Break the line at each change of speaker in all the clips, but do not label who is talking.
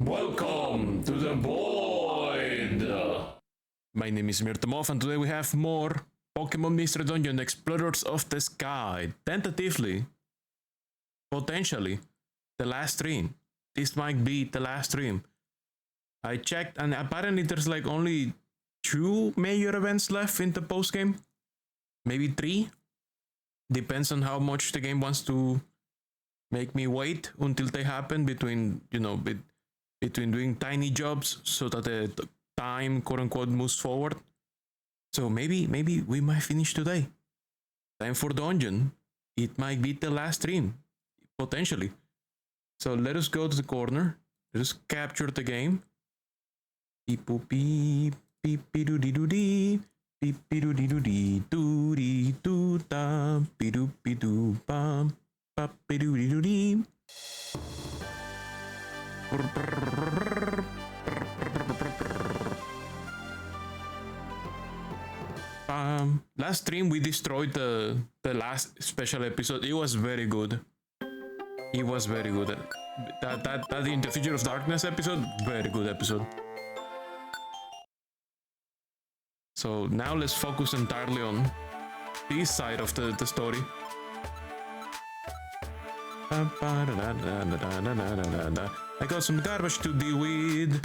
Welcome to the void! My name is Moth, and today we have more Pokemon Mystery Dungeon Explorers of the Sky. Tentatively, potentially, the last stream. This might be the last stream. I checked, and apparently there's like only 2 major events left in the post-game. Maybe 3. Depends on how much the game wants to make me wait until they happen between, between doing tiny jobs so that the time, quote unquote, moves forward. So maybe we might finish today. Time for dungeon. It might be the last stream, potentially. So let us go to the corner. Let us capture the game. Beep boop beep beep doo dee doo dee beep doo dee doo dee doo dee doo da beep doo bam bap doo dee doo dee. Last stream we destroyed the last special episode. It was very good. It was very good. That in the Future of Darkness episode, very good episode. So now let's focus entirely on this side of the story. I got some garbage to deal with.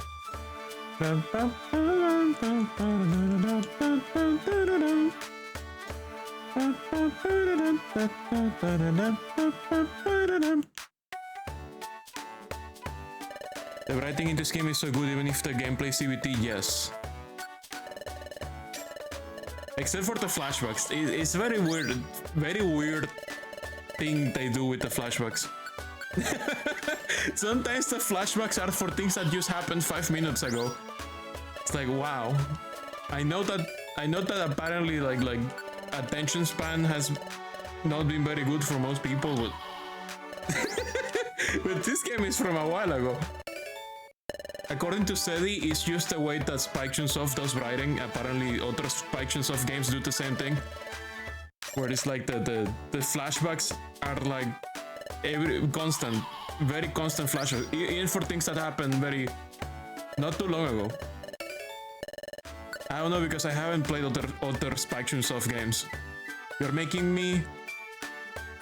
The writing in this game is so good, even if the gameplay CVT, yes. Except for the flashbacks. It's very weird thing they do with the flashbacks. Sometimes the flashbacks are for things that just happened 5 minutes ago. It's like, wow. I know that apparently like attention span has not been very good for most people, but but this game is from a while ago. According to Sedi, it's just the way that Spike Chunsoft does writing. Apparently other Spike Chunsoft games do the same thing, where it's like the flashbacks are like very constant flashbacks, even for things that happened not too long ago. I don't know, because I haven't played other Spike Chunsoft games.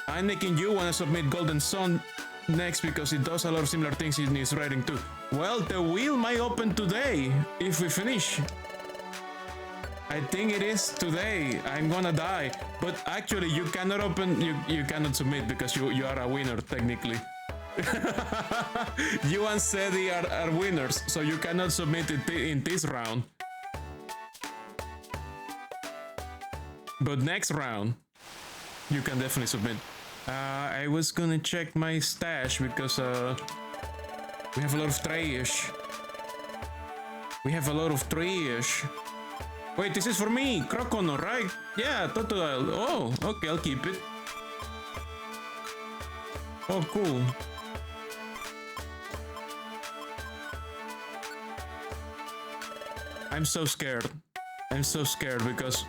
I'm making you want to submit Golden Sun next because it does a lot of similar things in its writing too. Well, the wheel might open today if we finish. I think it is today. I'm gonna die. But actually, you cannot open, you cannot submit because you are a winner technically. You and Sedi are winners, so you cannot submit it in this round. But next round, you can definitely submit. I was gonna check my stash because we have a lot of trash. Wait, this is for me, Crocono, right? Yeah, Totodile. Oh, okay, I'll keep it. Oh, cool. I'm so scared because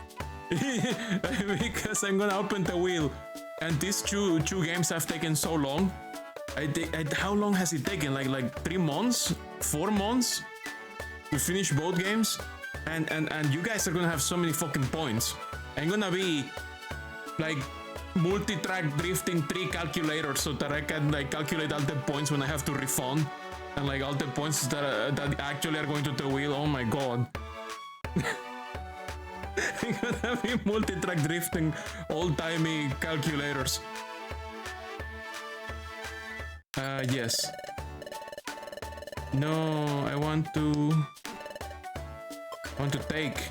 because I'm gonna open the wheel, and these two games have taken so long. How long has it taken? Like 3 months, 4 months to finish both games, and you guys are gonna have so many fucking points. I'm gonna be like multi-track drifting 3 calculators so that I can like calculate all the points when I have to refund, and like all the points that actually are going to the wheel. Oh my god. I'm gonna be multi-track drifting old-timey calculators. Yes. No, I want to take.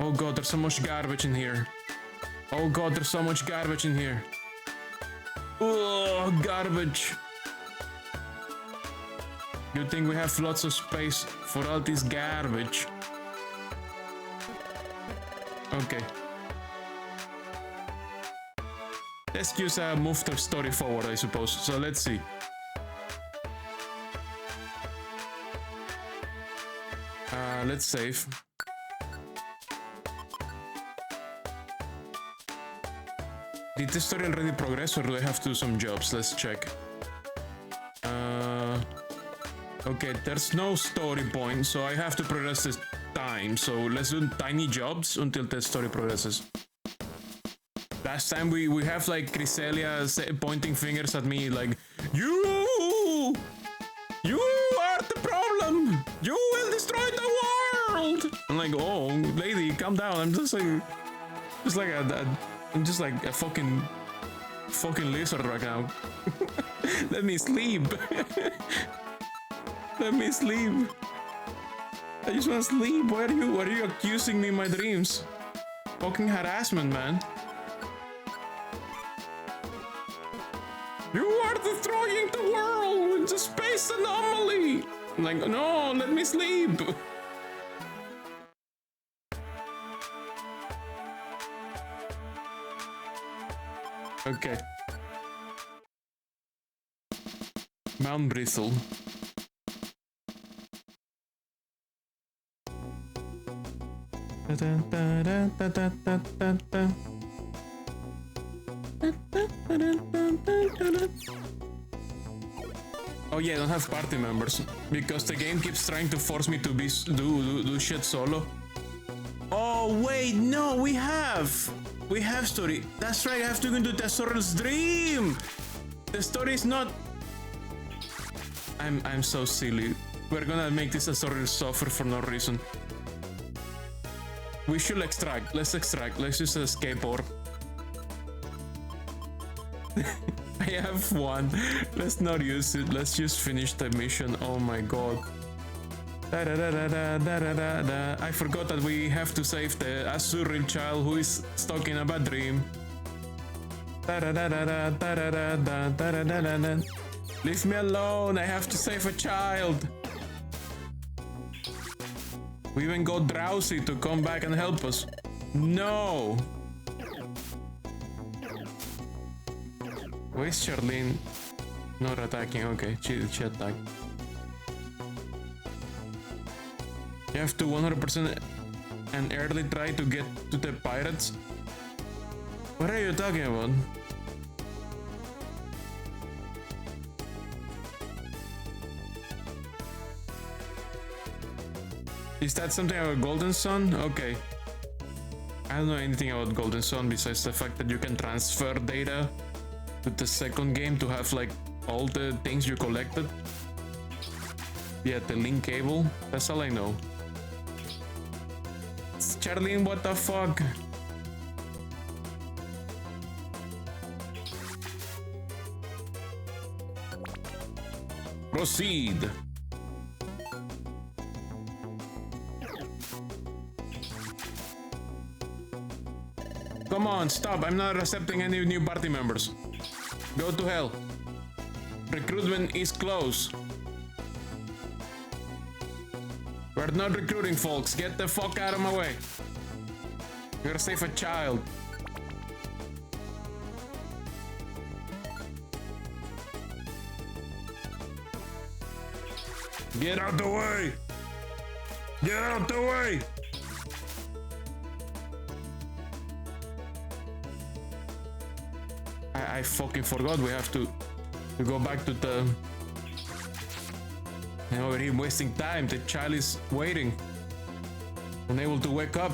Oh god, there's so much garbage in here. Oh, garbage. You think we have lots of space for all this garbage? Okay. Let's just move the story forward, I suppose. So let's see. Let's save. Did the story already progress, or do I have to do some jobs? Let's check. Okay, there's no story point, so I have to progress this time. So let's do tiny jobs until the story progresses. Last time we have like Cryselia pointing fingers at me like, you are the problem. You will destroy the world. I'm like, oh, lady, calm down. I'm just like a fucking lizard right now. Let me sleep. Let me sleep. I just want to sleep. Why are you accusing me in my dreams? Fucking harassment, man. You are destroying the world with the space anomaly. I'm like, no, let me sleep. Okay. Mount Bristle. Oh yeah, I don't have party members because the game keeps trying to force me to do shit solo. Oh wait, no, we have story. That's right, I have to go into Tesorel's dream. The story is not. I'm so silly. We're gonna make this Tesorel suffer for no reason. We should extract. Let's extract. Let's use an escape orb. I have one. Let's not use it. Let's just finish the mission. Oh my god. I forgot that we have to save the Azuril child who is stuck in a bad dream. Leave me alone. I have to save a child. We even got Drowsy to come back and help us. No. Where's Charlene? Not attacking. Okay, she attacked. You have to 100% an early try to get to the pirates. What are you talking about? Is that something about Golden Sun? Okay. I don't know anything about Golden Sun besides the fact that you can transfer data to the second game to have like all the things you collected. Yeah, the link cable. That's all I know. Charlene, what the fuck? Proceed. Come on, stop. I'm not accepting any new party members. Go to hell. Recruitment is closed. We're not recruiting, folks. Get the fuck out of my way. We're gonna save a child. Get out the way! Get out the way! I fucking forgot we have to go back to the... And we're here wasting time. The child is waiting. Unable to wake up.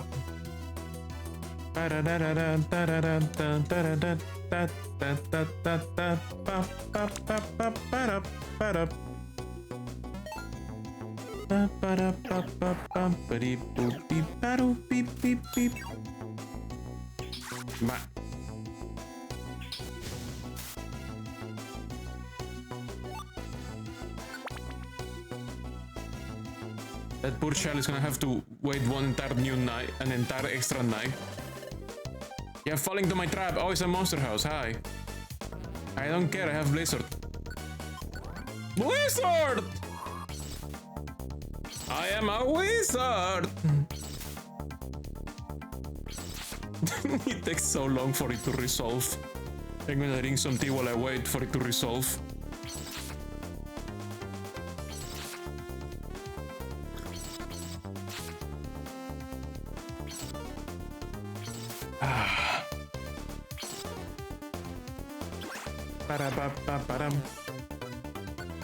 That poor child is gonna have to wait one entire new night, an entire extra night. Yeah, falling to my trap. Oh, it's a monster house. Hi. I don't care. I have Blizzard. Blizzard! I am a wizard! It takes so long for it to resolve. I'm gonna drink some tea while I wait for it to resolve.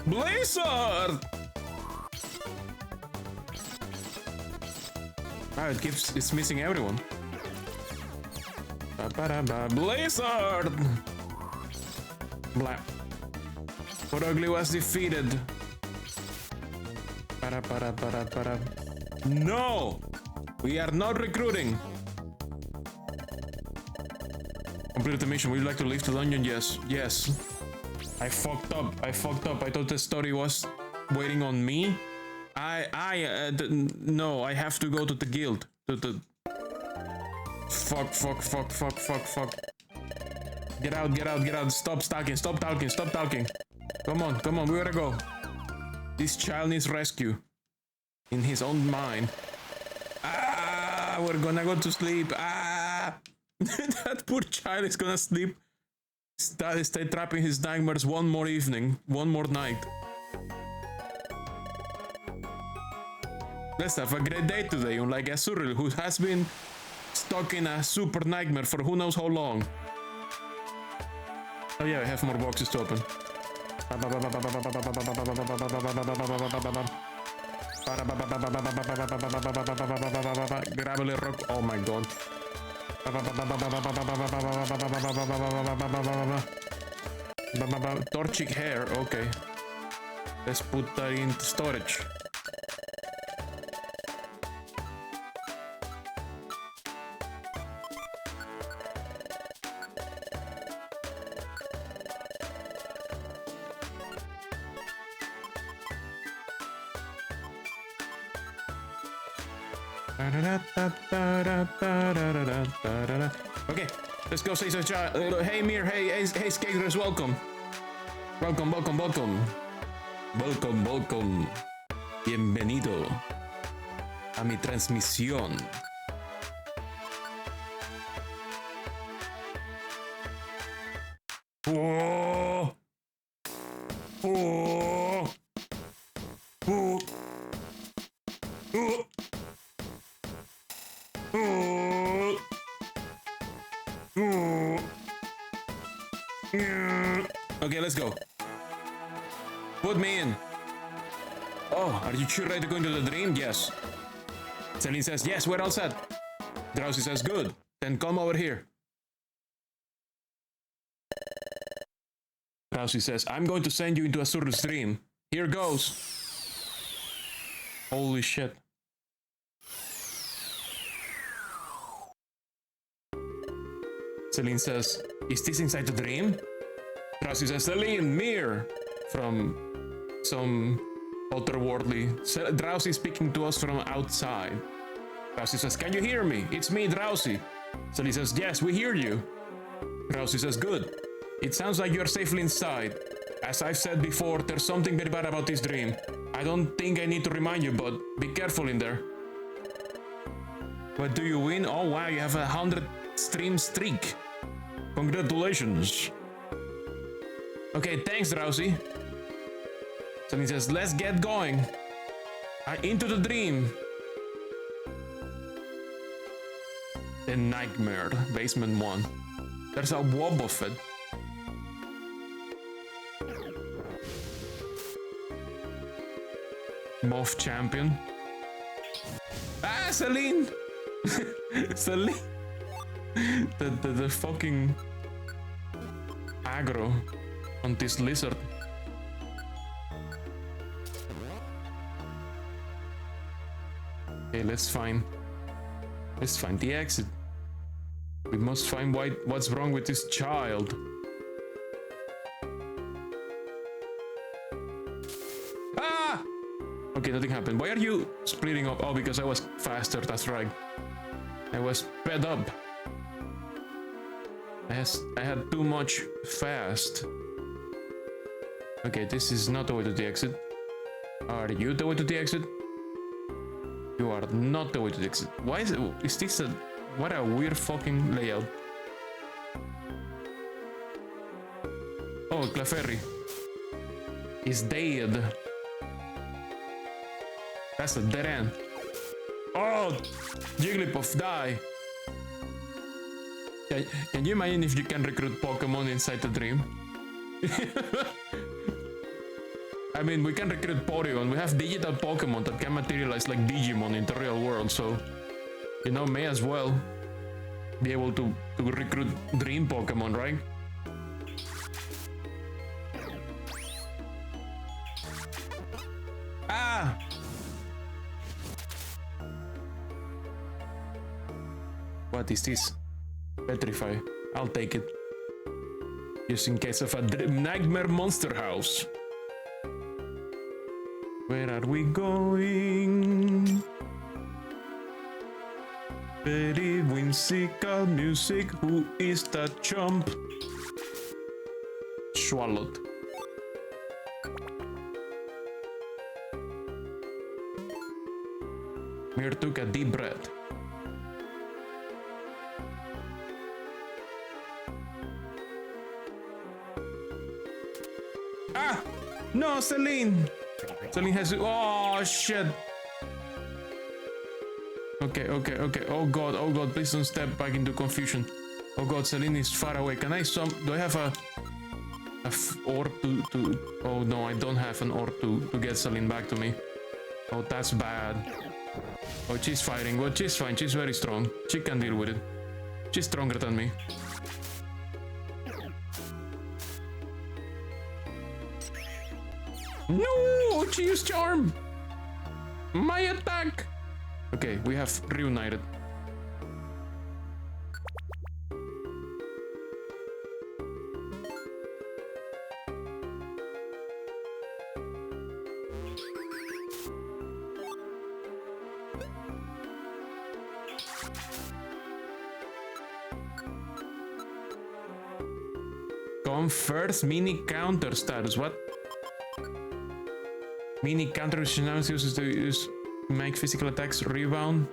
Blizzard! Ah, it's missing everyone. Blizzard! Blah. Ugly was defeated. No! We are not recruiting. Complete the mission. Would you like to leave the dungeon? Yes. Yes. I fucked up. I thought the story was waiting on me. No, I have to go to the guild. Fuck. Get out. Stop talking. Come on, we gotta go. This child needs rescue. In his own mind. We're gonna go to sleep. That poor child is gonna sleep. Stay trapping his nightmares one more evening. One more night. Let's have a great day today, unlike Azuril, who has been stuck in a super nightmare for who knows how long. Oh yeah, I have more boxes to open. Gravelly rock. Oh my god. Torchic hair. Okay. Let's put that in storage. Okay, let's go say so. Hey Mir, hey skaters, welcome. Bienvenido a mi transmisión. Oh. Okay, let's go. Put me in. Oh, are you sure ready to go into the dream? Yes. Celine says, yes, we're all set. Drowsy says, good. Then come over here. Drowsy says, I'm going to send you into a sort of dream. Here goes. Holy shit. Celine says, is this inside the dream? Drowsy says, Celine, Mir, from some otherworldly. Drowsy speaking to us from outside. Drowsy says, can you hear me? It's me, Drowsy. Celine says, yes, we hear you. Drowsy says, good. It sounds like you're safely inside. As I've said before, there's something very bad about this dream. I don't think I need to remind you, but be careful in there. What do you win? Oh wow, you have 100 stream streak. Congratulations. Okay, thanks, Drowsy. So he says, let's get going. Into the dream. The nightmare, basement 1. There's a Wobbuffet. Moth champion. Ah, Celine! Celine! the fucking aggro on this lizard. Okay, let's find the exit. We must find what's wrong with this child. Ah! Okay, nothing happened. Why are you splitting up? Oh, because I was faster, that's right. I was sped up. I had too much fast. Okay, this is not the way to the exit. Are you the way to the exit? You are not the way to the exit. Why is this a... What a weird fucking layout. Oh, Clefairy is dead. That's a dead end. Oh, Jigglypuff, die. Can you imagine if you can recruit Pokemon inside the dream? I mean, we can recruit Porygon. We have digital Pokemon that can materialize like Digimon in the real world, so you know, may as well be able to recruit dream Pokemon, right? Ah! What is this? Petrify. I'll take it. Just in case of a nightmare monster house. Where are we going? Very whimsical music. Who is that chump? Swallowed. Mir took a deep breath. Ah! No, Celine! Celine has... Oh, shit! Okay. Oh god, please don't step back into confusion. Oh god, Celine is far away. Can I do I have a orb to... Oh no, I don't have an orb to get Celine back to me. Oh, that's bad. Oh, she's fighting. Well, she's fine. She's very strong. She can deal with it. She's stronger than me. No! She used charm! My attack! Okay, we have reunited. Come first, mini counter status. What? Mini counter shenanigans uses to make physical attacks rebound.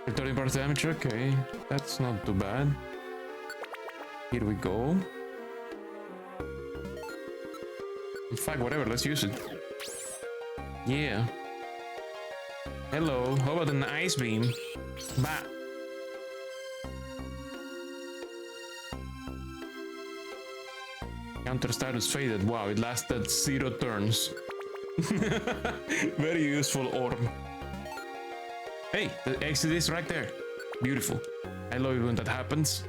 Returning part damage. Okay, that's not too bad. Here we go. In fact, whatever, let's use it. Yeah. Hello, how about an ice beam? Bah. Counter status faded. Wow, it lasted 0 turns. Very useful orb. Hey, the exit is right there. Beautiful. I love it when that happens.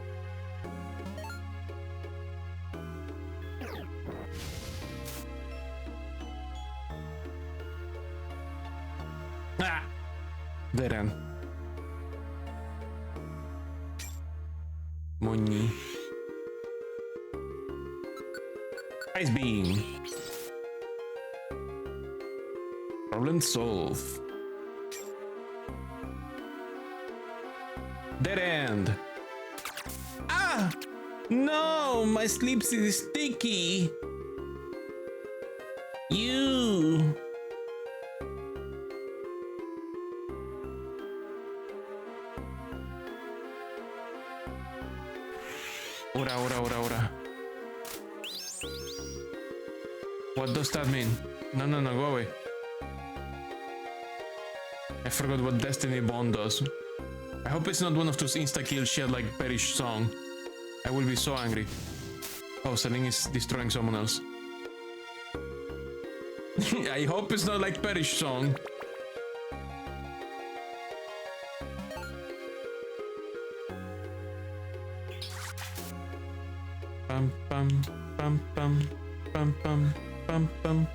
Ah! Dead end. Money. Ice beam. Problem solved. Dead end. Ah! No! My sleep is sticky! You! Ora. What does that mean? No, go away. I forgot what Destiny Bond does. I hope it's not one of those insta-kill shit like Perish Song. I will be so angry. Oh, Celine is destroying someone else. I hope it's not like Perish Song. Pam pam pam pam pam pam pam pam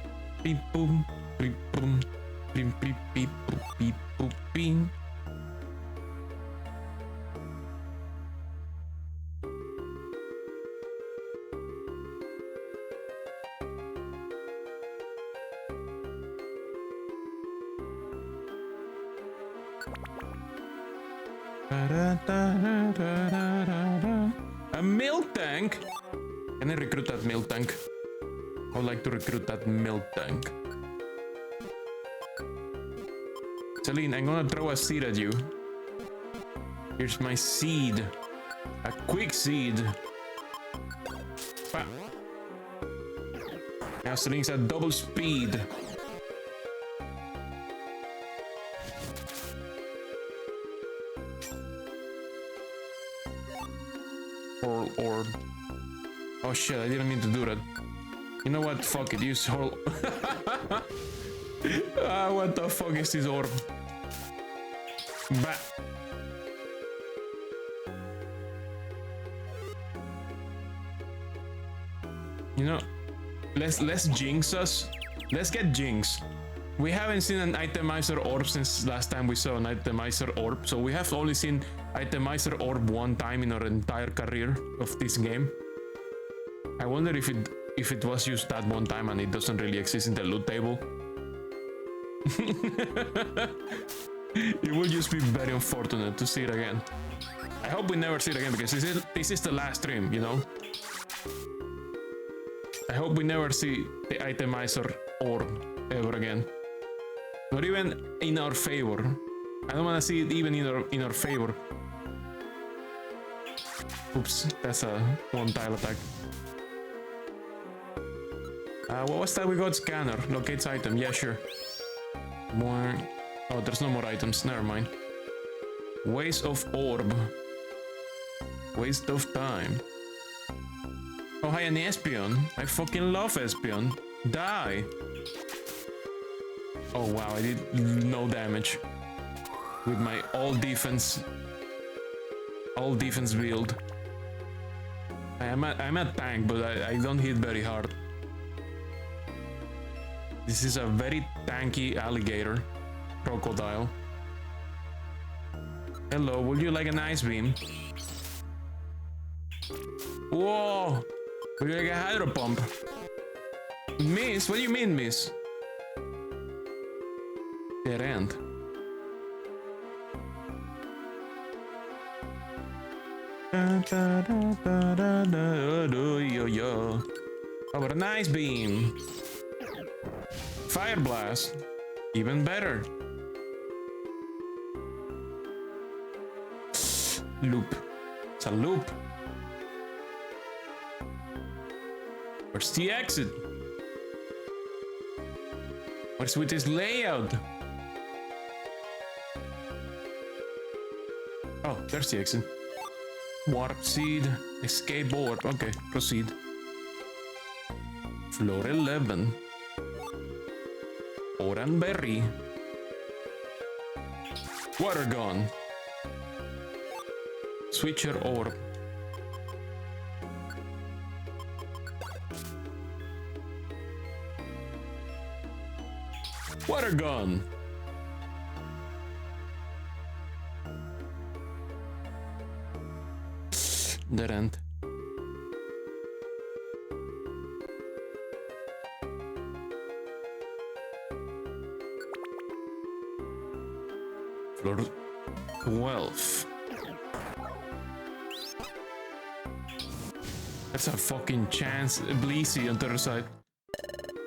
beep boom beep boom beep beep beep boop beep boop beep. A milk tank? Can I recruit that milk tank? I would like to recruit that milk tank. Celine, I'm gonna throw a seed at you. Here's my seed. A quick seed. Bah. Now Celine's at double speed. Orb. Oh shit, I didn't mean to do that. You know what? Fuck it. Use whole. What the fuck is this orb? Bah. You know, let's jinx us. Let's get jinx. We haven't seen an itemizer orb since last time we saw an itemizer orb, so we have only seen itemizer orb one time in our entire career of this game. I wonder if it was used that one time and it doesn't really exist in the loot table. It will just be very unfortunate to see it again. I hope we never see it again because this is the last stream, you know? I hope we never see the itemizer orb ever again. Not even in our favor. I don't want to see it even in our favor. Oops, that's a one-tile attack. What was that we got? Scanner. Locates item. Yeah, sure. More. Oh, there's no more items. Never mind. Waste of orb. Waste of time. Oh, hi, an Espion. I fucking love Espion. Die. Oh, wow, I did no damage. With my all defense build. I'm a tank, but I don't hit very hard. This is a very tanky alligator. Crocodile. Hello, would you like an ice beam? Whoa! Would you like a hydro pump? Miss? What do you mean, miss? Dead end. How about a nice beam? Fire blast. Even better. Loop. It's a loop. Where's the exit? What's with this layout? Oh, there's the exit. Warp seed, escape board. Okay, proceed. Floor 11. Oranberry. Water gun. Switcher orb. Water gun. Dead end. Floor 12. That's a fucking chance. Bleezy on the other side.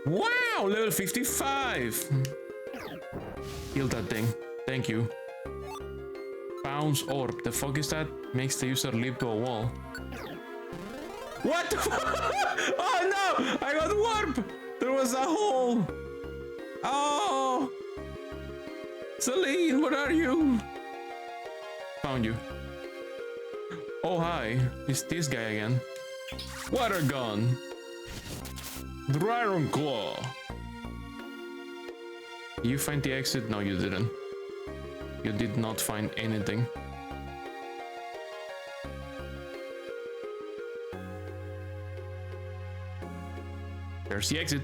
Wow, level 55. Kill that thing. Thank you. Bounce orb. The fuck is that? Makes the user leap to a wall. What the fuck? Oh no! I got warp! There was a hole! Oh! Celine, where are you? Found you. Oh hi, it's this guy again. Water gun. Dragon claw. You find the exit? No, you didn't. You did not find anything. There's the exit.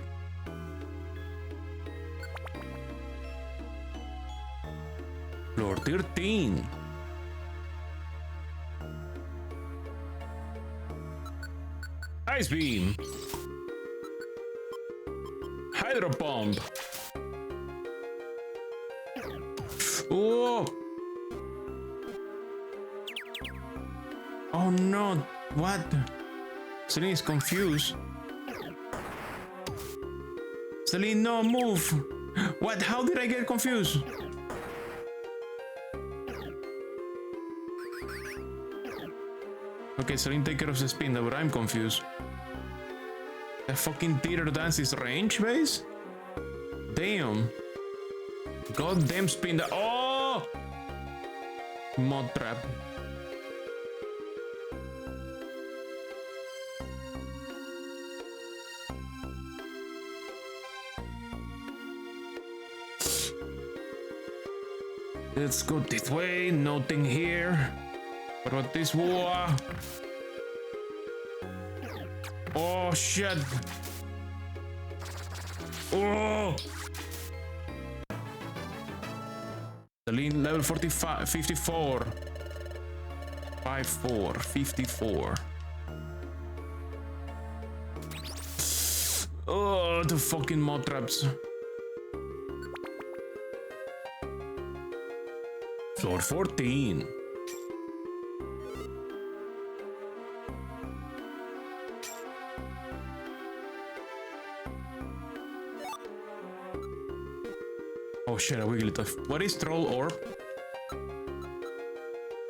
Floor 13. Ice beam. Hydro pump. Oh! Oh no! What? Celine is confused. Celine, no, move! What? How did I get confused? Okay, Celine, take care of the spin, but I'm confused. The fucking theater dance is range base? Damn. Goddamn spin. Oh! Mod trap. Let's go this way. Nothing here. What about this war? Oh shit. Oh. Celine level 45, 54. 54, 54. Oh, the fucking moth traps. Floor 14. Oh shit, a Wigglytuff. What is Troll Orb?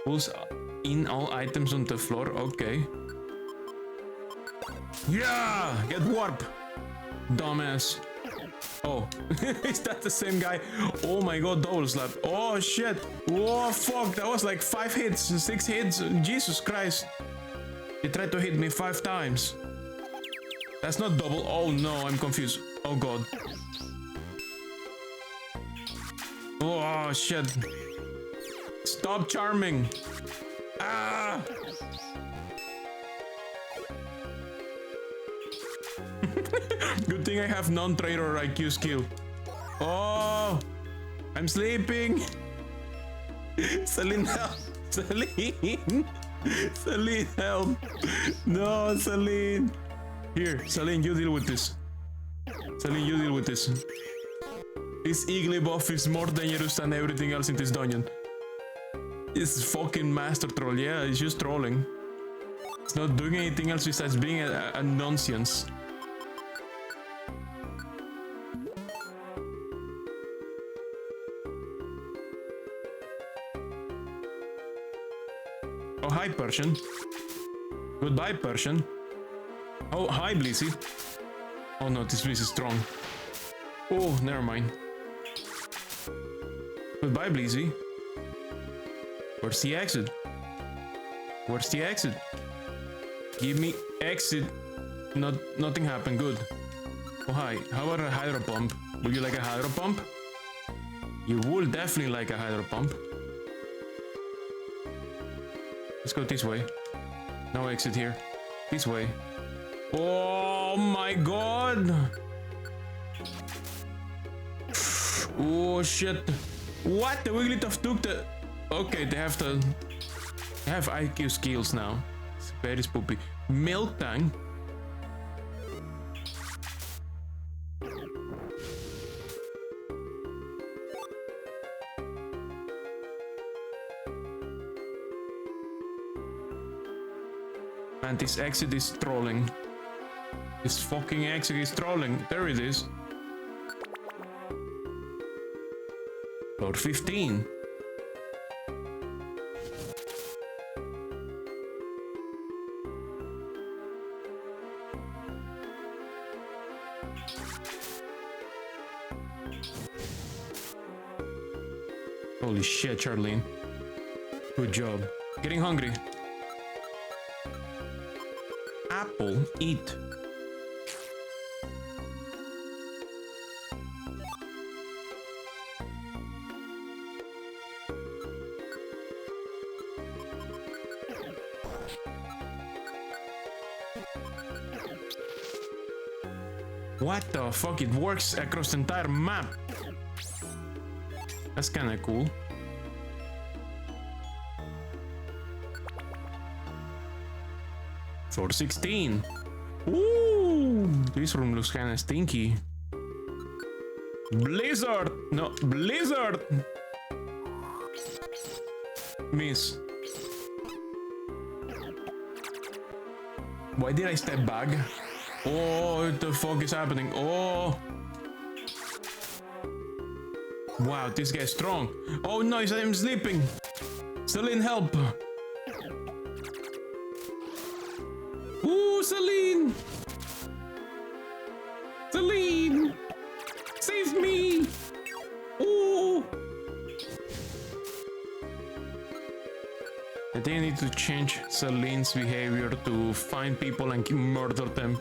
Pulls in all items on the floor. Okay. Yeah! Get warp! Dumbass. Oh, is that the same guy? Oh my god, double slap. Oh shit. Oh fuck, that was like 5 hits, 6 hits. Jesus Christ. He tried to hit me 5 times. That's not double. Oh no, I'm confused. Oh god. Oh shit. Stop charming. Ah! Good thing I have non-traitor IQ skill. Oh! I'm sleeping! Celine, help! Celine! Celine, help! No, Celine! Here, Celine, you deal with this. Celine, you deal with this. This Igglybuff is more dangerous than everything else in this dungeon. It's fucking master troll, yeah, it's just trolling. It's not doing anything else besides being a nonsense. Oh, hi, Persian. Goodbye, Persian. Oh, hi, Blissey. Oh no, this Blissey is strong. Oh, never mind. Goodbye, Blissey. Where's the exit? Where's the exit? Give me exit. Nothing happened. Good. Oh, hi. How about a hydro pump? Would you like a hydro pump? You will definitely like a hydro pump. Let's go this way. No exit here. This way. Oh my god! Oh shit. What? The Wigglytuff took the... Okay, they have IQ skills now. It's very spoopy. Milk Tank. And this exit is trolling. This fucking exit is trolling. There it is. Floor 15. Holy shit, Charlene. Good job. Getting hungry. Apple, eat. What the fuck? It works across the entire map. That's kinda cool. Floor 16. Ooh, this room looks kinda stinky. Blizzard! No, Blizzard! Miss. Why did I step back? Oh, what the fuck is happening? Oh! Wow, this guy's strong. Oh no, I'm sleeping. Celine, help! Ooh, Celine! Celine! Save me! Ooh! I think I need to change Celine's behavior to find people and murder them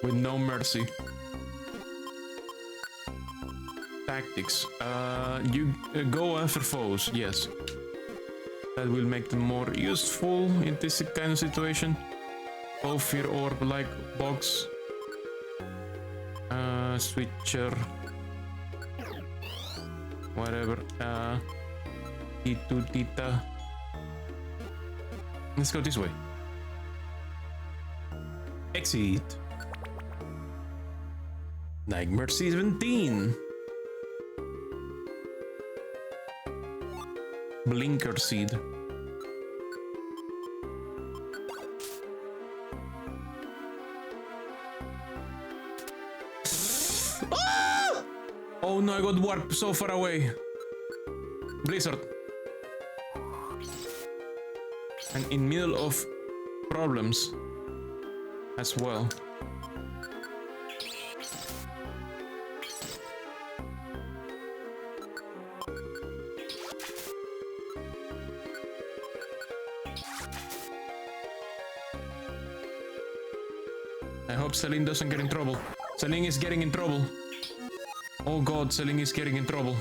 with no mercy. tactics. You go after foes, yes. That will make them more useful in this kind of situation. Bow fear orb like box. Switcher. Whatever. Titu Tita. Let's go this way. Exit. Nightmare 17. Blinker seed. Ah! Oh no, I got warped so far away. Blizzard. And in middle of problems as well. I hope Celine doesn't get in trouble. Celine is getting in trouble. Oh god, Celine is getting in trouble.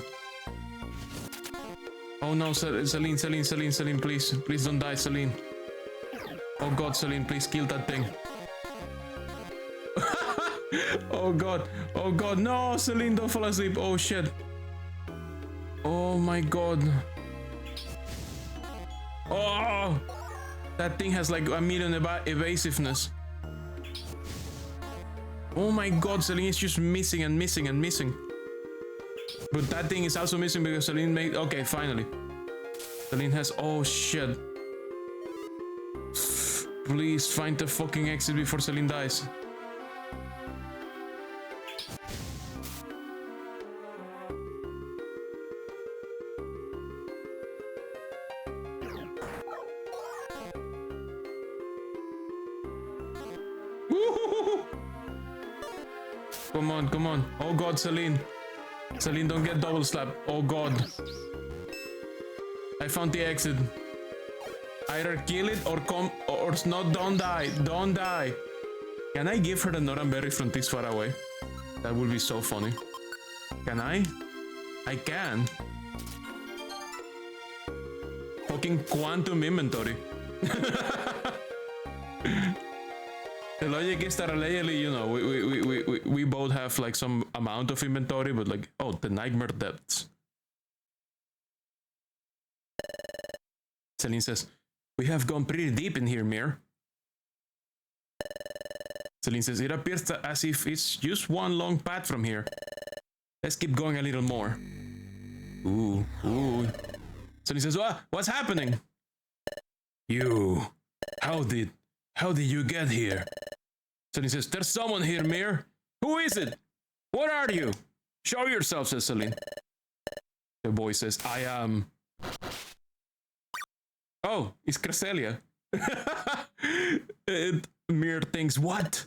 Oh no, Celine, please. Please don't die, Celine. Oh god, Celine, please kill that thing. Oh god, no, Celine, don't fall asleep. Oh shit. Oh my god. Oh! That thing has like a million evasiveness. Oh my god, Celine is just missing and missing and missing. But that thing is also missing because Celine made... Okay, finally. Celine has... Oh shit. Please find the fucking exit before Celine dies. Come on, come on. Oh god, Celine. Celine, don't get double slapped. Oh god. I found the exit. Either kill it or not, don't die. Don't die. Can I give her the Noran berry from this far away? That would be so funny. Can I? I can. Fucking quantum inventory. The logic is that allegedly, you know, we both have like some amount of inventory, but like, oh, the nightmare depths. Celine says, we have gone pretty deep in here, Mir. Celine says, it appears as if it's just one long path from here. Let's keep going a little more. Ooh, ooh. Celine says, what's happening? You, how did you get here? Celine says, there's someone here, Mir. Who is it? What are you? Show yourself, says Celine. The boy says, I am... Oh, it's Cresselia. Mir thinks, what?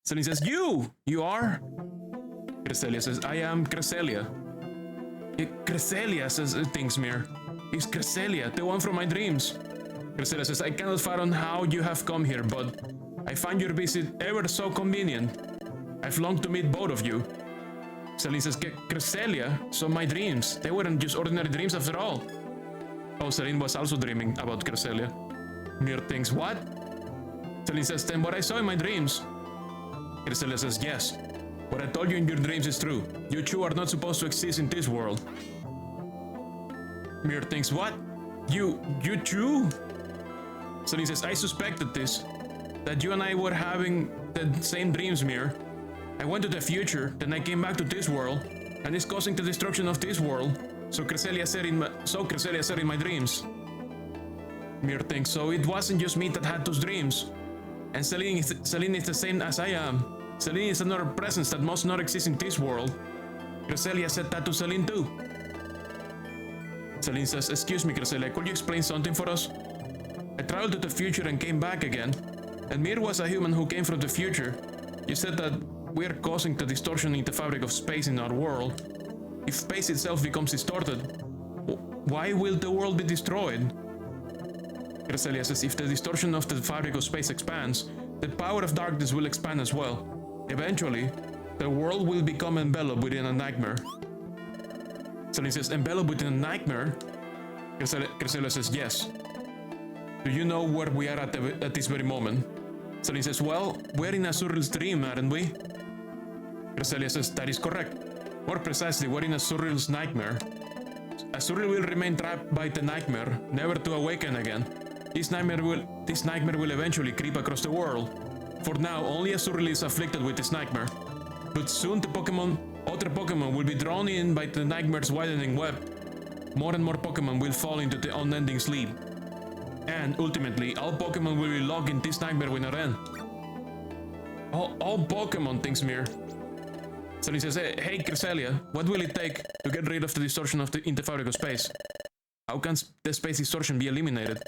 Celine says, you are? Cresselia says, I am Cresselia. Cresselia says, thinks Mir. It's Cresselia, the one from my dreams. Cresselia says, I cannot fathom how you have come here, but I find your visit ever so convenient. I've longed to meet both of you. Celine says, Cresselia, so my dreams, they weren't just ordinary dreams after all. Oh, Celine was also dreaming about Cresselia. Mir thinks, what? Celine says, then what I saw in my dreams. Cresselia says, yes. What I told you in your dreams is true. You two are not supposed to exist in this world. Mir thinks, what? You two? Celine says, I suspected this. That you and I were having the same dreams, Mir. I went to the future, then I came back to this world, and it's causing the destruction of this world. So Cresselia said in my dreams. Mir thinks, so it wasn't just me that had those dreams. And Celine is the same as I am. Celine is another presence that must not exist in this world. Cresselia said that to Celine too. Celine says, excuse me, Cresselia, could you explain something for us? I traveled to the future and came back again. And Mir was a human who came from the future. You said that we're causing the distortion in the fabric of space in our world. If space itself becomes distorted, why will the world be destroyed? Cresselia says, if the distortion of the fabric of space expands, the power of darkness will expand as well. Eventually, the world will become enveloped within a nightmare. Celine says, enveloped within a nightmare? Cresselia says, yes. Do you know where we are at this very moment? Celine says, well, we're in Azuriel's dream, aren't we? Cresselia says, that is correct. More precisely, we're in Azuriel's nightmare. Azuriel will remain trapped by the nightmare, never to awaken again. This nightmare will eventually creep across the world. For now, only Azuriel is afflicted with this nightmare. But soon other Pokemon will be drawn in by the nightmare's widening web. More and more Pokemon will fall into the unending sleep. And ultimately, all Pokemon will be locked in this nightmare with an end. All Pokemon, thinks Mir. Celine says, hey Cresselia, what will it take to get rid of the distortion in the fabric of space? How can the space distortion be eliminated?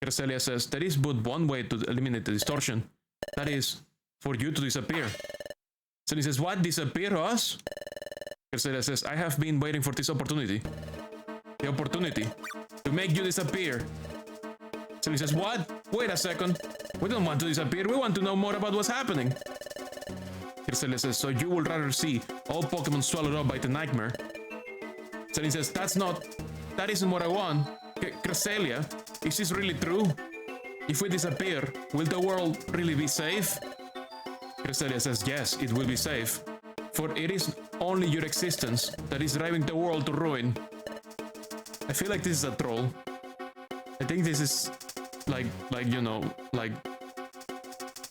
Cresselia says, there is but one way to eliminate the distortion. That is, for you to disappear. Celine says, what, disappear us? Cresselia says, I have been waiting for this opportunity. The opportunity to make you disappear. Celine says, what? Wait a second. We don't want to disappear, we want to know more about what's happening. Cresselia says, so you would rather see all Pokemon swallowed up by the nightmare? Celine says, that isn't what I want. Cresselia, is this really true? If we disappear, will the world really be safe? Cresselia says, yes, it will be safe. For it is only your existence that is driving the world to ruin. I feel like this is a troll. I think this is like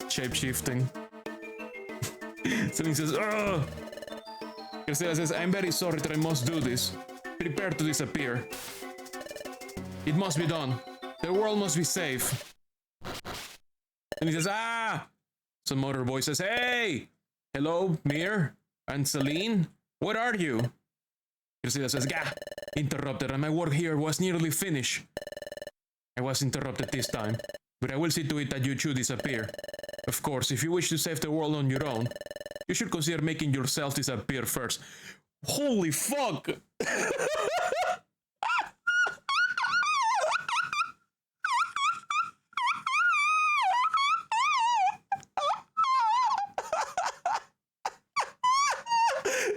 shape-shifting. Celine says, ugh! Cresselia says, I'm very sorry that I must do this. Prepare to disappear. It must be done. The world must be safe. And he says, ah! Some other voice says, hey! Hello, Mir and Celine? Where are you? Cresselia says, gah! Interrupted, and my work here was nearly finished. I was interrupted this time, but I will see to it that you two disappear. Of course, if you wish to save the world on your own, you should consider making yourself disappear first. Holy fuck!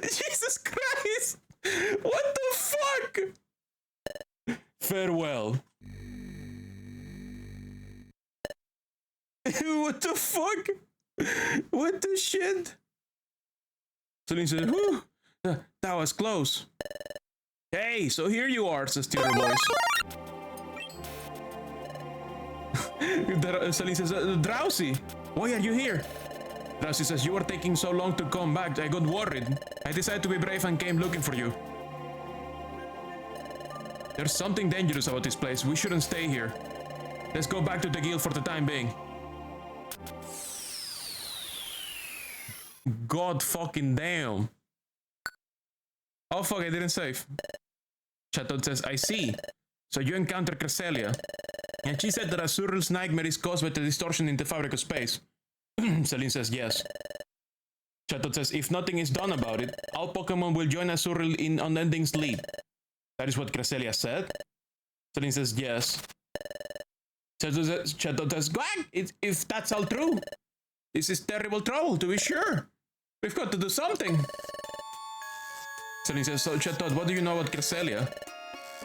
Jesus Christ! What the fuck? Farewell. What the fuck? What the shit? Celine says, whew, that was close. Hey, so here you are, says the other voice. Celine says, Drowsy, why are you here? Drowsy says, you were taking so long to come back, I got worried. I decided to be brave and came looking for you. There's something dangerous about this place. We shouldn't stay here. Let's go back to the guild for the time being. God fucking damn. Oh fuck, I didn't save. Chatot says, I see. So you encountered Cresselia. And she said that Azuriel's nightmare is caused by the distortion in the fabric of space. Celine says, yes. Chatot says, if nothing is done about it, all Pokemon will join Azuriel in unending sleep. That is what Cresselia said? Celine says, yes. Chatot says, Quack! If that's all true, this is terrible trouble, to be sure. We've got to do something. Celine says, so Chatot, what do you know about Cresselia?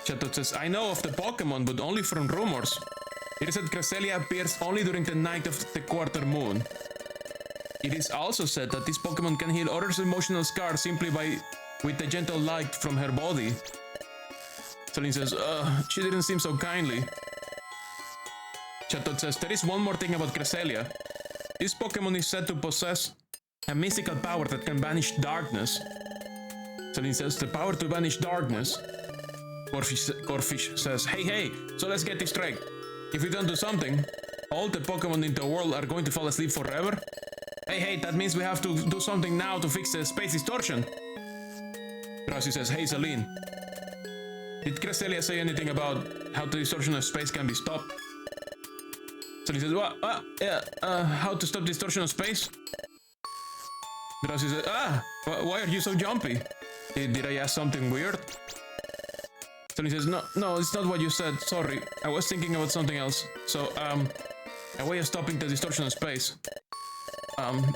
Chatot says, I know of the Pokemon, but only from rumors. It is said Cresselia appears only during the night of the quarter moon. It is also said that this Pokemon can heal others' emotional scars simply with the gentle light from her body. Celine says, she didn't seem so kindly. Chatot says, there is one more thing about Cresselia. This Pokemon is said to possess a mystical power that can banish darkness. Celine says, the power to banish darkness. Corfish says, hey, so let's get this straight. If we don't do something, all the Pokemon in the world are going to fall asleep forever? Hey, that means we have to do something now to fix the space distortion. Drowsy says, hey Celine, did Cresselia say anything about how the distortion of space can be stopped? Celine says, what? How to stop distortion of space? Drowsy says, why are you so jumpy? Did I ask something weird? Celine says, no, it's not what you said, sorry. I was thinking about something else. So, a way of stopping the distortion of space.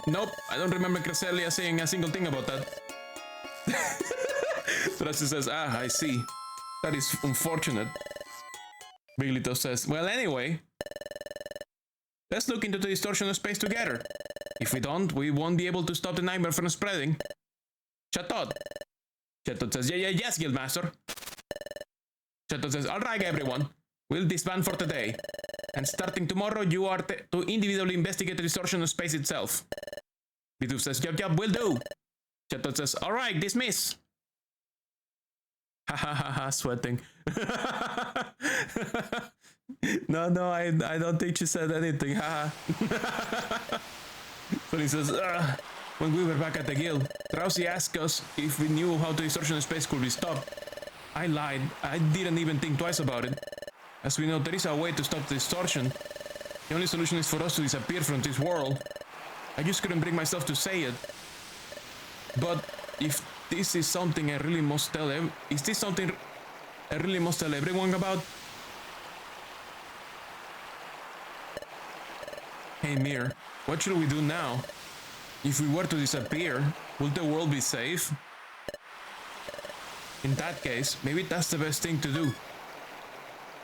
Nope, I don't remember Cresselia saying a single thing about that. Trusty says, ah, I see. That is unfortunate. Biglito says, well, anyway, let's look into the distortion of space together. If we don't, we won't be able to stop the nightmare from spreading. Chatot. Chatot says, yes, Guildmaster. Chatot says, all right, everyone. We'll disband for today. And starting tomorrow, you are to individually investigate the distortion of space itself. Bidoof says, yup, will do. Chatot says, all right, dismiss. Ha ha ha ha, sweating. No, I don't think she said anything. Ha ha. So he says, when we were back at the guild, Drowsy asked us if we knew how the distortion of space could be stopped. I lied. I didn't even think twice about it. As we know, there is a way to stop the distortion. The only solution is for us to disappear from this world. I just couldn't bring myself to say it. But if this is something I really must tell is this something I really must tell everyone about? Hey Mir, what should we do now? If we were to disappear, will the world be safe? In that case, maybe that's the best thing to do.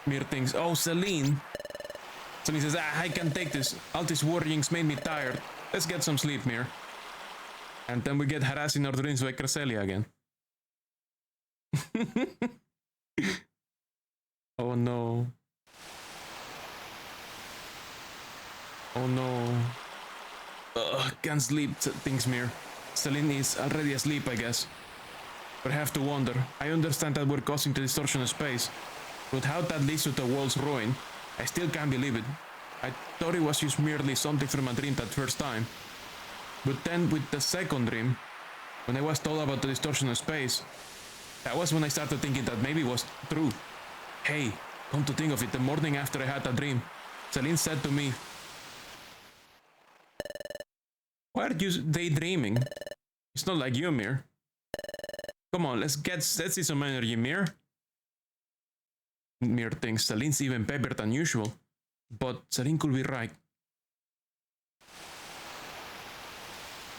Mir thinks, oh, Celine. Celine says, I can't take this. All these worrying's made me tired. Let's get some sleep, Mir. And then we get harassed in our dreams by Cresselia again. Oh no. Oh no. Can't sleep, thinks Mir. Celine is already asleep, I guess. But I have to wonder. I understand that we're causing the distortion of space. But how that leads to the world's ruin, I still can't believe it. I thought it was just merely something from a dream that first time. But then with the second dream, when I was told about the distortion of space, that was when I started thinking that maybe it was true. Hey, come to think of it, the morning after I had that dream, Celine said to me, why are you daydreaming? It's not like you, Mir. Come on, let's see some energy, Mir. Mir thinks Celine's even peppered than usual, but Celine could be right.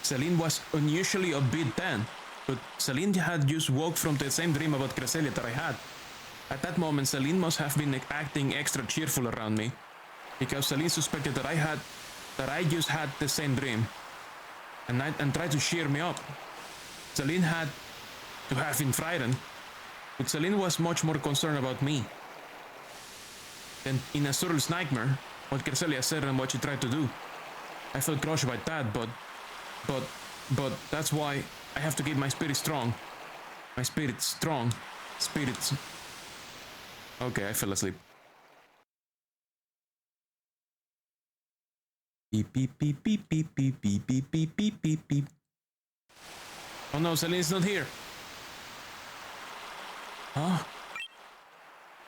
Celine was unusually upbeat then, but Celine had just woke from the same dream about Cresselia that I had. At that moment, Celine must have been acting extra cheerful around me, because Celine suspected that I just had the same dream, and tried to cheer me up. Celine had to have been frightened, but Celine was much more concerned about me. Then, in a Surreal's nightmare, what Cresselia said and what she tried to do, I felt crushed by that, but that's why I have to keep my spirit strong. My spirit strong. Spirits. Okay, I fell asleep. Beep beep beep beep beep beep beep beep beep beep beep beep. Oh no, Celine's not here. Huh?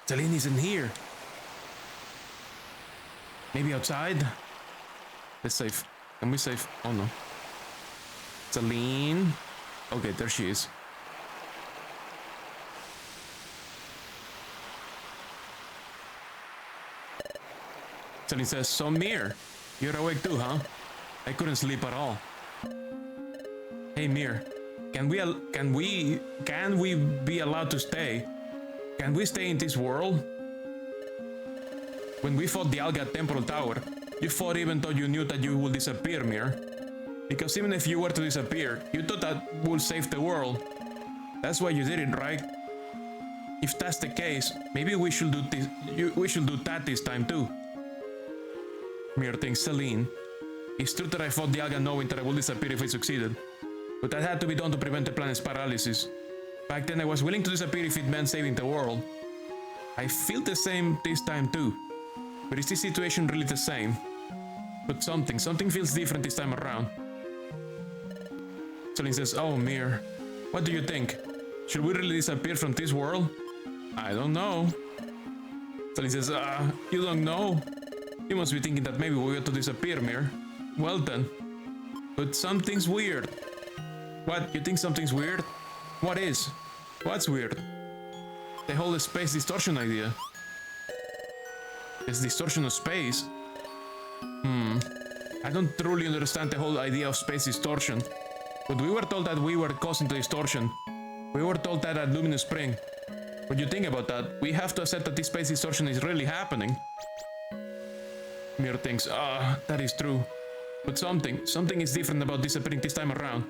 Celine isn't here. Maybe outside? Let's save. Can we save? Oh no. Celine. Okay, there she is. Celine says, so Mir, you're awake too, huh? I couldn't sleep at all. Hey Mir, can we be allowed to stay? Can we stay in this world? When we fought the Alga Temporal Tower, you fought even though you knew that you would disappear, Mir. Because even if you were to disappear, you thought that would save the world. That's why you did it, right? If that's the case, maybe we should do this. We should do that this time too. Mir thinks, Celine. It's true that I fought the Alga knowing that I would disappear if I succeeded, but that had to be done to prevent the planet's paralysis. Back then I was willing to disappear if it meant saving the world. I feel the same this time too. But is this situation really the same? But something feels different this time around. Celine says, oh Mir, what do you think? Should we really disappear from this world? I don't know. Celine says, you don't know? You must be thinking that maybe we ought to disappear, Mir. Well then. But something's weird. What? You think something's weird? What is? What's weird? The whole space distortion idea. It's distortion of space? I don't truly understand the whole idea of space distortion. But we were told that we were causing the distortion. We were told that at Luminous Spring. When you think about that, we have to accept that this space distortion is really happening. Mir thinks, that is true. But something is different about disappearing this time around.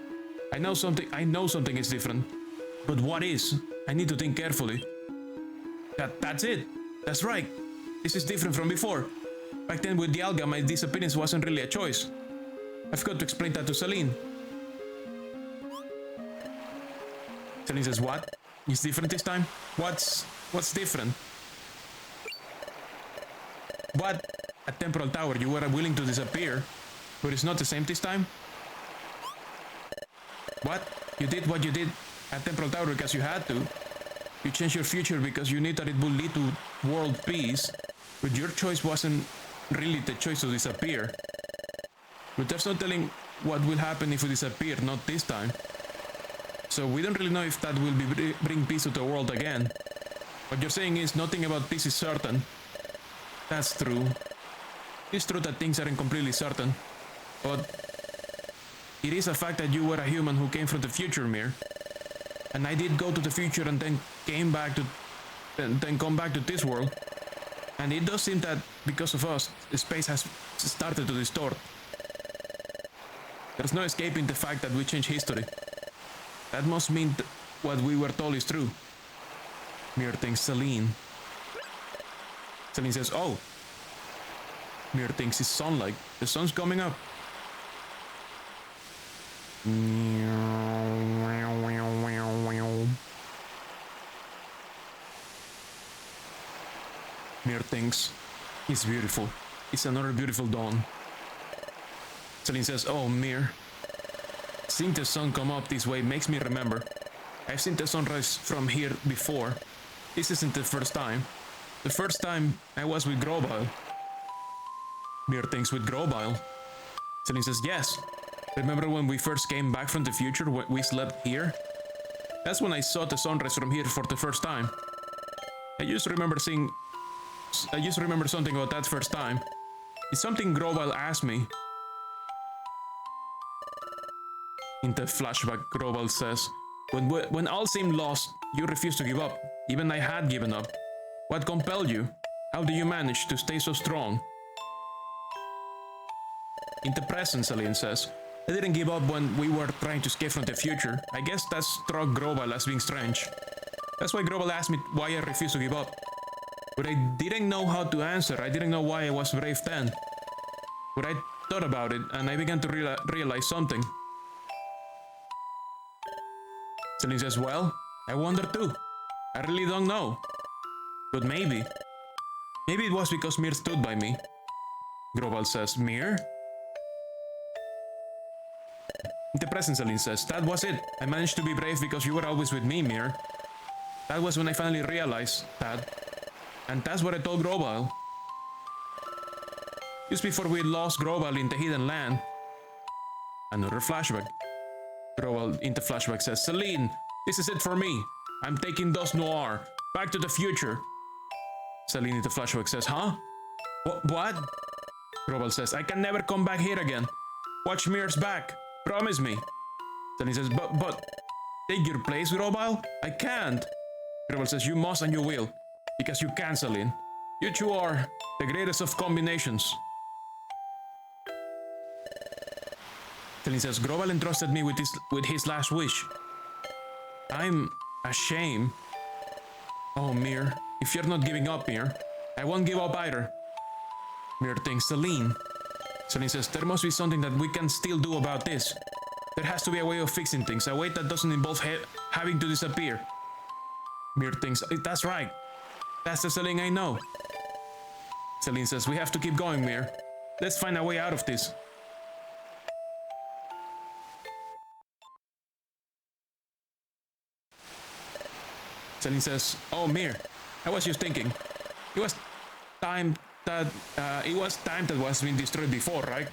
I know something is different. But what is? I need to think carefully. That's it. That's right. This is different from before. Back then with the Alga, my disappearance wasn't really a choice. I've got to explain that to Celine. Celine says, what? It's different this time? What's different? What? At Temporal Tower, you were willing to disappear, but it's not the same this time? What? You did what you did at Temporal Tower because you had to. You changed your future because you knew that it would lead to world peace, but your choice wasn't really the choice to disappear. But there's no telling what will happen if we disappear, not this time. So we don't really know if that will bring peace to the world again. What you're saying is nothing about peace is certain. That's true. It's true that things aren't completely certain, but it is a fact that you were a human who came from the future, Mir. And I did go to the future and then come back to this world. And it does seem that because of us, space has started to distort. There's no escaping the fact that we changed history. That must mean what we were told is true. Mir thinks Celine. Celine says, oh. Mir thinks it's sunlight. The sun's coming up. Mir thinks it's beautiful. It's another beautiful dawn. Celine says, oh, Mir. Seeing the sun come up this way makes me remember. I've seen the sunrise from here before. This isn't the first time. The first time I was with Grobile. Mir thinks with Grobile. Celine says, yes. Remember when we first came back from the future, when we slept here? That's when I saw the sunrise from here for the first time. I just remember something about that first time. It's something Grobile asked me. In the flashback, Grobile says, when all seemed lost, you refused to give up. Even I had given up. What compelled you? How do you manage to stay so strong? In the present, Celine says, I didn't give up when we were trying to escape from the future. I guess that struck Grobile as being strange. That's why Grobile asked me why I refused to give up. But I didn't know how to answer. I didn't know why I was brave then. But I thought about it, and I began to realize something. Celine says, well, I wonder too. I really don't know. But maybe. Maybe it was because Mir stood by me. Grobal says, Mir? In the present, Celine says, that was it. I managed to be brave because you were always with me, Mir. That was when I finally realized that. And that's what I told Grobal. Just before we lost Grobal in the hidden land. Another flashback. Grobal in the flashback says, Celine, this is it for me. I'm taking Dos Noir back to the future. Celine in the flashback says, huh? What? Grobal says, I can never come back here again. Watch Mir's back. Promise me. Celine says, but take your place, Grobal? I can't. Grobal says, you must and you will. Because you can, Celine. You two are the greatest of combinations. Celine says, Grobal entrusted me with his last wish. I'm ashamed. Oh, Mir, if you're not giving up, Mir, I won't give up either. Mir thinks, Celine. Celine says, there must be something that we can still do about this. There has to be a way of fixing things, a way that doesn't involve having to disappear. Mir thinks, that's right. That's the Celine I know. Celine says, we have to keep going, Mir. Let's find a way out of this. Celine says, oh, Mir, I was just thinking. It was time that was being destroyed before, right?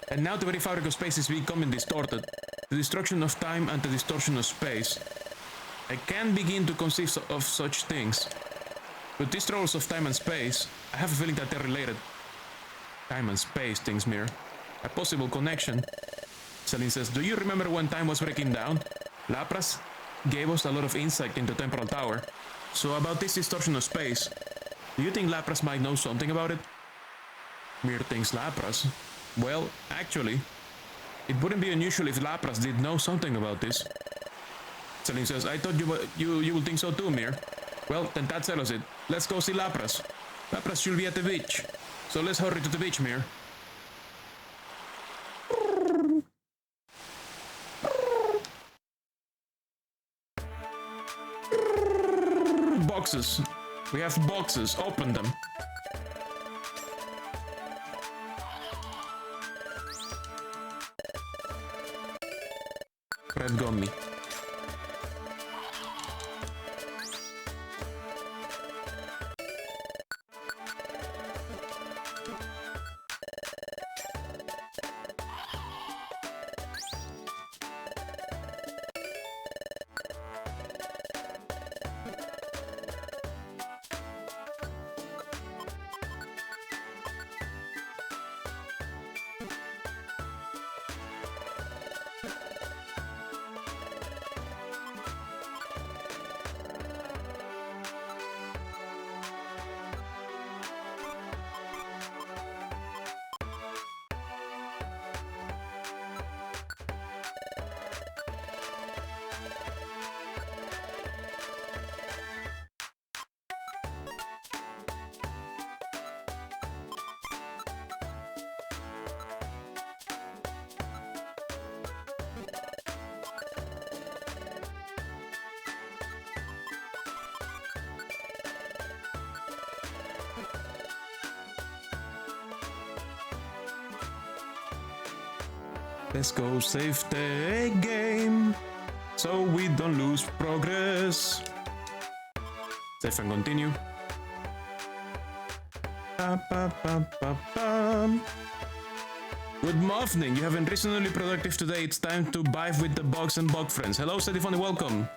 And now the very fabric of space is becoming distorted. The destruction of time and the distortion of space. I can't begin to conceive of such things. But these troubles of time and space, I have a feeling that they're related. Time and space, thinks Mir. A possible connection. Celine says, do you remember when time was breaking down? Lapras? gave us a lot of insight into Temporal Tower. So about this distortion of space, do you think Lapras might know something about it? Mir thinks Lapras. Well, actually, it wouldn't be unusual if Lapras did know something about this. Celine says, I thought you would think so too, Mir. Well, then that settles it. Let's go see Lapras. Lapras should be at the beach. So let's hurry to the beach, Mir. Boxes. We have boxes. Open them. Red gummy. Let's go save the game, so we don't lose progress. Save and continue. Good morning, you have been reasonably productive today. It's time to vibe with the bugs and bug friends. Hello, Stephanie, welcome.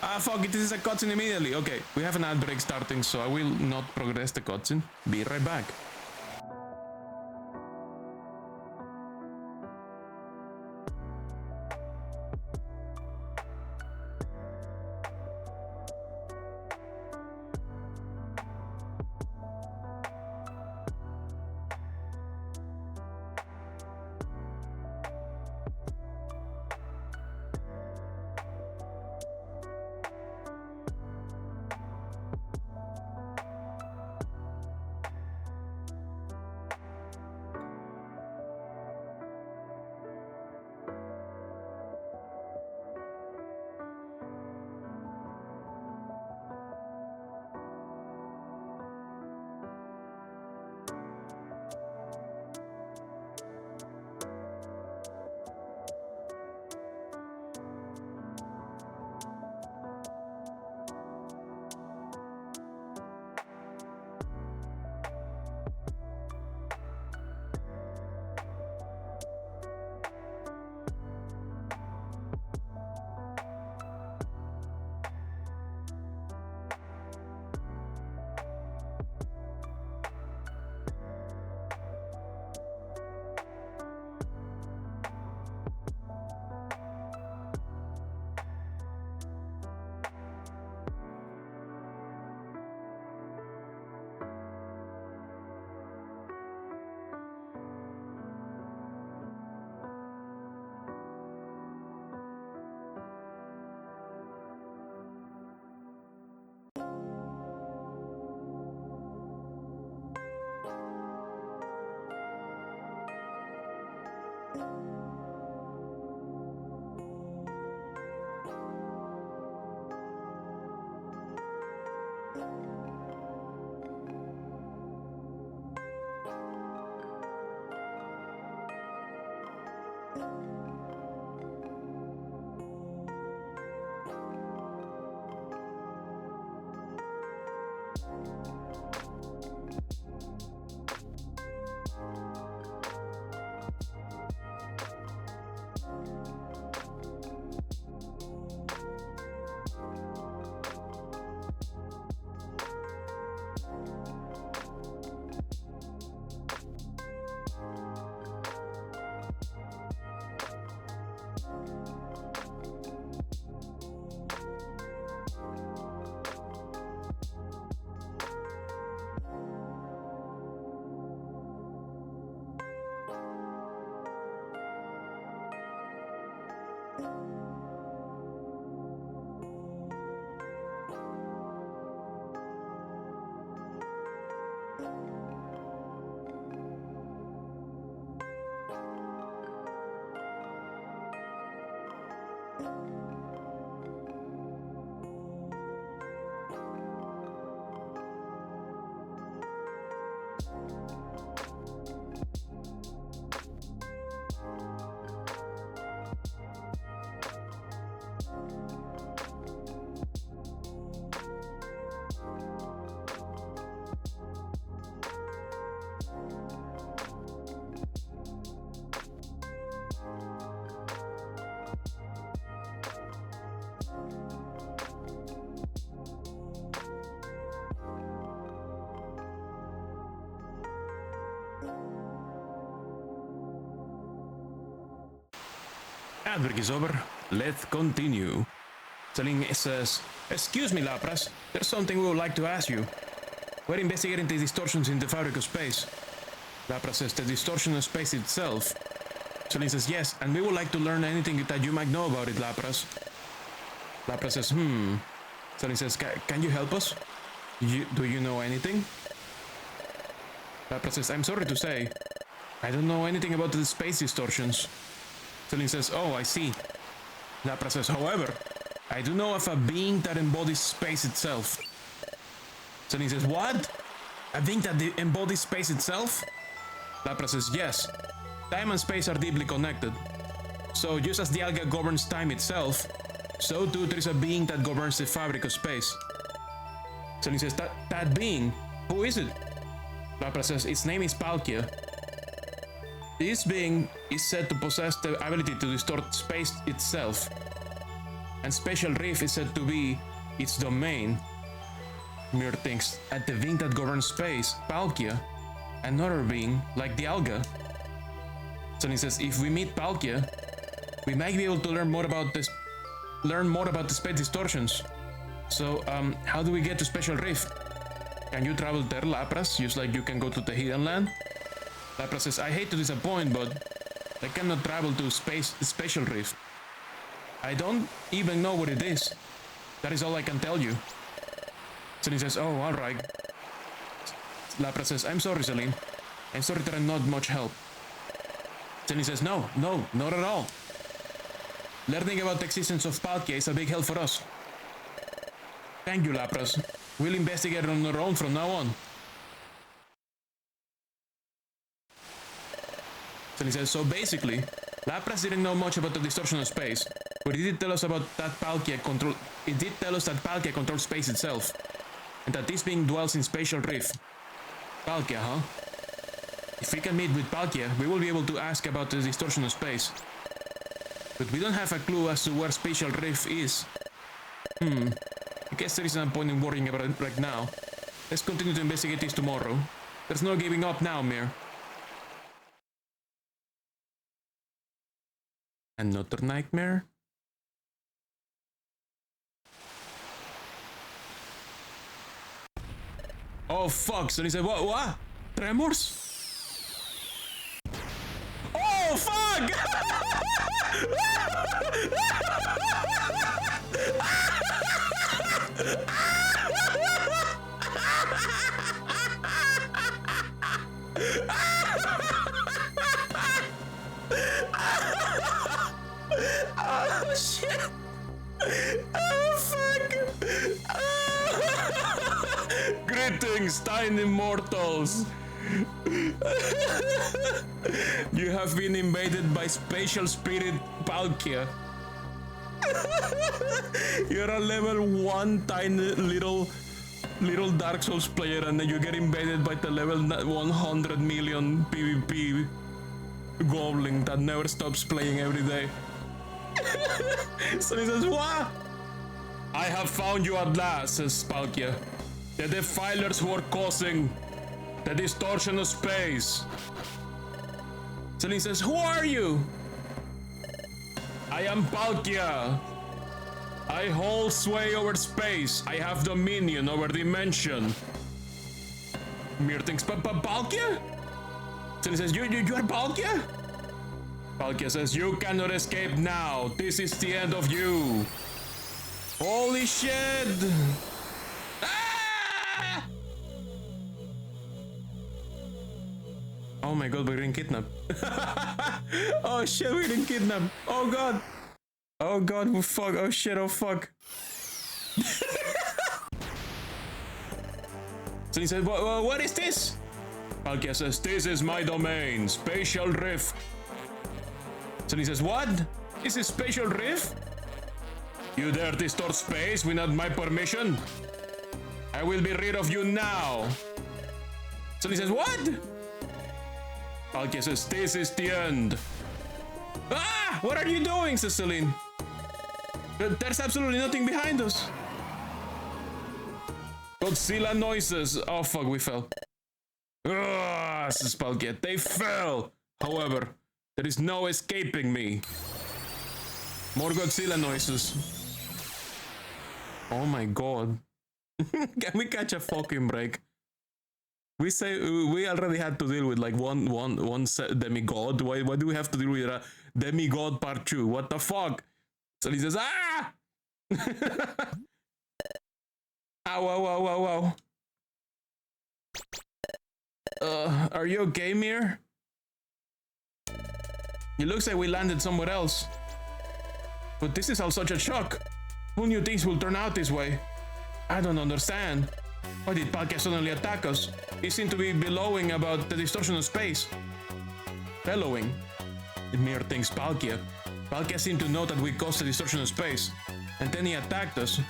Ah, fuck it, this is a cutscene immediately. Okay, we have an ad break starting, so I will not progress the cutscene. Be right back. Ad break is over. Let's continue. Celine says, "Excuse me, Lapras. There's something we would like to ask you. We're investigating the distortions in the fabric of space." Lapras says, "The distortion of space itself." Celine says, "Yes, and we would like to learn anything that you might know about it, Lapras." Lapras says, Celine says, "Can you help us? Do you know anything?" Lapras says, "I'm sorry to say, I don't know anything about the space distortions." Celine says, "Oh, I see." Lapras says, "However, I do know of a being that embodies space itself." Celine says, "What? A being that embodies space itself?" Lapras says, "Yes. Time and space are deeply connected. So just as the alga governs time itself, so too there is a being that governs the fabric of space." Celine says, that being? Who is it?" Lapras says, "Its name is Palkia. This being is said to possess the ability to distort space itself, and Spatial Rift is said to be its domain." Mir thinks, at the being that governs space, Palkia, another being like the alga. Sonny says, "If we meet Palkia, we might be able to learn more about the space distortions. So, how do we get to Spatial Rift? Can you travel there, Lapras, just like you can go to the Hidden Land?" Lapras says, "I hate to disappoint, but I cannot travel to Spatial Rift. I don't even know what it is. That is all I can tell you." Celine says, "Oh, alright." Lapras says, "I'm sorry, Celine. I'm sorry that I'm not much help." Celine says, No, not at all. Learning about the existence of Palkia is a big help for us." "Thank you, Lapras. We'll investigate on our own from now on." Celine says, "So basically, Lapras didn't know much about the distortion of space, but it did tell us that Palkia controls space itself, and that this being dwells in Spatial Rift. Palkia, huh? If we can meet with Palkia, we will be able to ask about the distortion of space. But we don't have a clue as to where Spatial Rift is. I guess there is no point in worrying about it right now. Let's continue to investigate this tomorrow. There's no giving up now, Mir." Another nightmare? Oh fuck, so he said, what? Tremors? Oh fuck! Oh shit! Oh fuck! Greetings, tiny mortals! You have been invaded by Spatial Spirit Palkia. You're a level 1 tiny little Dark Souls player, and then you get invaded by the level 100 million PvP goblin that never stops playing every day. So he says, "What? I have found you at last," says Palkia. "The defilers who are causing the distortion of space." Celine says, "Who are you?" "I am Palkia. I hold sway over space. I have dominion over dimension." Mir thinks, Palkia? Celine says, you are Palkia?" Palkia says, you cannot escape now. This is the end of you. Holy shit! Ah! Oh my god, we're getting kidnapped. Oh shit, we're getting kidnapped. Oh god. Oh god, oh fuck. Oh shit, oh fuck. So he said, what is this? Palkia says, this is my domain, Spatial Rift. So he says, what? This is Spatial Rift? You dare distort space without my permission? I will be rid of you now. So he says, what? Palkia says, this is the end. Ah! What are you doing, Ceciline? There's absolutely nothing behind us. Godzilla noises. Oh fuck, we fell. Ah, says Palkia. They fell. However, there is no escaping me. More Godzilla noises. Oh my god. Can we catch a fucking break? We say we already had to deal with like one demigod. Why do we have to deal with a demigod part 2? What the fuck? So he says, ah! Ow, ow, ow, ow, ow. Are you okay, Mir? It looks like we landed somewhere else. But this is all such a shock. Who knew things will turn out this way? I don't understand. Why did Palkia suddenly attack us? He seemed to be bellowing about the distortion of space. Bellowing? Mir thinks Palkia. Palkia seemed to know that we caused the distortion of space. And then he attacked us.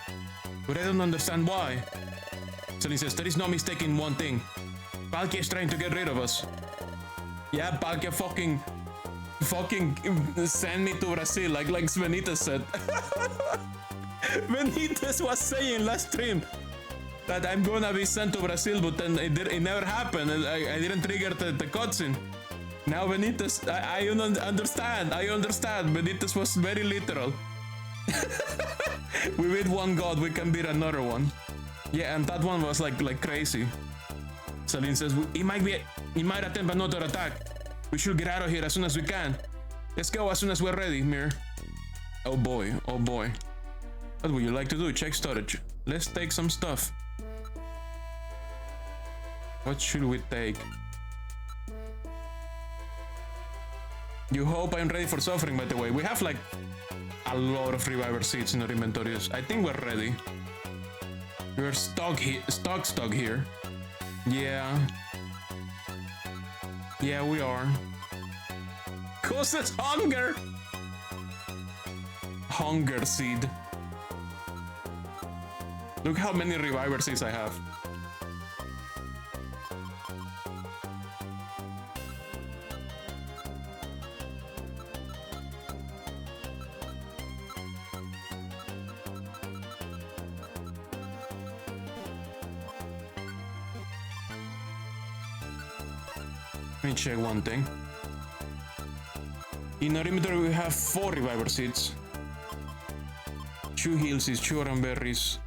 But I don't understand why. So he says, there is no mistake in one thing. Palkia is trying to get rid of us. Yeah, Palkia fucking send me to Brazil, like Benitez said. Benitez was saying last stream that I'm gonna be sent to Brazil, but then it never happened, and I didn't trigger the cutscene. Now Benitez, I understand. Benitez was very literal. We beat one god, we can beat another one. Yeah, and that one was like crazy. Celine says, he might attempt another attack. We should get out of here as soon as we can. Let's go as soon as we're ready, Mir. Oh boy, oh boy. What would you like to do? Check storage. Let's take some stuff. What should we take? You hope I'm ready for suffering, by the way. We have like a lot of reviver seeds in our inventories. I think we're ready. We're stuck here. Yeah. Yeah, we are. Causes hunger! Hunger seed. Look how many reviver seeds I have. Let me check one thing. In our inventory we have 4 reviver seeds. 2 heal seeds, 2 oran berries,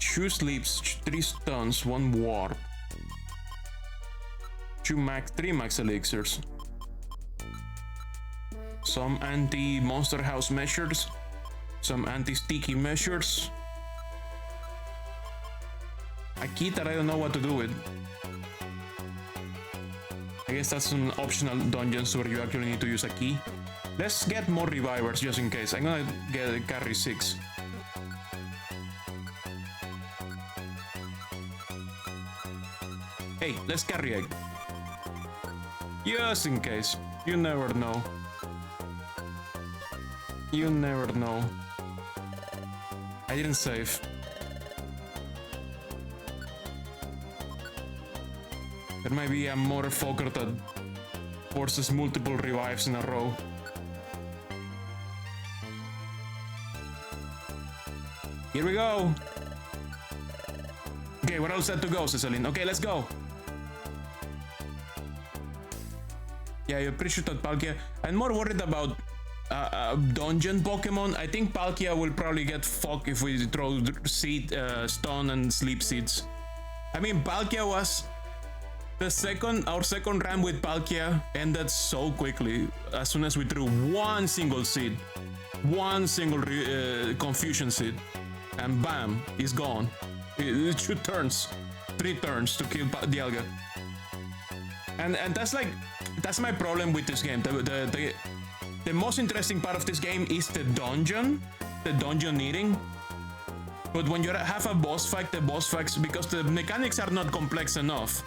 2 sleeps, 3 stuns, 1 warp, 3 max elixirs, some anti-monster house measures, some anti-sticky measures, a key that I don't know what to do with. I guess that's an optional dungeons where you actually need to use a key. Let's get more revivers just in case. I'm gonna carry 6. Hey, let's carry 8. Just in case. You never know. You never know. I didn't save. There might be a motherfucker that forces multiple revives in a row. Here we go. Okay, we're all set to go, Ceciline. Okay, let's go. Yeah, you're pretty sure that Palkia... I'm more worried about dungeon Pokemon. I think Palkia will probably get fucked if we throw seed, stone and sleep seeds. I mean, Palkia was our second round with Palkia ended so quickly as soon as we threw one single seed, one single confusion seed, and bam, he's gone. It took turns, 3 turns to kill Dialga. And that's my problem with this game. The most interesting part of this game is the dungeon needing. But when you have a boss fight, the boss fights, because the mechanics are not complex enough,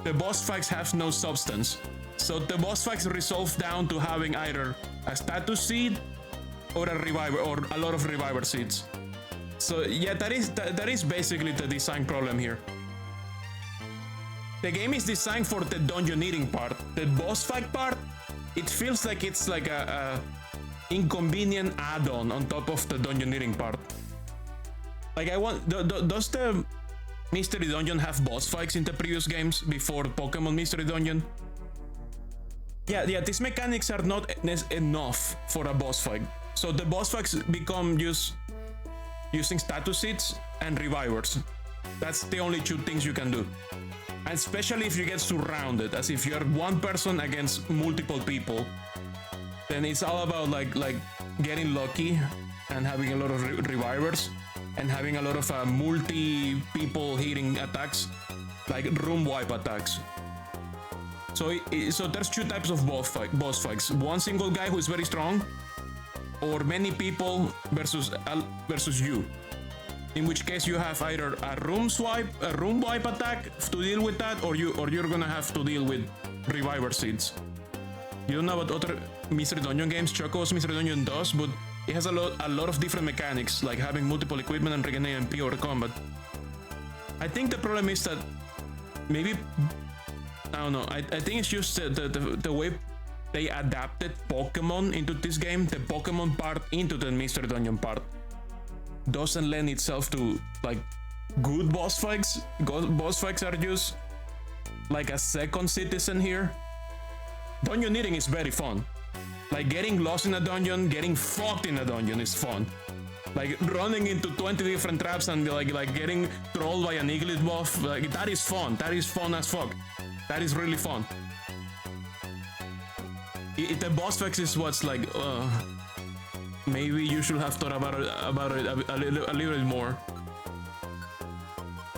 the boss fights have no substance. So the boss fights resolve down to having either a status seed or a reviver, or a lot of reviver seeds. So yeah, that is basically the design problem here. The game is designed for the dungeon needing part. The boss fight part, it feels like it's like a inconvenient add-on on top of the dungeon needing part. Like does the Mystery Dungeon have boss fights in the previous games before Pokemon Mystery Dungeon? Yeah, these mechanics are not enough for a boss fight. So the boss fights become just using status seeds and revivers. That's the only 2 things you can do. And especially if you get surrounded, as if you're one person against multiple people, then it's all about like getting lucky and having a lot of revivers and having a lot of multi-people hitting attacks, like room wipe attacks. So there's 2 types of boss fights. One single guy who is very strong, or many people versus you. In which case you have either a room wipe attack to deal with that, or you're gonna have to deal with reviver seeds. You don't know what other Mystery Dungeon games Choco's Mystery Dungeon does, but it has a lot of different mechanics, like having multiple equipment and regenerating MP over combat. I think the problem is that maybe, I don't know, I think it's just the way they adapted Pokemon into this game, the Pokemon part into the Mystery Dungeon part doesn't lend itself to like good boss fights. Boss fights are just like a second citizen here. Dungeon needing is very fun. Like getting lost in a dungeon, getting fucked in a dungeon is fun. Like running into 20 different traps and like getting trolled by an Iglit buff, like that is fun. That is fun as fuck. That is really fun. The boss fights is what's like, maybe you should have thought about it a little bit more.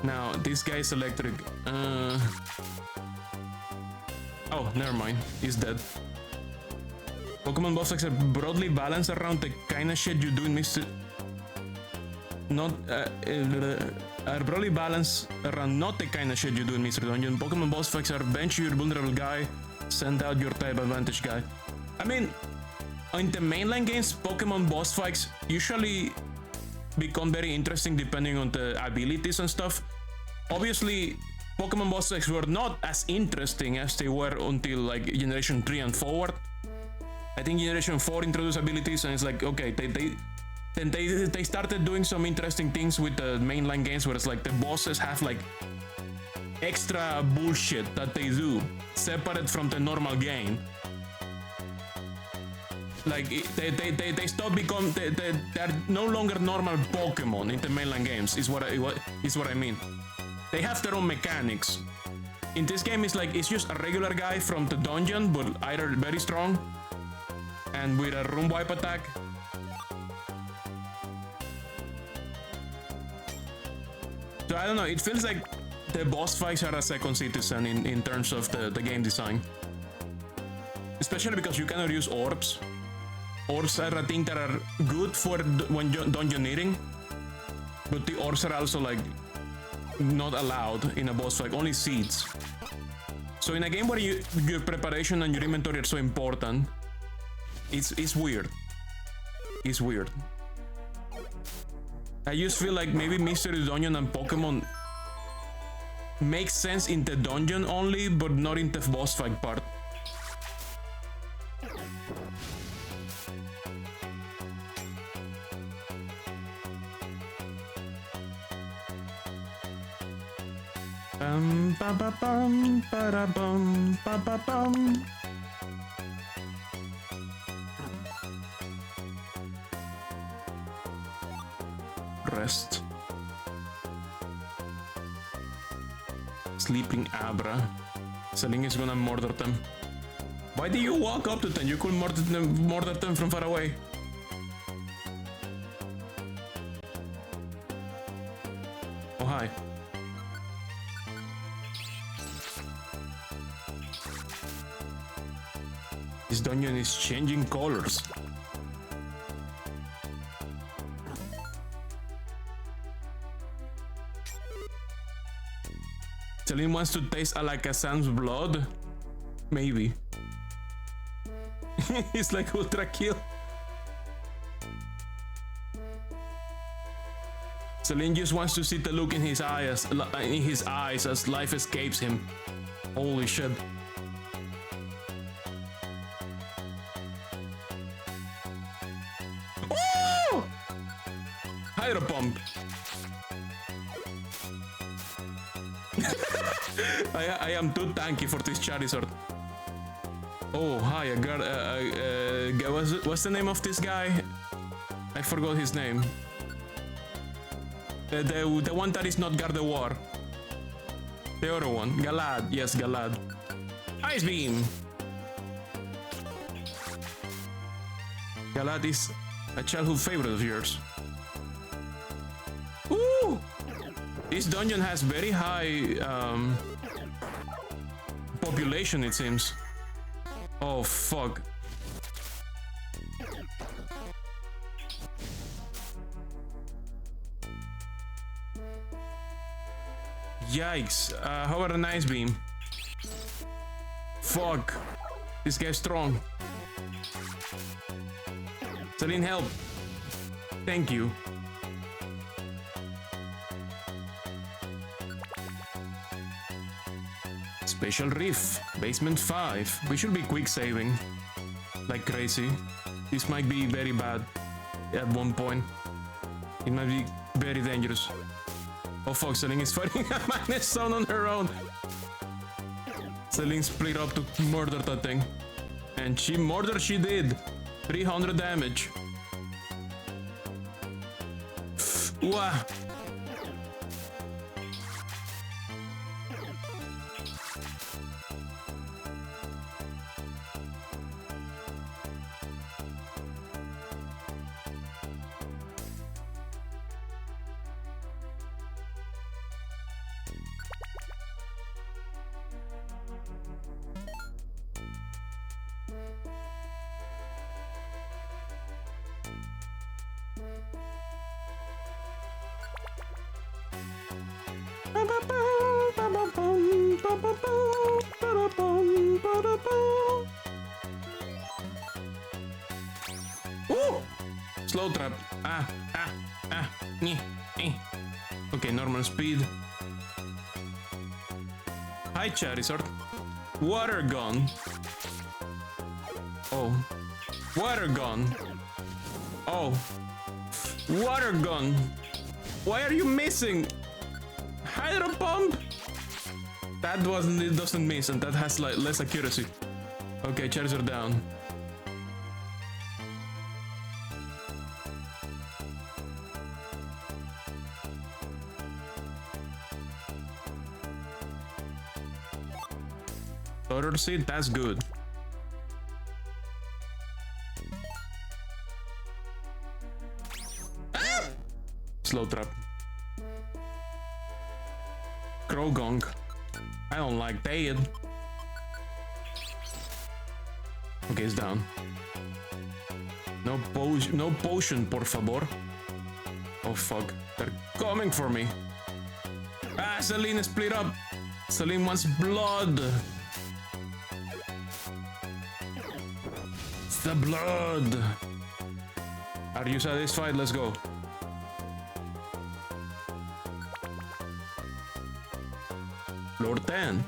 Now this guy is electric. Oh, never mind. He's dead. Pokemon boss fights are broadly balanced around the kind of shit you do in are broadly balanced around not the kind of shit you do in Mystery Dungeon. Pokemon boss fights are bench your vulnerable guy, send out your type advantage guy. I mean, in the mainline games, Pokemon boss fights usually become very interesting depending on the abilities and stuff. Obviously, Pokemon boss fights were not as interesting as they were until like Generation 3 and forward. I think Generation 4 introduced abilities and it's like, okay, they started doing some interesting things with the mainline games where it's like the bosses have like extra bullshit that they do separate from the normal game. Like they stop become they're no longer normal Pokemon in the mainline games is what I mean. They have their own mechanics. In this game it's just a regular guy from the dungeon, but either very strong and with a room wipe attack. So I don't know, it feels like the boss fights are a second citizen in terms of the game design. Especially because you cannot use orbs. Orbs are a thing that are good for when dungeon needing, but the orbs are also like not allowed in a boss fight, only seeds. So in a game where your preparation and your inventory are so important, it's weird. It's weird. I just feel like maybe Mystery Dungeon and Pokemon make sense in the dungeon only, but not in the boss fight part. Ba ba bum ba da bum ba ba bum. Rest. Sleeping Abra. Celine is gonna murder them. Why did you walk up to them? You could murder them from far away. Oh, hi. This dungeon is changing colors. Celine wants to taste Alakazam's blood? Maybe. It's like ultra kill. Celine just wants to see the look in his eyes as life escapes him. Holy shit. Oh! Hydro pump. I am too tanky for this Charizard. Oh, hi, I got, what's the name of this guy? I forgot his name. The one that is not Gardevoir. The other one, Galad, yes, Galad. Ice Beam! Galad is a childhood favorite of yours. Ooh! This dungeon has very high population, it seems. Oh, fuck. Yikes. How about an ice beam? Fuck. This guy's strong. Celine, help. Thank you. Special Reef, Basement 5. We should be quick saving. Like crazy. This might be very bad at one point. It might be very dangerous. Oh fuck, Celine is fighting a Magnet Stone on her own. Celine split up to murder that thing. And she did. 300 damage. Wah. Ooh! Slow trap. Okay, normal speed. Hi, Charizard. Water gun. Oh. Water gun. Oh. Water gun. Why are you missing? Hydro pump. That it doesn't miss, and that has like less accuracy. Okay, Charizard down. Other seed, that's good. Ah! Slow trap. Crow gong. I don't like that. Okay, it's down. No potion, por favor. Oh fuck, they're coming for me. Ah, Celine split up. Celine wants blood. It's the blood. Are you satisfied? Let's go. Floor 10.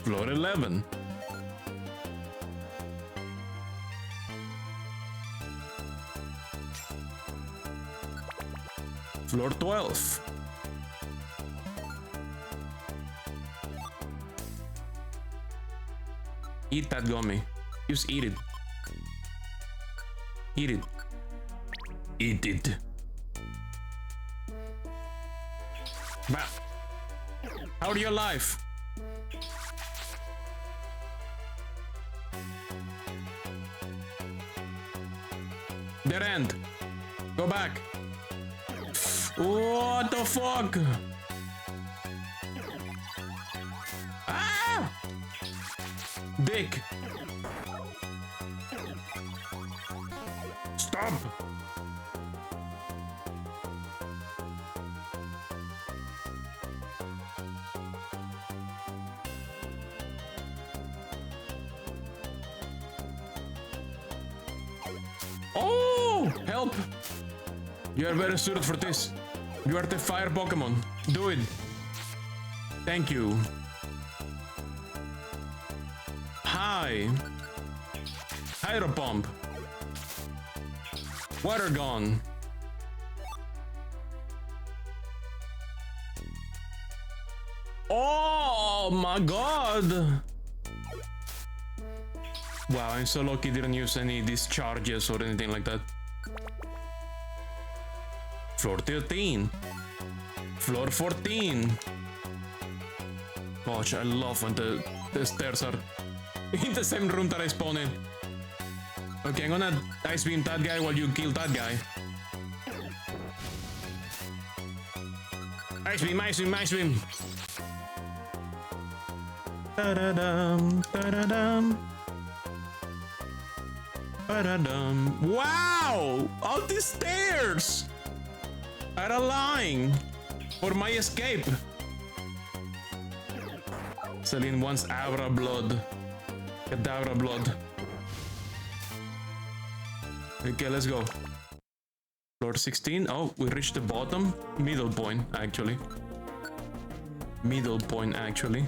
Floor 11. Floor 12. Eat that gummy. Just eat it. Eat it. Eat it. Bah. How are you alive? Dead end. Go back. What the fuck? Ah! Dick. Stop. Oh, help. You are very suited for this. You are the fire Pokemon. Do it. Thank you. Hi. Hydro Pump. Water Gun. Oh my god. Wow, I'm so lucky didn't use any discharges or anything like that. Floor 13. Floor 14. Gosh, I love when the stairs are in the same room that I spawn in. Okay, I'm gonna Ice Beam that guy while you kill that guy. Ice Beam, Ice Beam, Ice Beam. Da-da-dum, da-da-dum. Ba-da-dum. Wow! All these stairs are aligned for my escape. Celine wants Aura Blood. Cadabra Blood. Okay, let's go. Floor 16. Oh, we reached the bottom. Middle point, actually. Middle point, actually.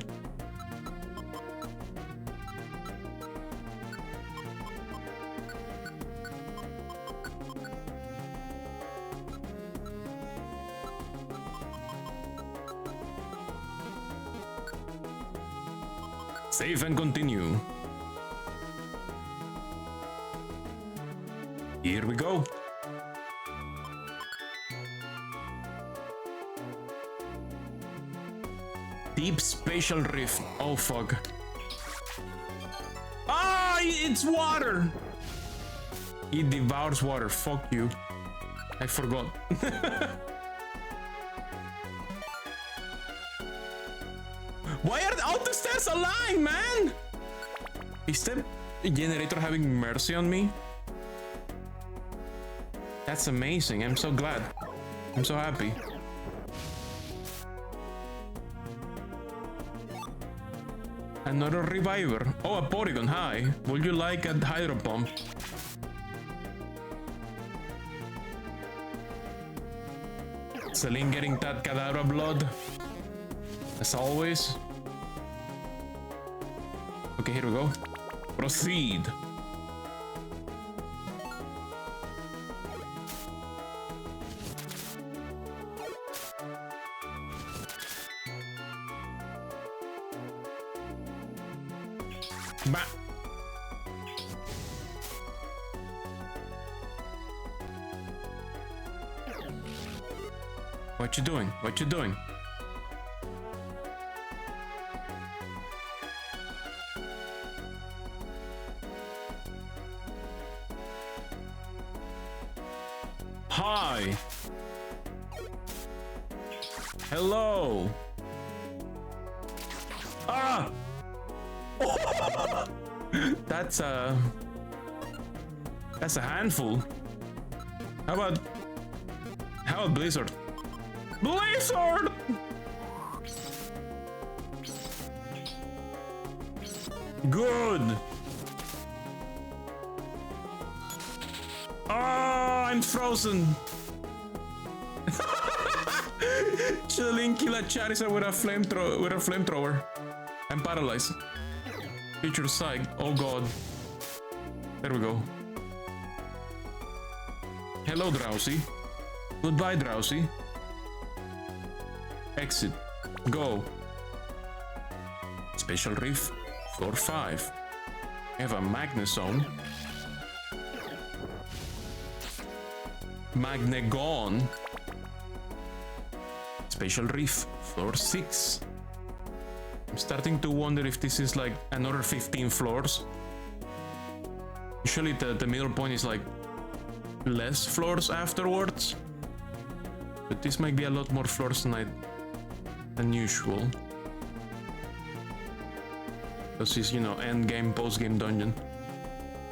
Save and continue. Here we go. Deep spatial rift. Oh fuck. Ah, it's water. It devours water. Fuck you. I forgot. Why are all the stairs aligned, man? Is the generator having mercy on me? That's amazing. I'm so glad. I'm so happy. Another reviver. Oh, a Porygon. Hi. Would you like a Hydro Pump? Celine getting that Cadabra Blood. As always. Okay, here we go. Proceed. Bah. What you doing? What you doing? Hi. Hello. Ah. That's a handful. How about Blizzard? Blizzard! Good. Ah, I'm frozen. Chilling, kill a Charizard with a flamethrower. I'm paralyzed. Future sight. Oh god. There we go. Hello, Drowsy. Goodbye, Drowsy. Exit. Go. Special Reef. Floor 5. I have a Magnet Zone. Magnegon. Special Reef, floor 6. I'm starting to wonder if this is like another 15 floors. Usually the middle point is like less floors afterwards. But this might be a lot more floors than usual. This is, you know, end game, post game dungeon.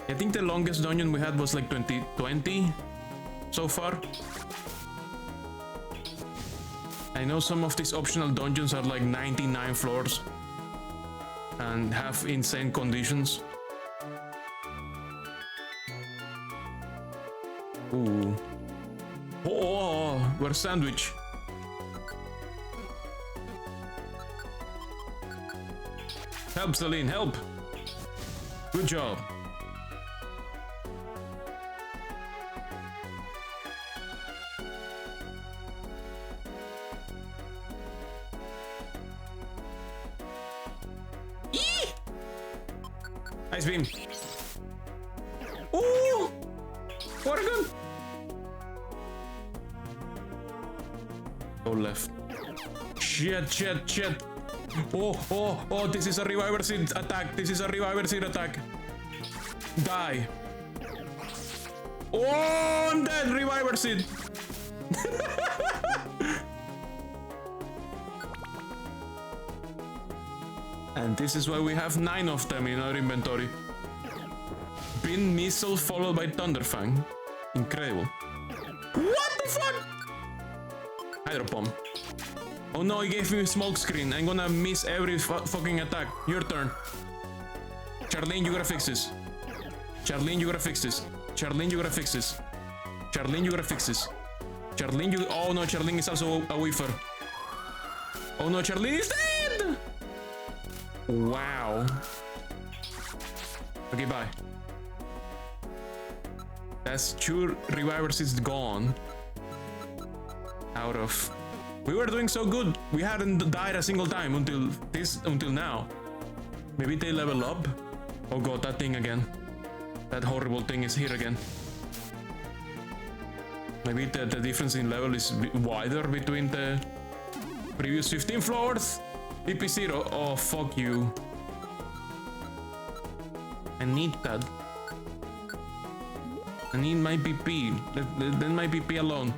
I think the longest dungeon we had was like 2020 so far. I know some of these optional dungeons are like 99 floors and have insane conditions. Ooh. Oh, we're sandwich. Help, Celine, help! Good job. Eee! Ice beam. Ooh! Water gun! Go left. Shit. Oh, this is a reviver seed attack. This is a reviver seed attack. Die. Oh, I'm dead. Reviver seed. And this is why we have 9 of them in our inventory. Beam missile followed by Thunderfang. Incredible. What the fuck? Hydro Bomb. Oh no, he gave me a smoke screen. I'm gonna miss every fucking attack. Your turn. Charlene, you gotta fix this. Charlene, you gotta fix this. Charlene, you gotta fix this. Charlene, you gotta fix this. Charlene, you... Oh no, Charlene is also a weaver. Oh no, Charlene is dead! Wow. Okay, bye. That's 2 revivers is gone. Out of... We were doing so good. We hadn't died a single time until now. Maybe they level up. Oh god, that thing again. That horrible thing is here again. Maybe the difference in level is wider between the previous 15 floors. PP0. Oh, fuck you. I need that. I need my PP. Let my PP alone.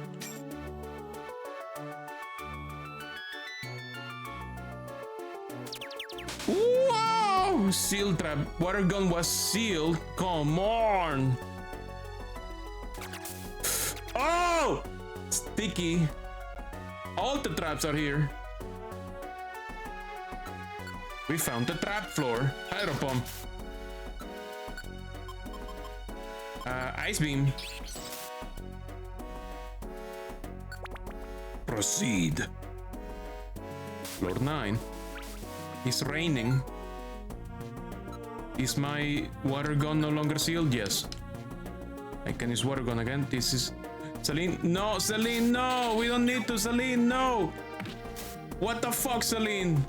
Wow! Seal trap. Water gun was sealed. Come on. Oh! Sticky. All the traps are here. We found the trap floor. Hydro pump. Ice beam. Proceed. Floor 9. It's raining. Is my water gun no longer sealed? Yes. I can use water gun again. This is... Celine, no! Celine, no! We don't need to, Celine, no! What the fuck, Celine?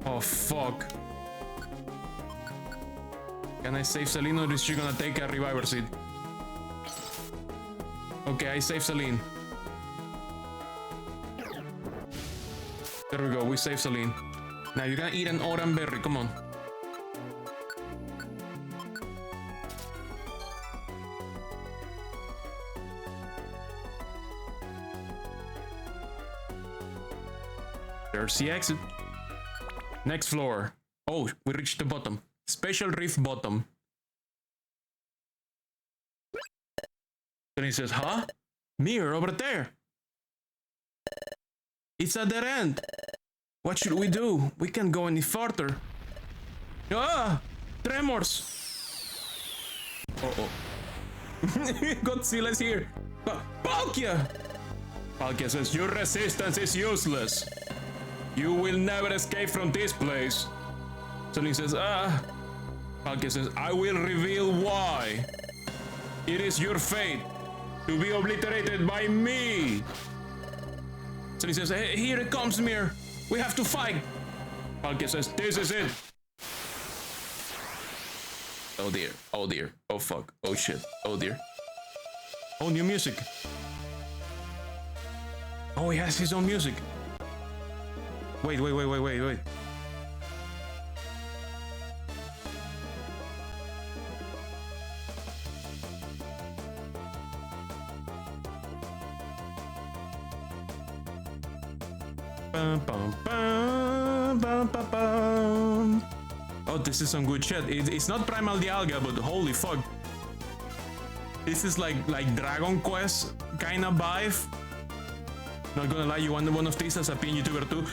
Oh, fuck. Can I save Celine or is she gonna take a reviver seed? Okay, I save Celine. There we go, we save Celine. Now you can eat an orange berry, come on. There's the exit. Next floor. Oh, we reached the bottom. Special reef bottom. Then he says, huh? Mirror over there. It's at their end. What should we do? We can't go any further. Ah! Tremors! Uh-oh. Godzilla's here. Palkia! Palkia says, your resistance is useless. You will never escape from this place. Celine says, Palkia says, I will reveal why. It is your fate to be obliterated by me. Celine says, hey, here it comes, Mir. We have to fight. Palkia says, this is it. Oh dear, oh dear, oh fuck, oh shit, oh dear. Oh, new music. Oh, he has his own music. Wait. Bum, bum, bum, bum, bum, bum. Oh, this is some good shit. It's not Primal Dialga, but holy fuck. This is like Dragon Quest kind of vibe. Not gonna lie, you want one of these as a PN YouTuber too.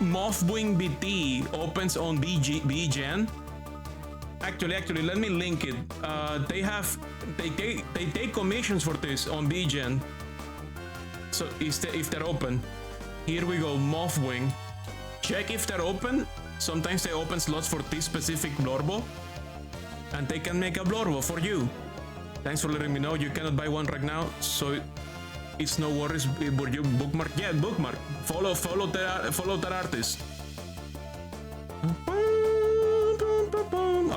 Moth BT opens on BGen. Actually, let me link it. They take commissions for this on BGen. So if they're open, here we go. Mothwing. Check if they're open. Sometimes they open slots for this specific Blorbo, and they can make a Blorbo for you. Thanks for letting me know. You cannot buy one right now, so it's no worries. Would you bookmark? Yeah, bookmark. Follow that artist.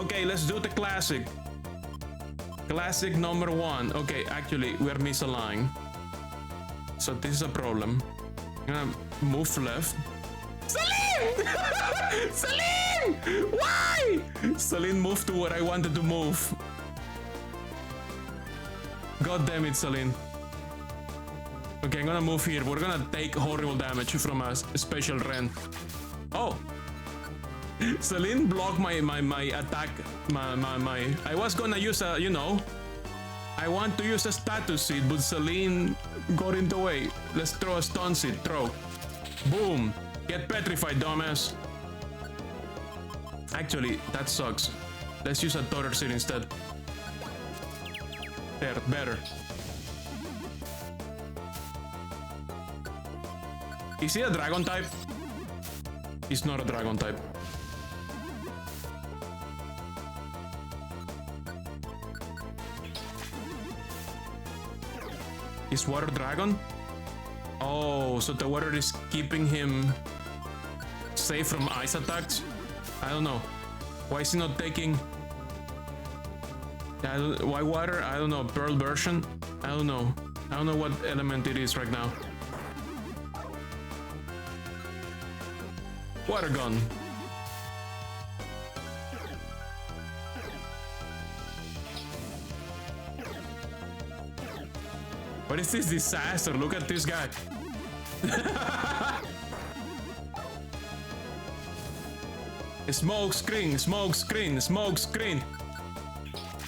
Okay, let's do the classic. Classic number 1. Okay, actually, we're misaligned. So this is a problem. I'm gonna move left. Celine! Celine! Why? Celine moved to where I wanted to move. God damn it, Celine. Okay, I'm gonna move here. We're gonna take horrible damage from a special Ren. Oh! Celine blocked my attack. I was gonna use a, I want to use a status seed, but Celine got in the way. Let's throw a stun seed. Throw. Boom. Get petrified, dumbass. Actually, that sucks. Let's use a Totter seed instead. There, better. Is he a dragon type? He's not a dragon type. Is water dragon? Oh, so the water is keeping him safe from ice attacks? I don't know. Why is he not taking... Why water? I don't know. Pearl version? I don't know. I don't know what element it is right now. Water gun. What is this disaster? Look at this guy. Smoke screen, smoke screen, smoke screen.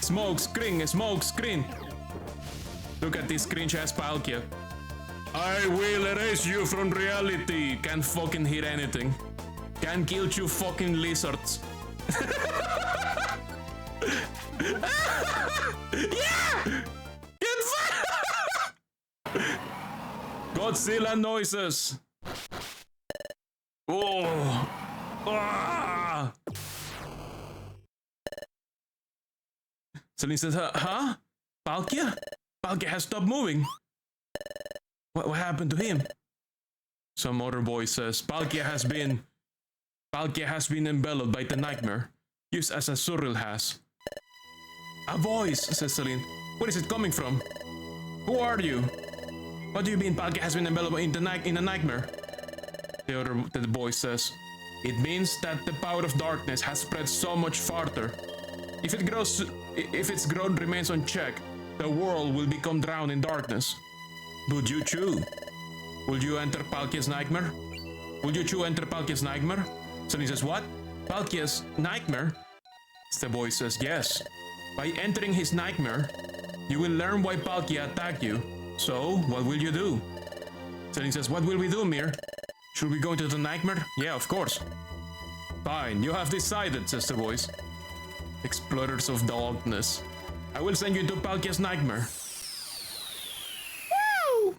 Smoke screen, smoke screen. Look at this cringe ass Palkia. I will erase you from reality. Can't fucking hit anything. Can't kill you fucking lizards. Yeah! Godzilla noises. Oh. Ah. Celine says, huh? Palkia? Palkia has stopped moving. What happened to him? Some other voice says, Palkia has been enveloped by the nightmare, used as a surreal has. A voice, says Celine. Where is it coming from? Who are you? What do you mean Palkia has been enveloped in a nightmare? The voice says, it means that the power of darkness has spread so much farther. If its growth remains unchecked, the world will become drowned in darkness. Would you chew? Will you enter Palkia's nightmare? Will you chew enter Palkia's nightmare? Sunny says, what? Palkia's nightmare? The voice says, yes. By entering his nightmare, you will learn why Palkia attacked you. So, what will you do? Sunny says, what will we do, Mir? Should we go into the nightmare? Yeah, of course. Fine, you have decided, says the voice. Explorers of darkness. I will send you to Palkia's nightmare. Woo!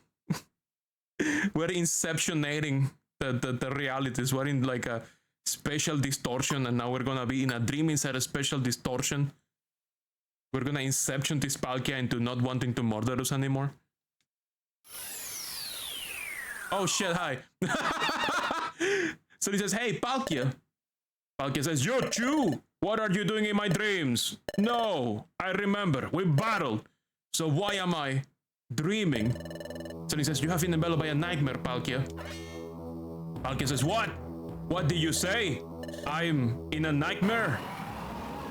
We're inceptionating the realities. We're in like a spatial distortion, and now we're gonna be in a dream inside a spatial distortion. We're gonna inception this Palkia into not wanting to murder us anymore. Oh shit, hi. So he says, hey, Palkia. Palkia says, you're Chew. What are you doing in my dreams? No, I remember. We battled. So why am I dreaming? Celine says, you have been enveloped by a nightmare, Palkia. Palkia says, what? What did you say? I'm in a nightmare?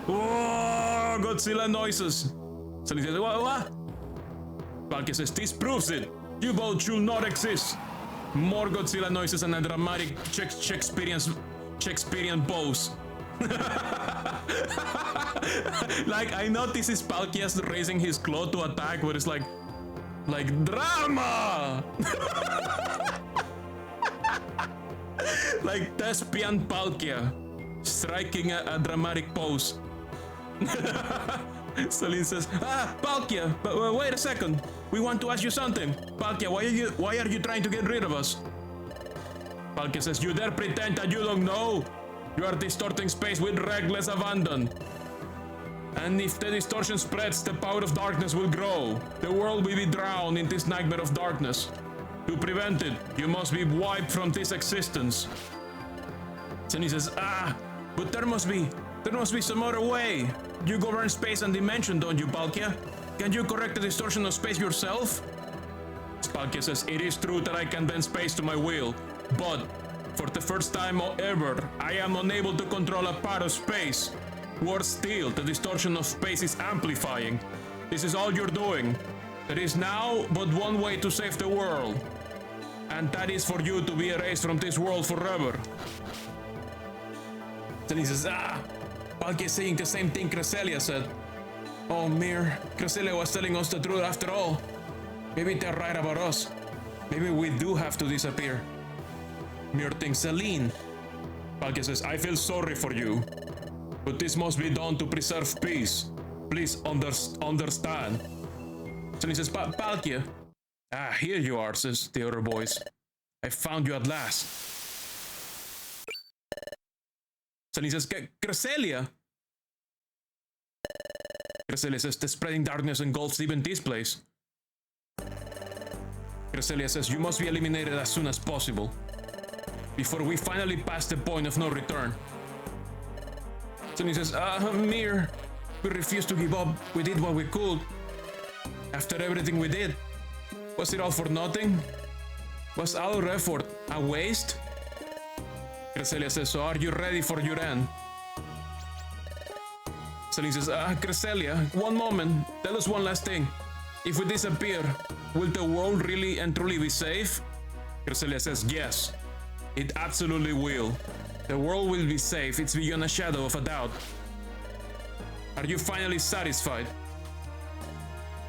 Oh, Godzilla noises. Celine says, what? Palkia says, this proves it. You both should not exist. More Godzilla noises and a dramatic Shakespearean pose. Like, I know this is Palkia's raising his claw to attack, but it's like drama. Like thespian Palkia striking a dramatic pose. Celine says, Palkia, but wait a second. We want to ask you something. Palkia, why are you trying to get rid of us? Palkia says, you dare pretend that you don't know? You are distorting space with reckless abandon. And if the distortion spreads, the power of darkness will grow. The world will be drowned in this nightmare of darkness. To prevent it, you must be wiped from this existence. Then he says, but there must be some other way. You govern space and dimension, don't you, Palkia? Can you correct the distortion of space yourself? Palkia says, it is true that I can bend space to my will, but for the first time ever, I am unable to control a part of space. Worse still, the distortion of space is amplifying. This is all you're doing. There is now but one way to save the world, and that is for you to be erased from this world forever. Then he says, Palkia is saying the same thing Cresselia said. Oh, Mir, Cresselia was telling us the truth after all. Maybe they're right about us. Maybe we do have to disappear. Mir thinks, Celine. Palkia says, I feel sorry for you, but this must be done to preserve peace. Please understand. Celine says, Palkia. Here you are, says the other voice. I found you at last. Celine says, Cresselia. Cresselia says, the spreading darkness engulfs even this place. Cresselia says, you must be eliminated as soon as possible, before we finally pass the point of no return. Celine says, Mir, we refused to give up. We did what we could. After everything we did, was it all for nothing? Was our effort a waste? Cresselia says, so are you ready for your end? Celine says, Cresselia, one moment, tell us one last thing. If we disappear, will the world really and truly be safe? Cresselia says, yes, it absolutely will. The world will be safe, it's beyond a shadow of a doubt. Are you finally satisfied?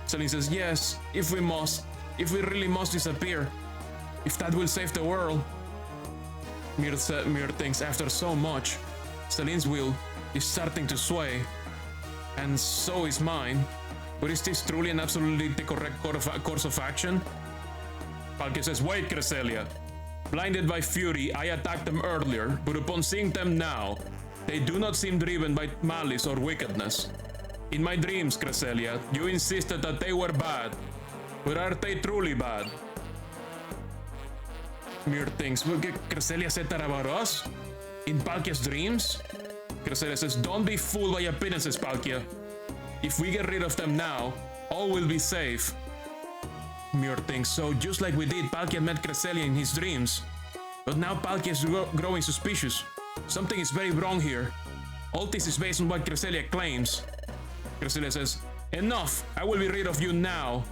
Celine says, yes, if we really must disappear, if that will save the world. Mir thinks, after so much, Celine's will is starting to sway, and so is mine. But is this truly and absolutely the correct course of action? Palkia says, wait, Cresselia. Blinded by fury, I attacked them earlier, but upon seeing them now, they do not seem driven by malice or wickedness. In my dreams, Cresselia, you insisted that they were bad, but are they truly bad? Mir thinks, Cresselia said that about us? In Palkia's dreams? Cresselia says, don't be fooled by appearances, Palkia. If we get rid of them now, all will be safe. Mir thinks, so just like we did, Palkia met Cresselia in his dreams. But now Palkia is growing suspicious. Something is very wrong here. All this is based on what Cresselia claims. Cresselia says, enough, I will be rid of you now.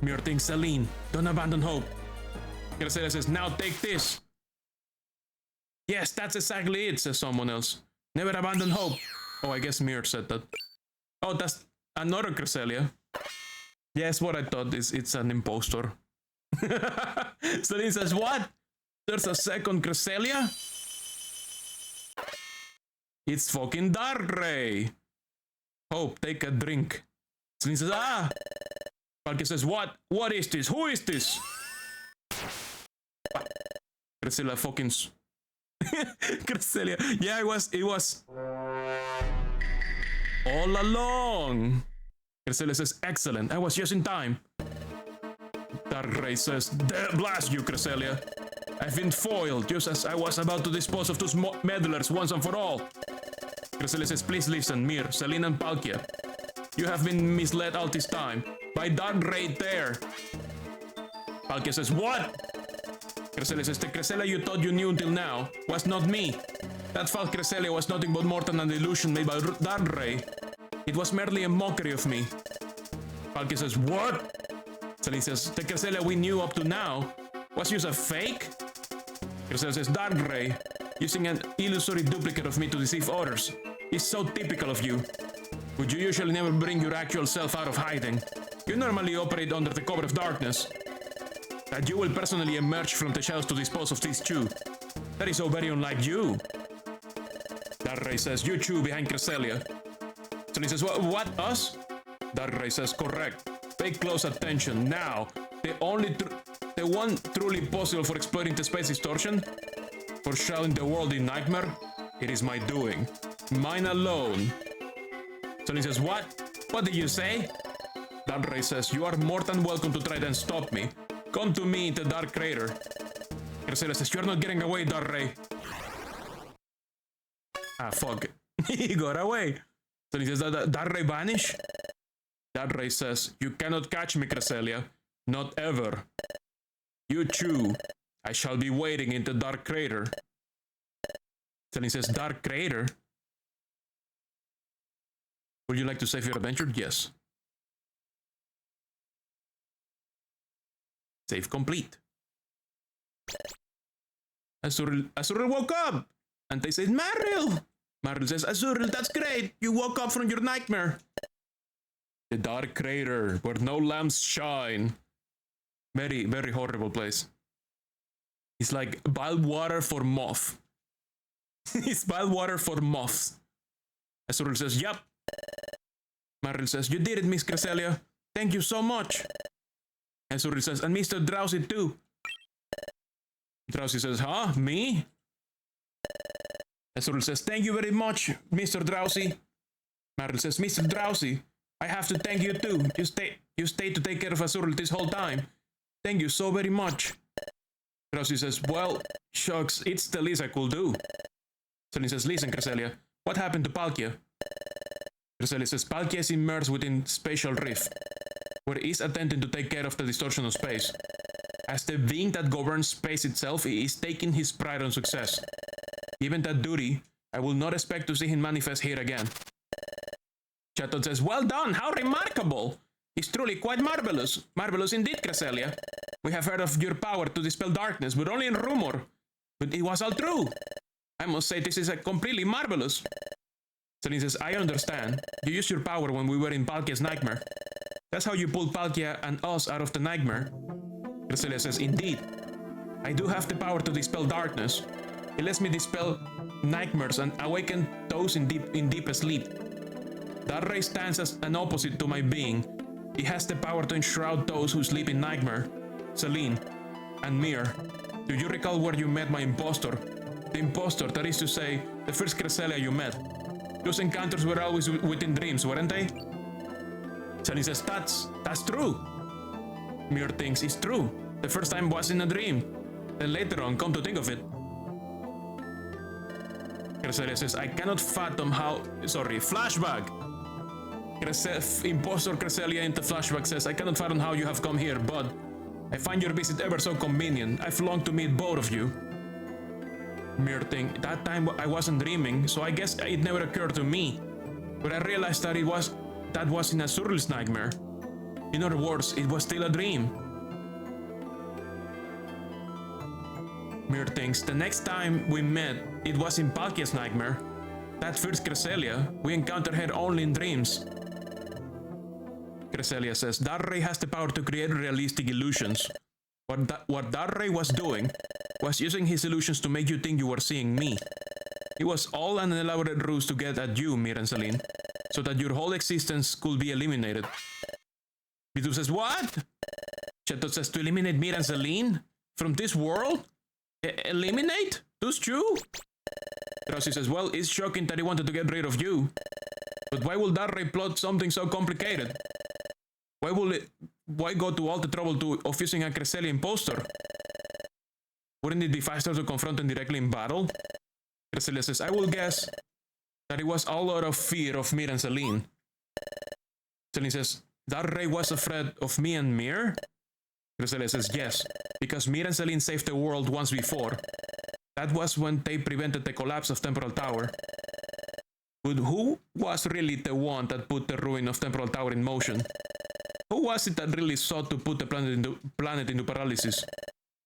Mir thinks, Celine, don't abandon hope. Cresselia says, now take this. Yes, that's exactly it, says someone else. Never abandon hope. Oh, I guess Mir said that. Oh, that's another Cresselia. Yes, what I thought is it's an impostor. Celine says, what? There's a second Cresselia? It's fucking Darkrai. Hope, take a drink. Celine says, Palkia says, what? What is this? Who is this? Cresselia fucking... Cresselia. Yeah, it was... all along. Cresselia says, excellent, I was just in time. Darkrai says, blast you, Cresselia. I've been foiled just as I was about to dispose of those meddlers once and for all. Cresselia says, please listen, Mir, Celine and Palkia. You have been misled all this time. by that right there. Palkia says, what? Cresselia says, the Cresselia you thought you knew until now was not me. That false Cresselia was nothing but more than an illusion made by that ray. It was merely a mockery of me. Palkia says, what? Celine says, the Cresselia we knew up to now was just a fake? Cresselia says, Dark Ray, using an illusory duplicate of me to deceive others, is so typical of you. But you usually never bring your actual self out of hiding. You normally operate under the cover of darkness. That you will personally emerge from the shadows to dispose of this Chew. That is so very unlike you. Dark Ray says, you Chew behind Cresselia. Celine says, what, us? Dark Ray says, correct. Pay close attention now. The one truly possible for exploiting the space distortion, for shrouding the world in nightmare, it is my doing. Mine alone. Celine says, what? What did you say? Dark Ray says, you are more than welcome to try and stop me. Come to me in the Dark Crater. Cresselia says, you're not getting away, Dark Ray. Ah, fuck. He got away. Celine says, Dark Ray vanish? Dark Ray says, you cannot catch me, Cresselia. Not ever. You Chew. I shall be waiting in the Dark Crater. Celine says, Dark Crater? Would you like to save your adventure? Yes. Save complete. Azurill woke up! And they said, Marill! Marill says, Azurill, that's great! You woke up from your nightmare! The Dark Crater, where no lamps shine. Very, very horrible place. It's like bile water for moth. It's bile water for moths. Azurill says, yup. Marill says, you did it, Miss Cresselia. Thank you so much. Azurill says, and Mr. Drowsy too. Drowsy says, huh? Me? Azurill says, thank you very much, Mr. Drowsy. Marill says, Mr. Drowsy, I have to thank you too. You stayed to take care of Azurill this whole time. Thank you so very much. Drowsy says, well, shucks, it's the least I could do. Celine says, listen, Cresselia, what happened to Palkia? Cresselia says, Palkia is immersed within Spatial Rift, where he is attempting to take care of the distortion of space. As the being that governs space itself, he is taking his pride on success. Given that duty, I will not expect to see him manifest here again. Chaton says, well done, how remarkable! It's truly quite marvelous. Marvelous indeed, Cresselia. We have heard of your power to dispel darkness, but only in rumor. But it was all true. I must say this is completely marvelous. Celine says, I understand. You used your power when we were in Palkia's nightmare. That's how you pulled Palkia and us out of the nightmare. Cresselia says, indeed. I do have the power to dispel darkness. It lets me dispel nightmares and awaken those in deep sleep. That ray stands as an opposite to my being. It has the power to enshroud those who sleep in nightmare. Celine and Mir, do you recall where you met my impostor? The impostor, that is to say, the first Cresselia you met. Those encounters were always within dreams, weren't they? Celine says, that's true. Mir thinks it's true. The first time was in a dream. Then later on, come to think of it. Cresselia says, I cannot fathom how... Sorry, flashback! Impostor Cresselia in the flashback says, I cannot fathom how you have come here, but I find your visit ever so convenient. I've longed to meet both of you. Mir thinks, that time I wasn't dreaming, so I guess it never occurred to me. But I realized that that was in Azurill's nightmare. In other words, it was still a dream. Mir thinks, the next time we met, it was in Palkia's nightmare. That first Cresselia, we encountered her only in dreams. Cresselia says, that ray has the power to create realistic illusions. What that ray was doing was using his illusions to make you think you were seeing me. It was all an elaborate ruse to get at you, Mir and Celine, so that your whole existence could be eliminated. Bidu says, what? Cheto says, to eliminate Mir and Celine? From this world? Eliminate? Those two? Drowsy says, well, it's shocking that he wanted to get rid of you. But why would that ray plot something so complicated? Why go to all the trouble of using a Cresselia impostor? Wouldn't it be faster to confront him directly in battle? Cresselia says, I will guess that it was all out of fear of Mir and Celine. Celine says, that Ray was afraid of me and Mir? Cresselia says yes, because Mir and Celine saved the world once before. That was when they prevented the collapse of Temporal Tower. But who was really the one that put the ruin of Temporal Tower in motion? Who was it that really sought to put the planet into paralysis?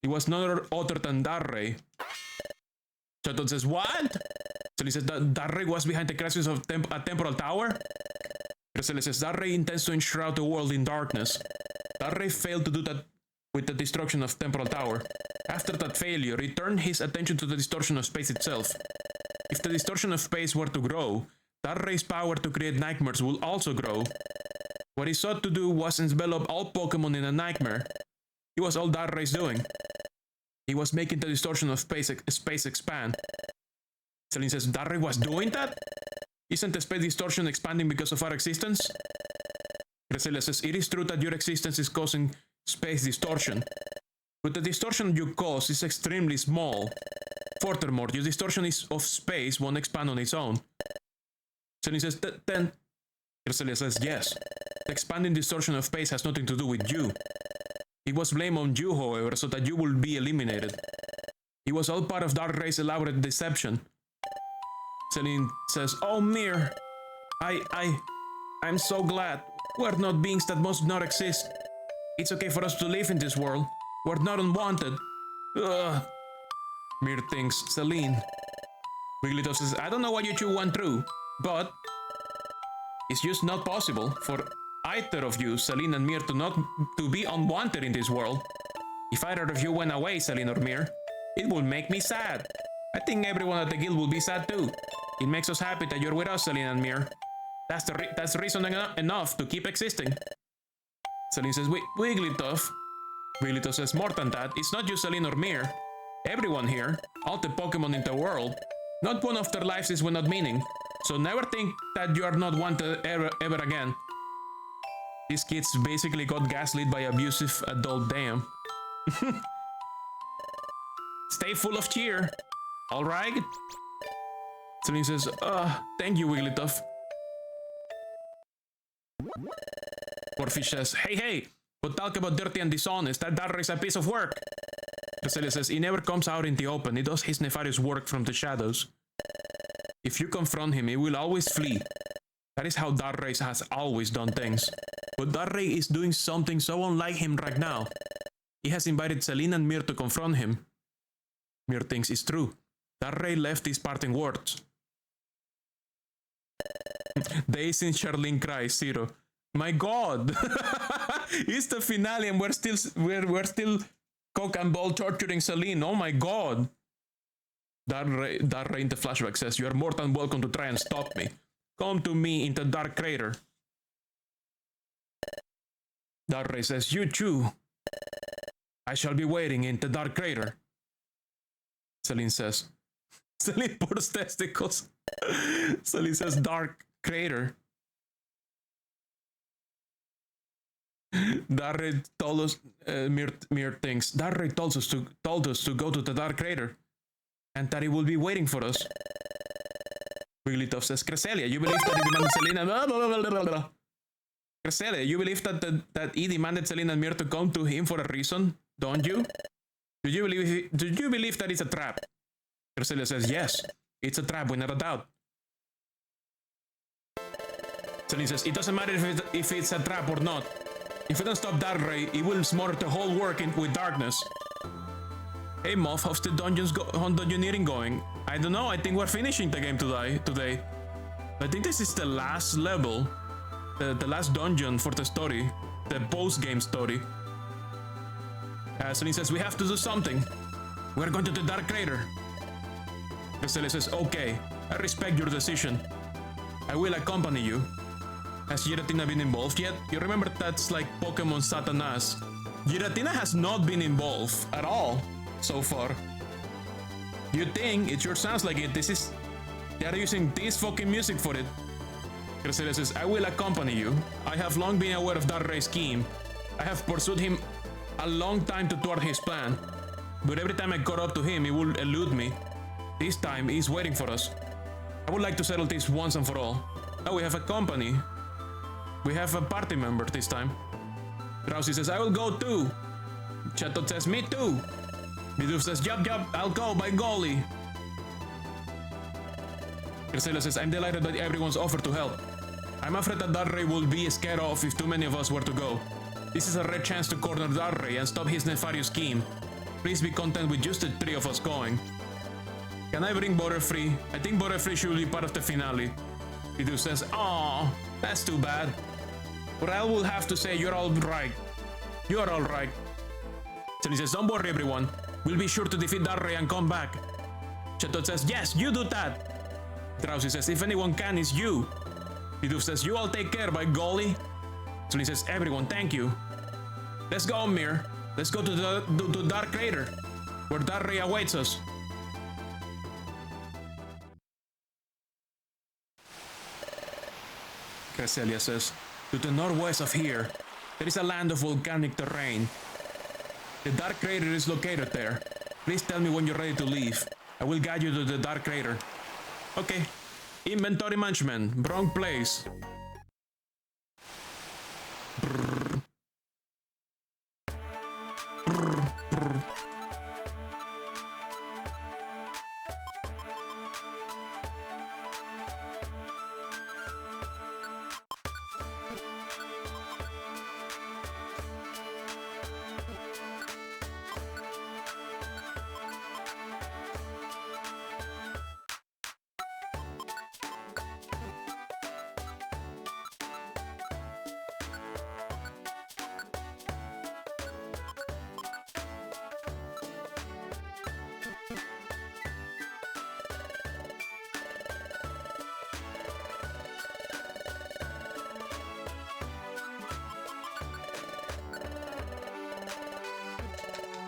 It was none other than Darray. Chaton says, what? Celine says, Darray was behind the crisis of a Temporal Tower? Cresselia says, Darray intends to enshroud the world in darkness. Darray failed to do that with the destruction of Temporal Tower. After that failure, he turned his attention to the distortion of space itself. If the distortion of space were to grow, Darray's power to create nightmares will also grow. What he sought to do was envelop all Pokemon in a nightmare. It was all Darray's doing. He was making the distortion of space expand. Celine says, Darray was doing that? Isn't the space distortion expanding because of our existence? Cresselia says, it is true that your existence is causing space distortion. But the distortion you cause is extremely small. Furthermore, your distortion of space won't expand on its own. Celine says, then... Cresselia says, yes. The expanding distortion of space has nothing to do with you. It was blamed on you, however, so that you will be eliminated. It was all part of Darray's elaborate deception. Celine says, oh, Mir. I'm so glad. We're not beings that must not exist. It's okay for us to live in this world. We're not unwanted. Ugh. Mir thinks, Celine. Wigglytuff says, I don't know what you two went through, but it's just not possible for either of you, Celine and Mir, to be unwanted in this world. If either of you went away, Celine or Mir, it will make me sad. I think everyone at the guild will be sad too. It makes us happy that you're with us, Celine and Mir. That's reason enough to keep existing. Celine says, Wigglytuff. Wigglytuff says, more than that, it's not just Celine or Mir. Everyone here, all the Pokemon in the world, not one of their lives is without meaning. So never think that you are not wanted ever again. These kids basically got gaslit by abusive adult damn. Stay full of cheer. Alright? Celine says, thank you, Wigglytuff. Corfish says, hey, but talk about dirty and dishonest. That is a piece of work. Cresselia says, he never comes out in the open. He does his nefarious work from the shadows. If you confront him, he will always flee. That is how Darray has always done things. But Darray is doing something so unlike him right now. He has invited Celine and Mir to confront him. Mir thinks it's true. Darray left these parting words. Days in Charlene cries, 0. My God! It's the finale and we're still cock and ball torturing Celine. Oh my God! Darray in the flashback says, you are more than welcome to try and stop me. Come to me in the dark crater. Darray says, you too. I shall be waiting in the dark crater. Celine says, Celine pours testicles. Celine says, dark crater. Darray told us, Mir thinks, Darray told us to go to the dark crater. And that he will be waiting for us. Wigglytuff says, Cresselia, you believe that he demanded Celine and... Blah, blah, blah. Cresselia, you believe that he demanded Celine and Mir to come to him for a reason, don't you? Do you believe that it's a trap? Cresselia says, yes, it's a trap without a doubt. Celine says, it doesn't matter if it's a trap or not. If we don't stop Darray, it will smother the whole work with darkness. Hey Moth, how's the dungeoneering going? I don't know, I think we're finishing the game today. I think this is the last level, the last dungeon for the story, the post-game story. Celine says, we have to do something. We're going to the Dark Crater. Cresselia says, okay, I respect your decision. I will accompany you. Has Giratina been involved yet? You remember that's like Pokemon Satanas. Giratina has not been involved at all. So far. You think it sure sounds like it. They are using this fucking music for it. Cresselia says, I will accompany you. I have long been aware of Darray's scheme. I have pursued him a long time to thwart his plan. But every time I got up to him, he would elude me. This time, he's waiting for us. I would like to settle this once and for all. Now we have a company. We have a party member this time. Drowsy says, I will go too. Chatot says, me too. Bidoof says, yup, I'll go, by golly. Griselda says, I'm delighted that everyone's offered to help. I'm afraid that Darray will be scared off if too many of us were to go. This is a rare chance to corner Darray and stop his nefarious scheme. Please be content with just the three of us going. Can I bring Butterfree? I think Butterfree should be part of the finale. Bidoof says, aww, that's too bad. But I will have to say you're all right. You're all right. Selly says, don't worry everyone. We'll be sure to defeat Darray and come back. Chatot says, yes, you do that. Drowsy says, if anyone can, it's you. Bidoof says, you all take care, by golly. Selly says, everyone, thank you. Let's go, Mir. Let's go to the Dark Crater, where Darray awaits us. Cresselia says, to the northwest of here, there is a land of volcanic terrain. The Dark Crater is located there. Please tell me when you're ready to leave. I will guide you to the Dark Crater. Okay. Inventory management. Wrong place. Brrr. Brrr. Brrr.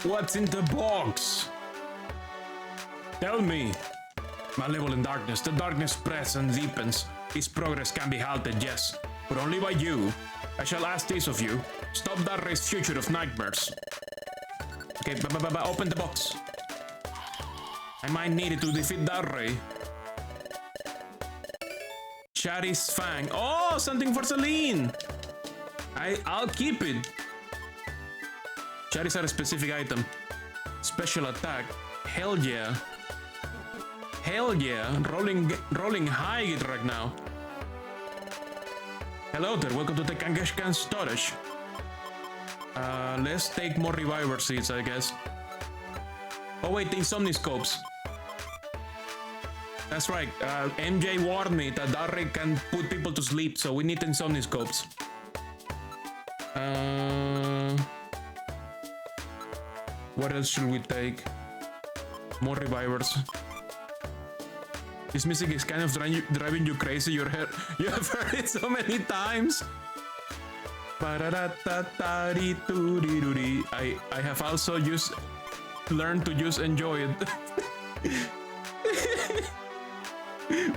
What's in the box? Tell me. Malevolent darkness. The darkness spreads and deepens. Its progress can be halted, yes, but only by you. I shall ask this of you. Stop Darray's future of nightmares. Okay, open the box. I might need it to defeat Darray. Shari's Fang. Oh, something for Celine. I'll keep it. Charizard specific item. Special attack. Hell yeah. Hell yeah. Rolling high right now. Hello there. Welcome to the Kangaskhan storage. Let's take more reviver seeds, I guess. Oh wait, the Insomniscopes. That's right. MJ warned me that Darray can put people to sleep, so we need Insomniscopes. What else should we take? More revivers. This music is kind of driving you crazy. You have heard it so many times. I have also learned to just enjoy it.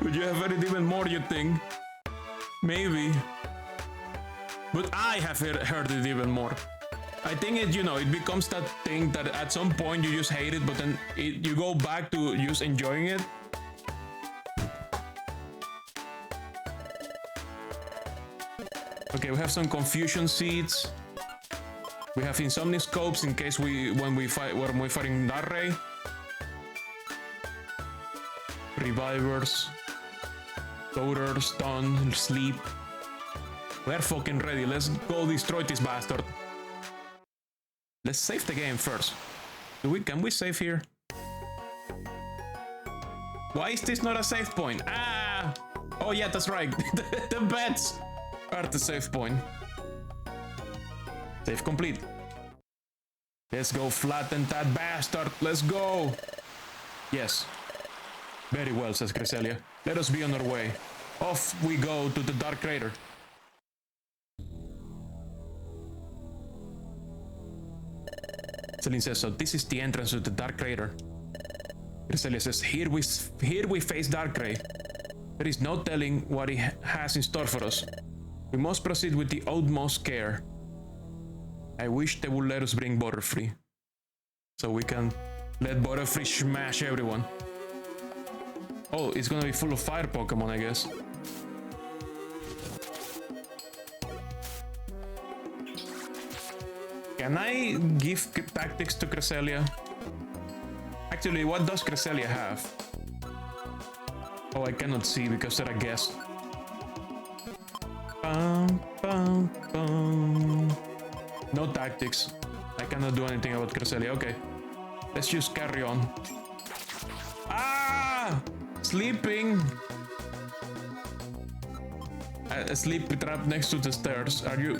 Would you have heard it even more, you think? Maybe. But I have heard it even more. I think it becomes that thing that at some point you just hate it, but then you go back to just enjoying it. Okay, we have some confusion seeds. We have Insomniscopes in case when we're fighting Darray. Revivers. Loader, stun, sleep. We're fucking ready. Let's go destroy this bastard. Let's save the game first. Can we save here? Why is this not a save point? Ah! Oh yeah, that's right. The beds are the save point. Save complete. Let's go flatten that bastard. Let's go. Yes. Very well, says Cresselia. Let us be on our way. Off we go to the Dark Crater. Celine says, so this is the entrance to the Dark Crater. Cresselia says, here we face Darkrai. There is no telling what he has in store for us. We must proceed with the utmost care. I wish they would let us bring Butterfree, so we can let Butterfree smash everyone. Oh, it's gonna be full of fire Pokemon, I guess. Can I give tactics to Cresselia? Actually, what does Cresselia have? Oh, I cannot see because they're a guest. No tactics. I cannot do anything about Cresselia. Okay. Let's just carry on. Ah! Sleeping! A sleep trap next to the stairs. Are you...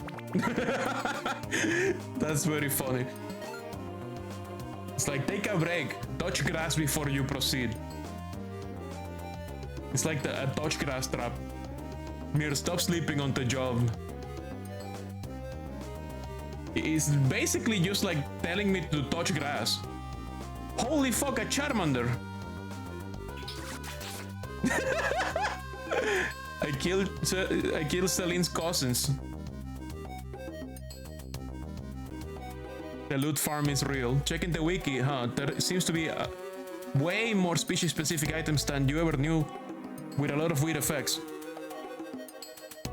That's very funny. It's like, take a break. Touch grass before you proceed. It's like a touch grass trap. Mir, stop sleeping on the job. It's basically just like telling me to touch grass. Holy fuck, a Charmander! I killed Celine's cousins. The loot farm is real. Checking the wiki, huh? There seems to be way more species-specific items than you ever knew, with a lot of weird effects.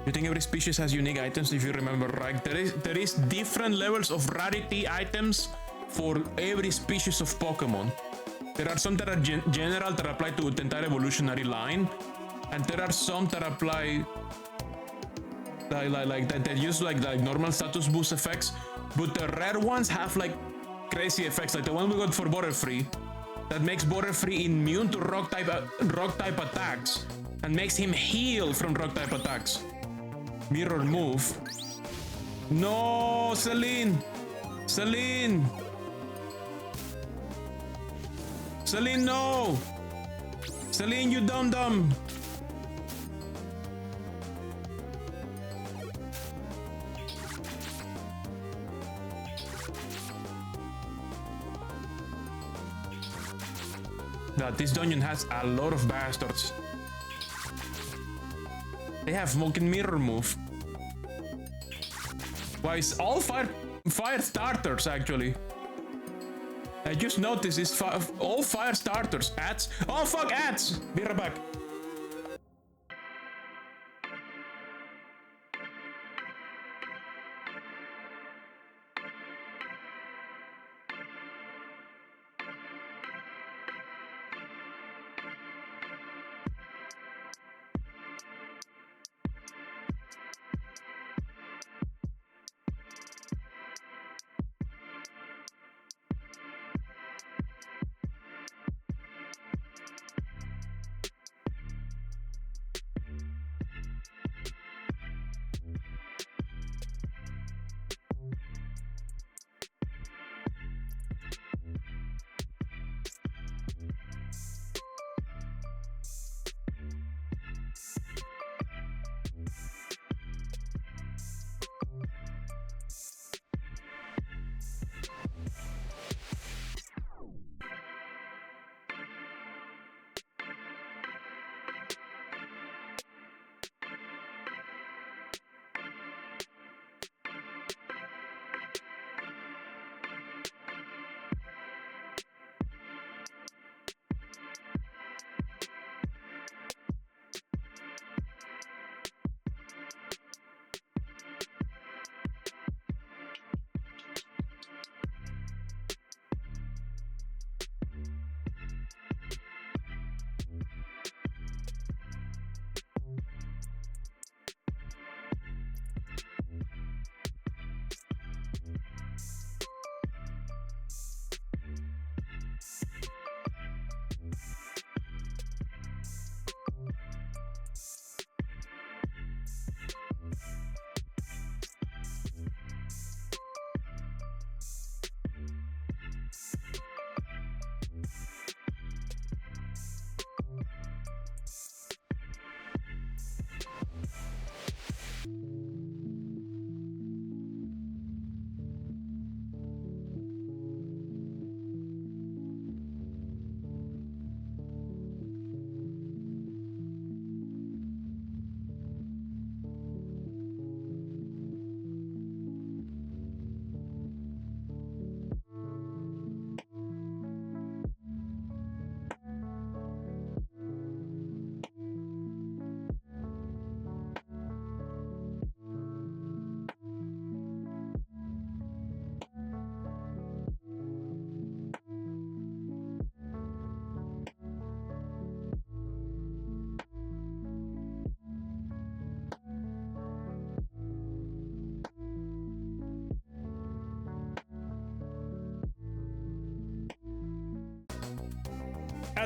You think every species has unique items, if you remember right? There is different levels of rarity items for every species of Pokemon. There are some that are general that apply to the entire evolutionary line, and there are some that apply like that use like normal status boost effects, but the rare ones have like crazy effects, like the one we got for Butterfree that makes Butterfree immune to rock type attacks and makes him heal from rock type attacks. Mirror move. No, Celine! Celine! Celine, no! Celine, you dum-dum! This dungeon has a lot of bastards. They have fucking mirror move. Why, it's all fire starters actually. I just noticed it's all fire starters. Ads. Oh fuck, ads! Be right back.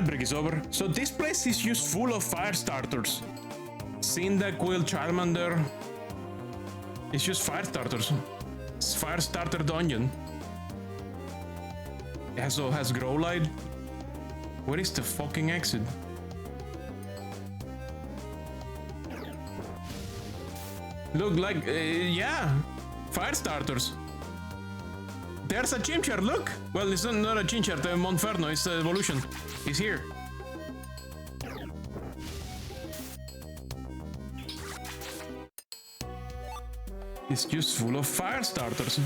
that break is over. So this place is just full of fire starters. Cyndaquil, Charmander. It's just fire starters. It's fire starter dungeon. It also has Growlithe. Where is the fucking exit? Look like, yeah, fire starters. There's a Chimchar, look! Well, it's not a Chimchar, the Monferno, it's evolution. It's here. It's just full of fire starters.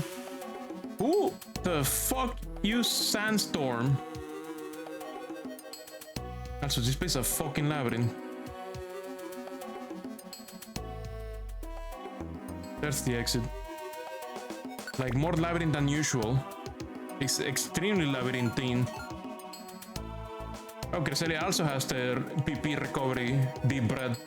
Who the fuck used Sandstorm? Also, this place is a fucking labyrinth. There's the exit. Like, more labyrinth than usual. It's extremely labyrinthine. Oh, Cresselia also has the PP recovery deep breath.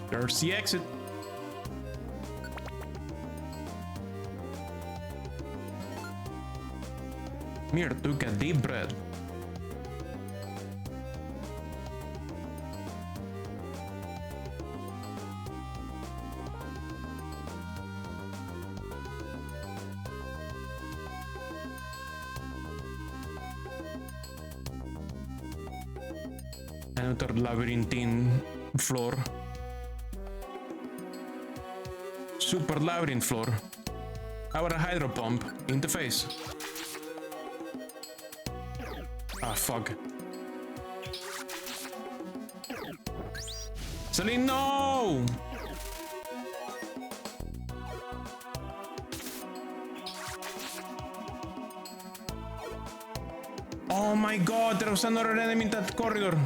There's the exit. Mir took a deep breath. Another labyrinthine floor. Super labyrinth floor. How about a hydro pump in the face? Ah, fuck. Celine, no! Oh my god, there was another enemy in that corridor.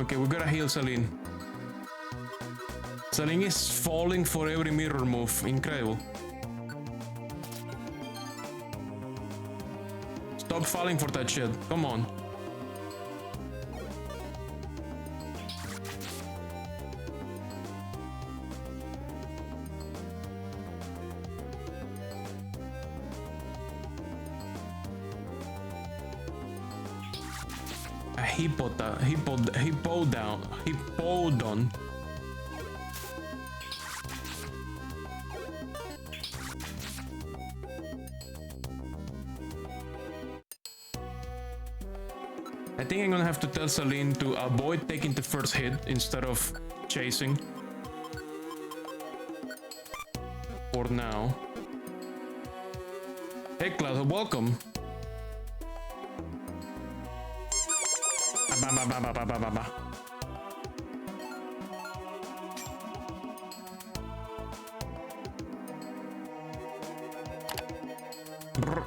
Okay, we gotta heal Celine. Celine is falling for every mirror move. Incredible. Stop falling for that shit. Come on. A hippodon. I think I'm gonna have to tell Celine to avoid taking the first hit instead of chasing. For now. Hey Cloud, welcome. Brr.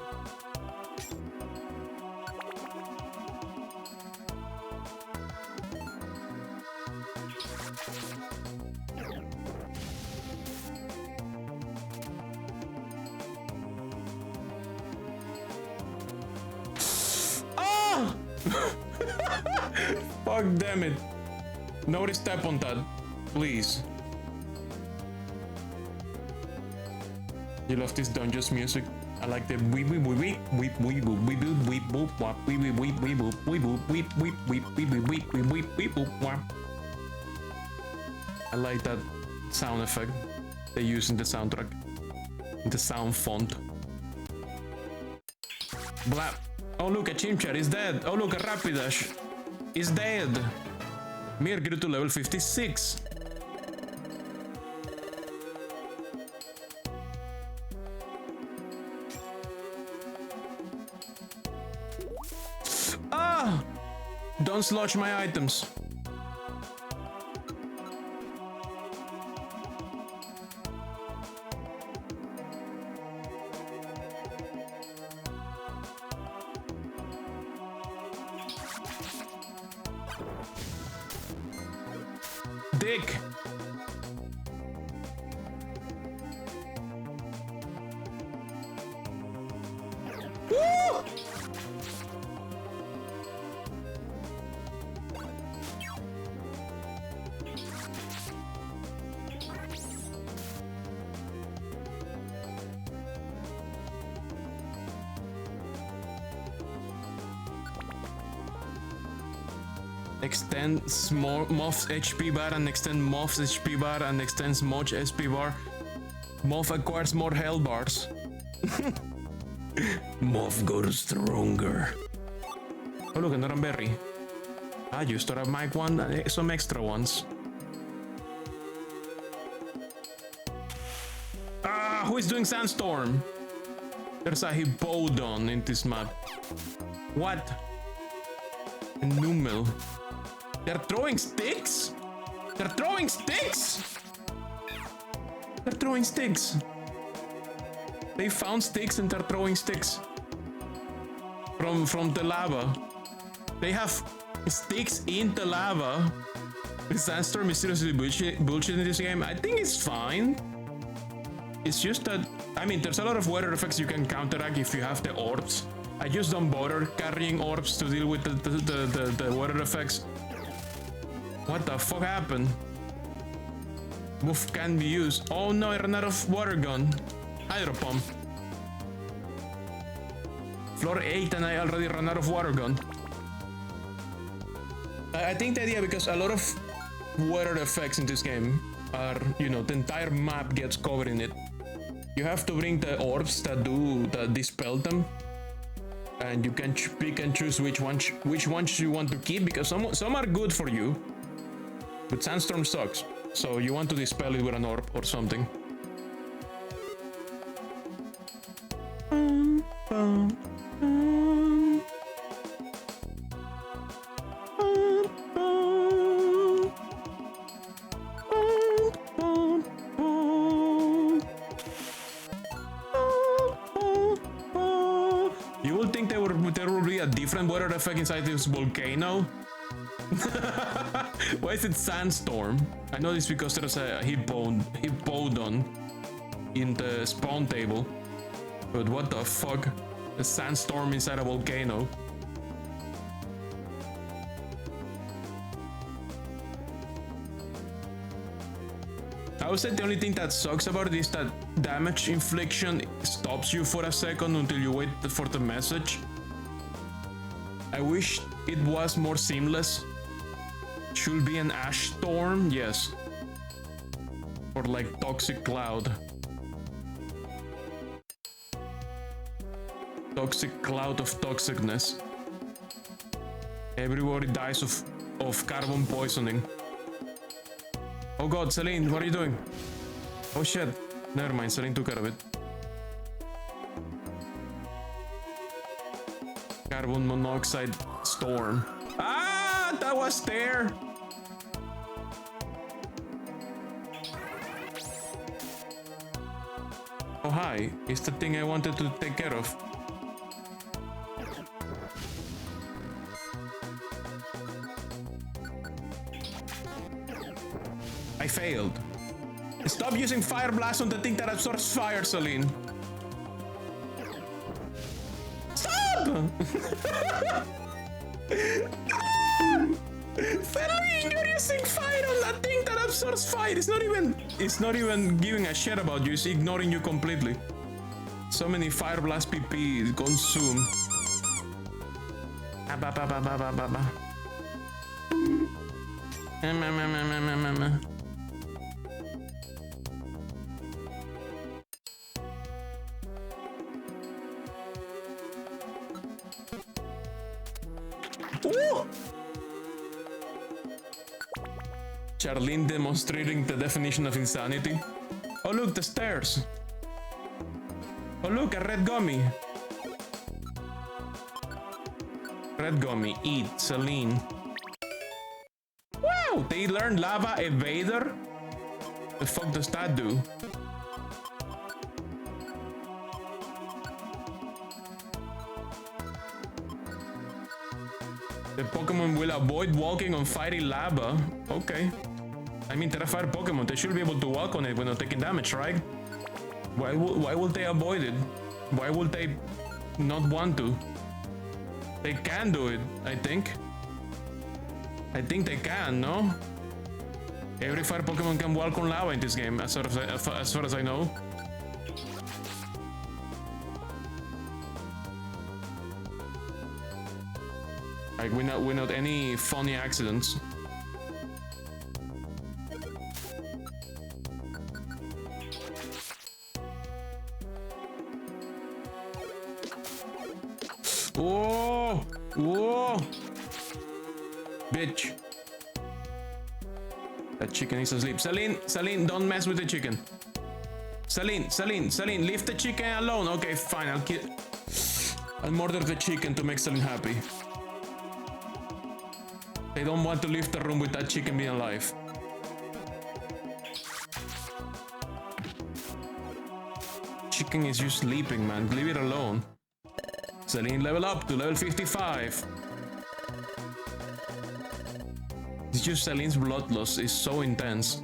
Ah! Fuck damn it. Nobody step on that, please. You love this dungeons music? I like the weep weep weep weep weep weep weep weep weep boop wap weep weep weep weep boop weep boop weep weep weep weep weep weep weep weep weep boop wap. I like that sound effect they use in the soundtrack, in the sound font. Blah. Oh look, a Chimchar is dead. Oh look, a Rapidash is dead. Mir grew to level 56. Ah! Don't sludge my items. Dick. extend Moth's HP bar and extend Moth's HP bar and extends Moth's HP bar. Moth acquires more health bars. Moth goes stronger. Oh look, another berry. I used to have Mike one, some extra ones. Ah, who is doing Sandstorm? There's a Hippodon in this map. What? A Numel. They're throwing sticks? They're throwing sticks? They're throwing sticks. They found sticks and they're throwing sticks. From the lava. They have sticks in the lava. Is Sandstorm is seriously bullshit in this game? I think it's fine. It's just that, I mean, there's a lot of weather effects you can counteract if you have the orbs. I just don't bother carrying orbs to deal with the weather effects. What the fuck happened? Move can be used. Oh no, I ran out of water gun. Hydro pump. Floor 8 and I already ran out of water gun. I think the idea, because a lot of weather effects in this game are, you know, the entire map gets covered in it. You have to bring the orbs that dispel them, and you can pick and choose which ones you want to keep, because some are good for you, but Sandstorm sucks, so you want to dispel it with an orb or something. You would think there will be a different weather effect inside this volcano. Why is it Sandstorm? I know this because there's a Hippodon in the spawn table. But what the fuck? A sandstorm inside a volcano. I would say the only thing that sucks about it is that damage infliction stops you for a second until you wait for the message. I wish it was more seamless. Should be an ash storm, yes. Or like toxic cloud. Toxic cloud of toxicness. Everybody dies of carbon poisoning. Oh god, Celine, what are you doing? Oh shit. Never mind, Celine took care of it. Carbon monoxide storm. Ah, that was there! Oh hi, it's the thing I wanted to take care of. I failed. Stop using Fire Blast on the thing that absorbs fire, Celine. Stop! Celine, you're using fire on that thing that absorbs fire. It's not even giving a shit about you. It's ignoring you completely. So many Fire Blast PP consume. Ooh! Charlene demonstrating the definition of insanity. Oh look, the stairs. Oh look, a red gummy. Red gummy, eat, Celine. Wow, they learned Lava Evader? The fuck does that do? The Pokemon will avoid walking on fiery lava. Okay. I mean, they're a fire Pokemon. They should be able to walk on it when they're taking damage, right? Why would they avoid it? Why would they not want to? They can do it, I think. I think they can, no? Every fire Pokemon can walk on lava in this game, as far as I know. Like without any funny accidents. Oh! Whoa! Bitch. That chicken is asleep. Celine, don't mess with the chicken. Celine, leave the chicken alone. Okay, fine, I'll murder the chicken to make Celine happy. They don't want to leave the room with that chicken being alive. Chicken is just sleeping, man. Leave it alone. Celine, level up to level 55. It's just Celine's blood loss is so intense.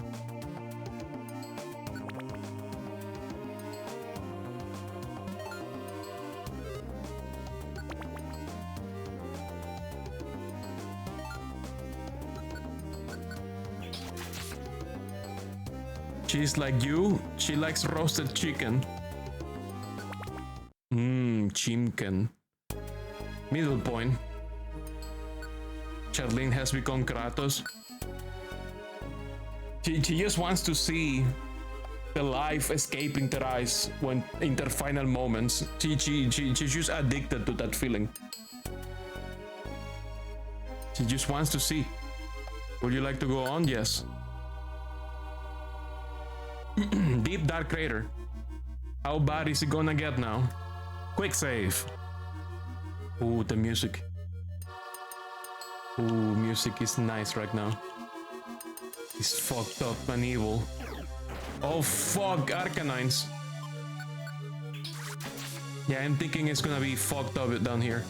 She's like you, she likes roasted chicken. Chimken. Middle point. Charlene has become Kratos. She just wants to see the life escaping their eyes when in their final moments. She's just addicted to that feeling. She just wants to see. Would you like to go on? Yes. Deep dark crater. How bad is it gonna get now? Quick save. Ooh, the music. Ooh, music is nice right now. It's fucked up and evil. Oh fuck, Arcanines. Yeah, I'm thinking it's gonna be fucked up down here.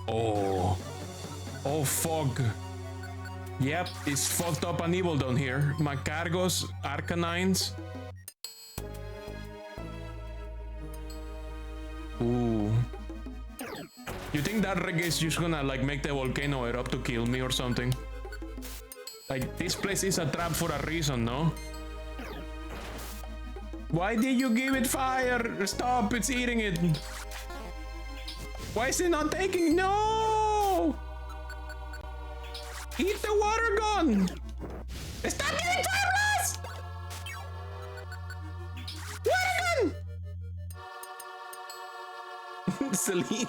Oh. Oh fuck. Yep, it's fucked up and evil down here. Macargos, Arcanines. Ooh. You think that Reggae is just gonna like make the volcano erupt to kill me or something? Like, this place is a trap for a reason, no? Why did you give it fire? Stop, it's eating it. Why is it not taking? No! Eat the water gun! Stop giving fire blast! Water gun! Celine.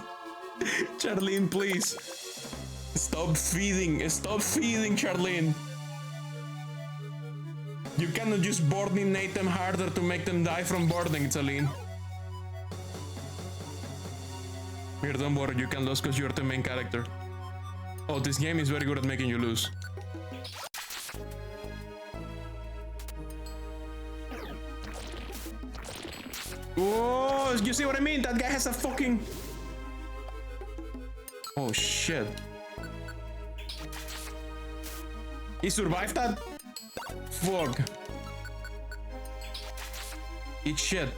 Charlene, please. Stop feeding, Charlene. You cannot just boardinate them harder to make them die from boarding, Celine. Here, don't worry, you can lose because you're the main character. Oh, this game is very good at making you lose. Oh, you see what I mean? That guy has a fucking... Oh shit. He survived that? Fuck. Eat shit.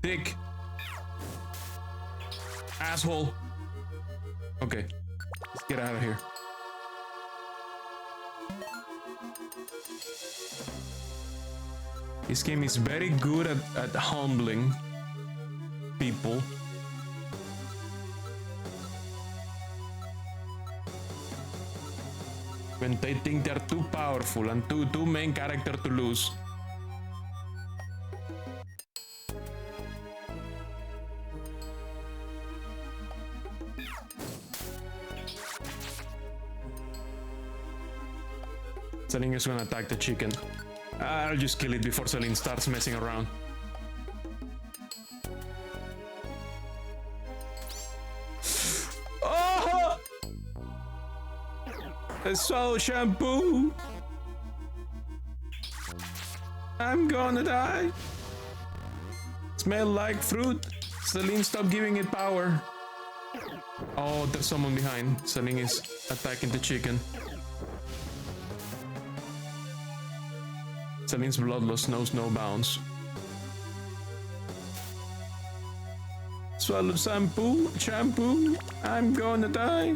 Dick. Asshole. Okay. Let's get out of here. This game is very good at humbling people. When they think they're too powerful and too main character to lose. Celine is gonna attack the chicken. I'll just kill it before Celine starts messing around. Oh! I swallow shampoo. I'm gonna die. Smell like fruit. Celine, stop giving it power. Oh, there's someone behind. Celine is attacking the chicken. Celine's blood loss knows no bounds. Swallow shampoo. I'm gonna die.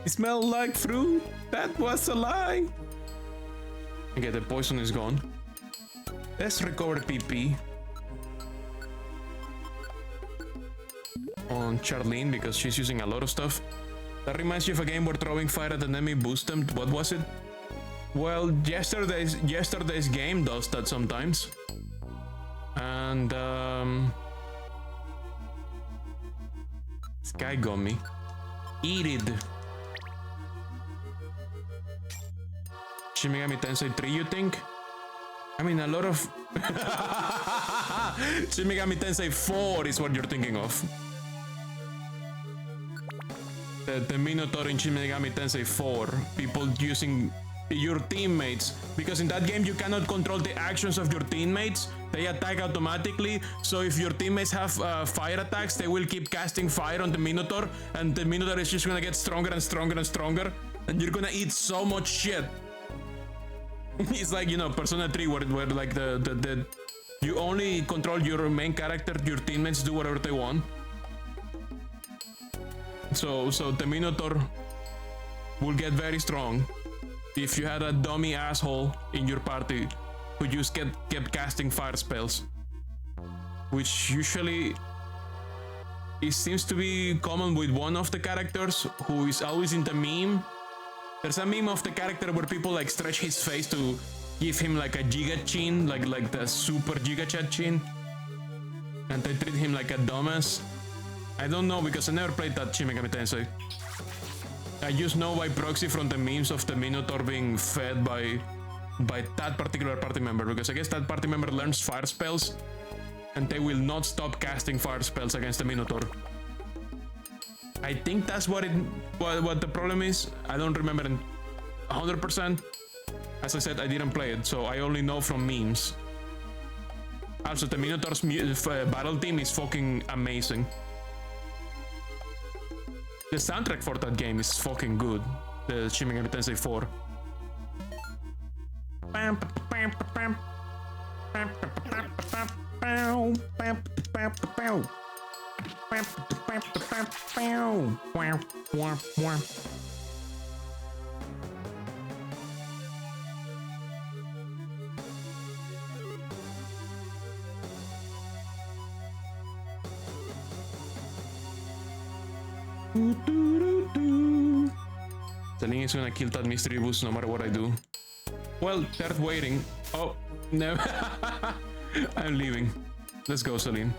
It smelled like fruit. That was a lie. Okay, the poison is gone. Let's recover PP on Charlene because she's using a lot of stuff. That reminds you of a game where throwing fire at an enemy boosts them. What was it? Well, yesterday's game does that sometimes. And this guy got me. Eat it. Shin Megami Tensei 3, you think? I mean, a lot of... Shin Megami Tensei 4 is what you're thinking of. The Minotaur in Shin Megami Tensei 4. People using your teammates. Because in that game, you cannot control the actions of your teammates. They attack automatically. So if your teammates have fire attacks, they will keep casting fire on the Minotaur. And the Minotaur is just gonna get stronger and stronger and stronger. And you're gonna eat so much shit. It's like, you know, Persona 3 where like the you only control your main character, your teammates do whatever they want. So the Minotaur will get very strong if you had a dummy asshole in your party who just kept casting fire spells. Which usually it seems to be common with one of the characters who is always in the meme. There's a meme of the character where people like stretch his face to give him like a Giga chin, like the super Giga Chat chin. And they treat him like a dumbass. I don't know because I never played that Shin Megami Tensei. I just know by proxy from the memes of the Minotaur being fed by that particular party member, because I guess that party member learns fire spells and they will not stop casting fire spells against the Minotaur. I think that's what the problem is. I don't remember 100%. As I said, I didn't play it, so I only know from memes. Also, the Minotaur's battle theme is fucking amazing. The soundtrack for that game is fucking good. The Shin Megami Tensei 4. Celine is gonna kill that mystery boost no matter what I do. Well, they're waiting. Oh, no. I'm leaving. Let's go, Celine.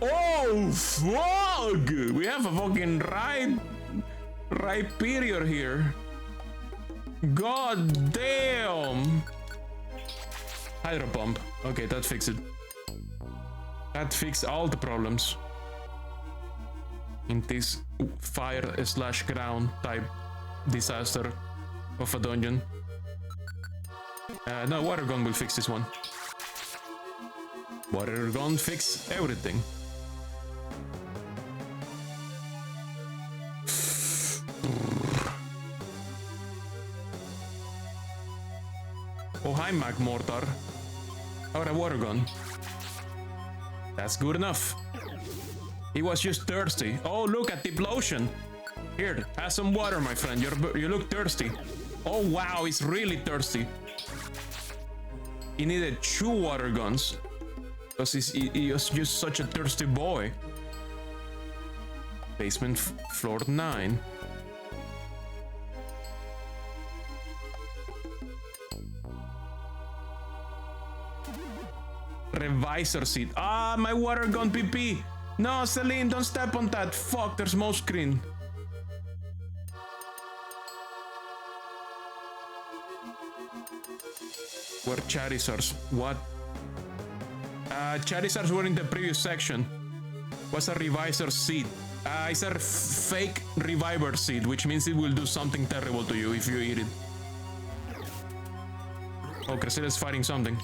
Oh, fuck! We have a fucking right period here. God damn! Hydro pump. Okay, that fixed it. That fixed all the problems in this fire/ground type disaster of a dungeon. No, water gun will fix this one. Water gun fix everything. Oh, hi, Mag Mortar. Or a water gun. That's good enough. He was just thirsty. Oh, look at the lotion. Here, have some water, my friend. You look thirsty. Oh, wow, he's really thirsty. He needed 2 water guns. Because he was just such a thirsty boy. Basement floor 9. Revisor seat. Ah, my water gun PP. No, Celine, don't step on that. Fuck, there's more screen. Where Charizards? What? Charizards were in the previous section. What's a revisor seed? It's a fake reviver seed, which means it will do something terrible to you if you eat it. Oh, Cressida is fighting something.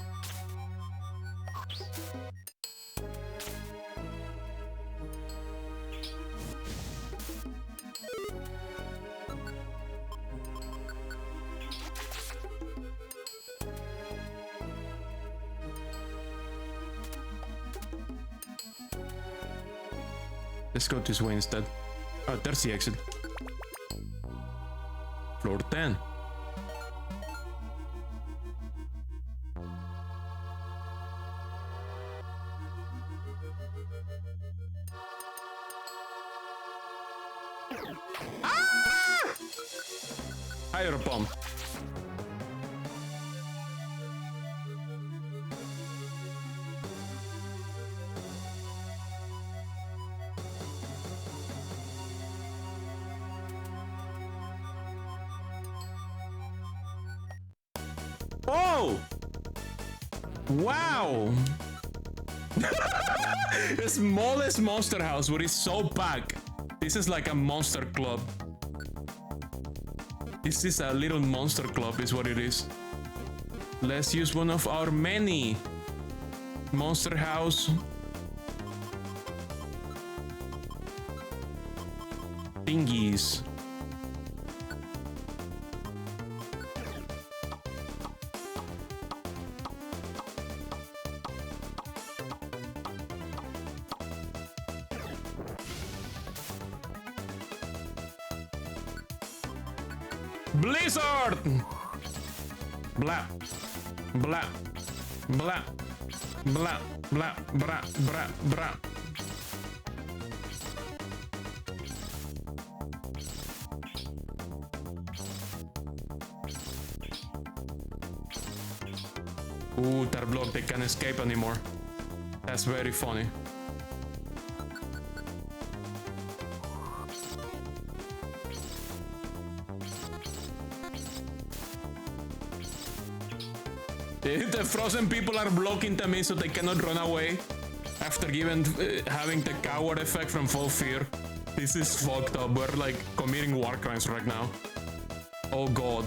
Let's go this way instead. Oh, there's the exit. Floor 10. Hydro pump. Oh! Wow! The smallest monster house, but it's so packed. This is like a monster club. This is a little monster club, is what it is. Let's use one of our many monster house thingies. Blizzard! Blah. Blah. Blah. Blah. Blah. Blah. Blah. Blah. Ooh, that block, they can't escape anymore. That's very funny. The frozen people are blocking them in so they cannot run away after having the coward effect from Full Fear. This is fucked up. We're like committing war crimes right now. Oh god.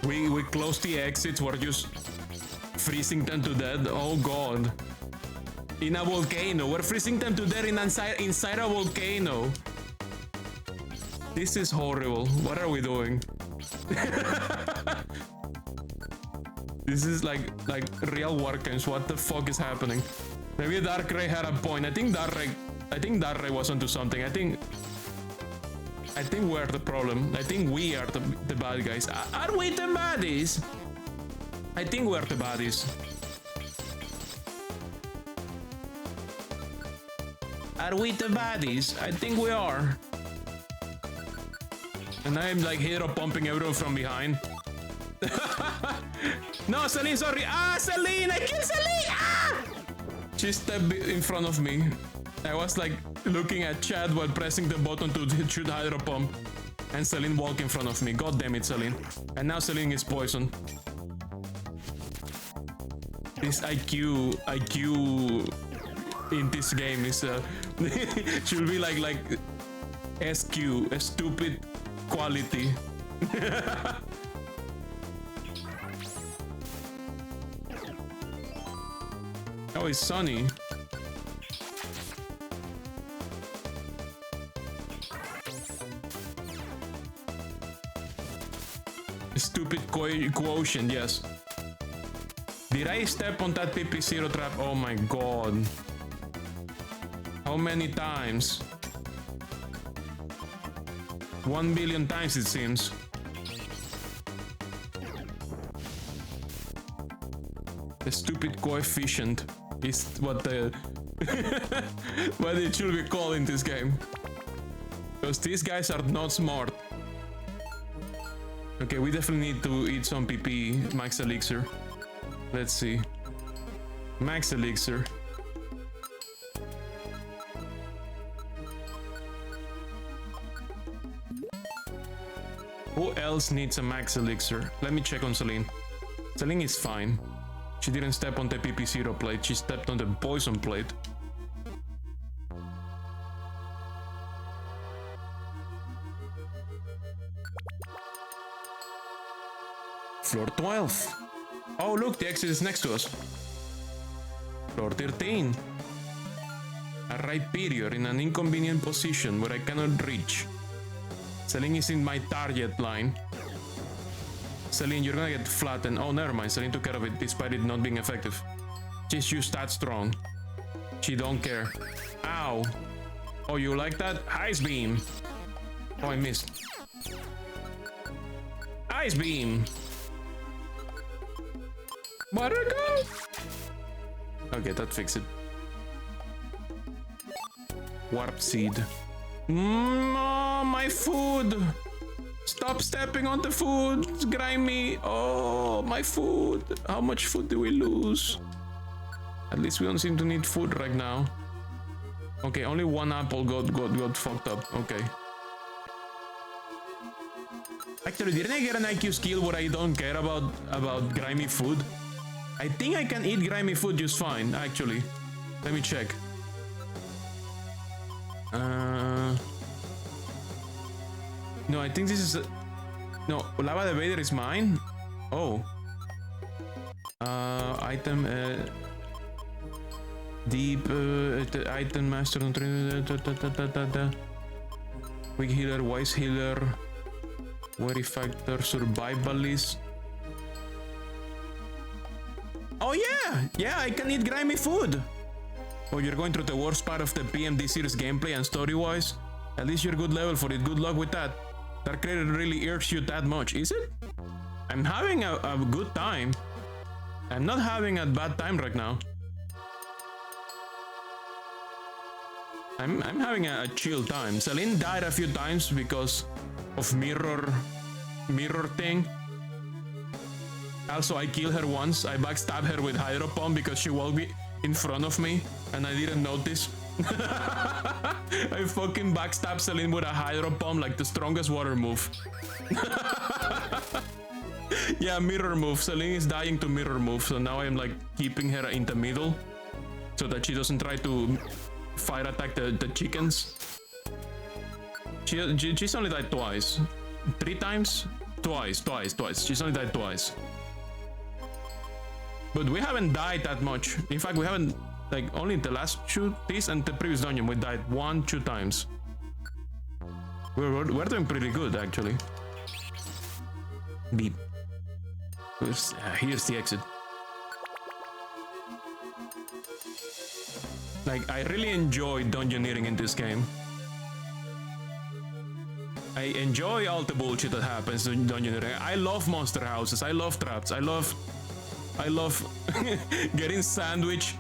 We close the exits. We're just freezing them to death. Oh god. In a volcano. We're freezing them to death inside a volcano. This is horrible. What are we doing? This is like real war games. What the fuck is happening? Maybe Darkrai had a point. I think Darkrai was onto something. I think we're the problem. I think we are the bad guys. Are we the baddies? I think we're the baddies. Are we the baddies? I think we are. And I'm like hero pumping everyone from behind. No, Celine, sorry. Ah, Celine! I killed Celine! Ah! She stepped in front of me. I was like looking at chat while pressing the button to shoot Hydro Pump. And Celine walked in front of me. God damn it, Celine. And now Celine is poisoned. This IQ in this game is should be like SQ, a stupid quality. Oh, it's sunny. Stupid quotient, yes. Did I step on that PP0 trap? Oh my god. How many times? 1 billion times it seems. The stupid coefficient is what what it should be called in this game. Because these guys are not smart. Okay, we definitely need to eat some PP max elixir. Let's see. Max elixir. Who else needs a max elixir? Let me check on Celine. Celine is fine. She didn't step on the PP0 plate, she stepped on the poison plate. Floor 12. Oh look, the exit is next to us. Floor 13. A right period in an inconvenient position where I cannot reach. Celine is in my target line. Celine, you're gonna get flattened. Oh, never mind. Celine took care of it despite it not being effective. She's just that strong. She don't care. Ow. Oh, you like that? Ice beam. Oh, I missed. Ice beam. Where'd it go? Okay, that fixed it. Warp seed. Oh, my food. Stop stepping on the food, grimy. Oh, my food. How much food do we lose? At least we don't seem to need food right now. Okay, only one apple got fucked up. Okay. Actually, didn't I get an IQ skill where I don't care about grimy food? I think I can eat grimy food just fine, actually. Let me check. No, I think this is... No, Lava the Vader is mine? Oh. Item... Deep... item master... Quick healer, wise healer... Worry factor, survivalist... Oh yeah! Yeah, I can eat grimy food! Oh, you're going through the worst part of the PMD series gameplay and story-wise? At least you're good level for it, good luck with that. Dark Raider really irks you that much, is it? I'm having a good time. I'm not having a bad time right now. I'm having a chill time. Celine died a few times because of mirror thing. Also, I killed her once. I backstabbed her with Hydro Pump because she walked in front of me and I didn't notice. I fucking backstabbed Celine with a Hydro Pump, like the strongest water move. Yeah, mirror move. Celine is dying to mirror move, so now I'm like keeping her in the middle so that she doesn't try to fire attack the chickens. She's only died twice. 3 times? Twice. She's only died twice. But we haven't died that much. In fact, we haven't, like, only the last this and the previous dungeon, we died 1-2 times. We're doing pretty good, actually. Beep. Here's the exit. Like, I really enjoy dungeoneering in this game. I enjoy all the bullshit that happens in dungeoneering. I love monster houses. I love traps. I love getting sandwiched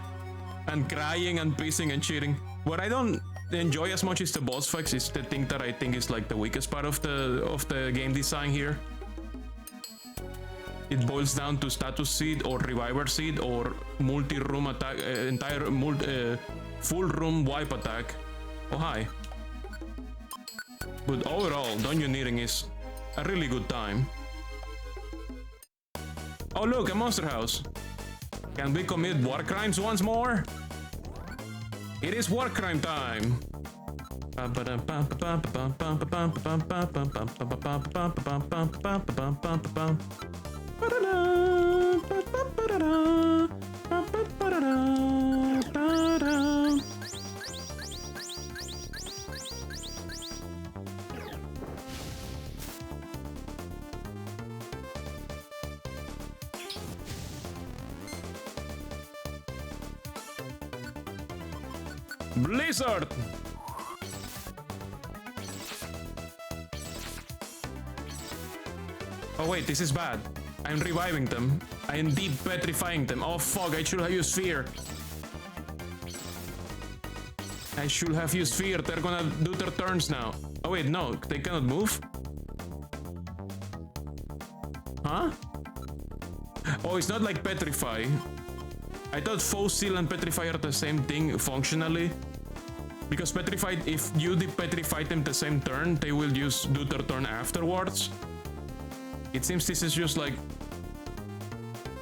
and crying and pissing and cheating. What I don't enjoy as much is the boss fights. It's the thing that I think is like the weakest part of the game design here. It boils down to status seed or reviver seed or multi-room attack, full room wipe attack. Oh hi. But overall, dungeoneering is a really good time. Oh look, a monster house. Can we commit war crimes once more? It is war crime time. Blizzard! Oh wait, this is bad. I'm reviving them. I am deep petrifying them. Oh fuck, I should have used fear. I should have used fear. They're gonna do their turns now. Oh wait, no, they cannot move? Huh? Oh, it's not like petrify. I thought foe seal and petrify are the same thing functionally. Because petrified, if you petrify them the same turn, they will do their turn afterwards. It seems this is just like...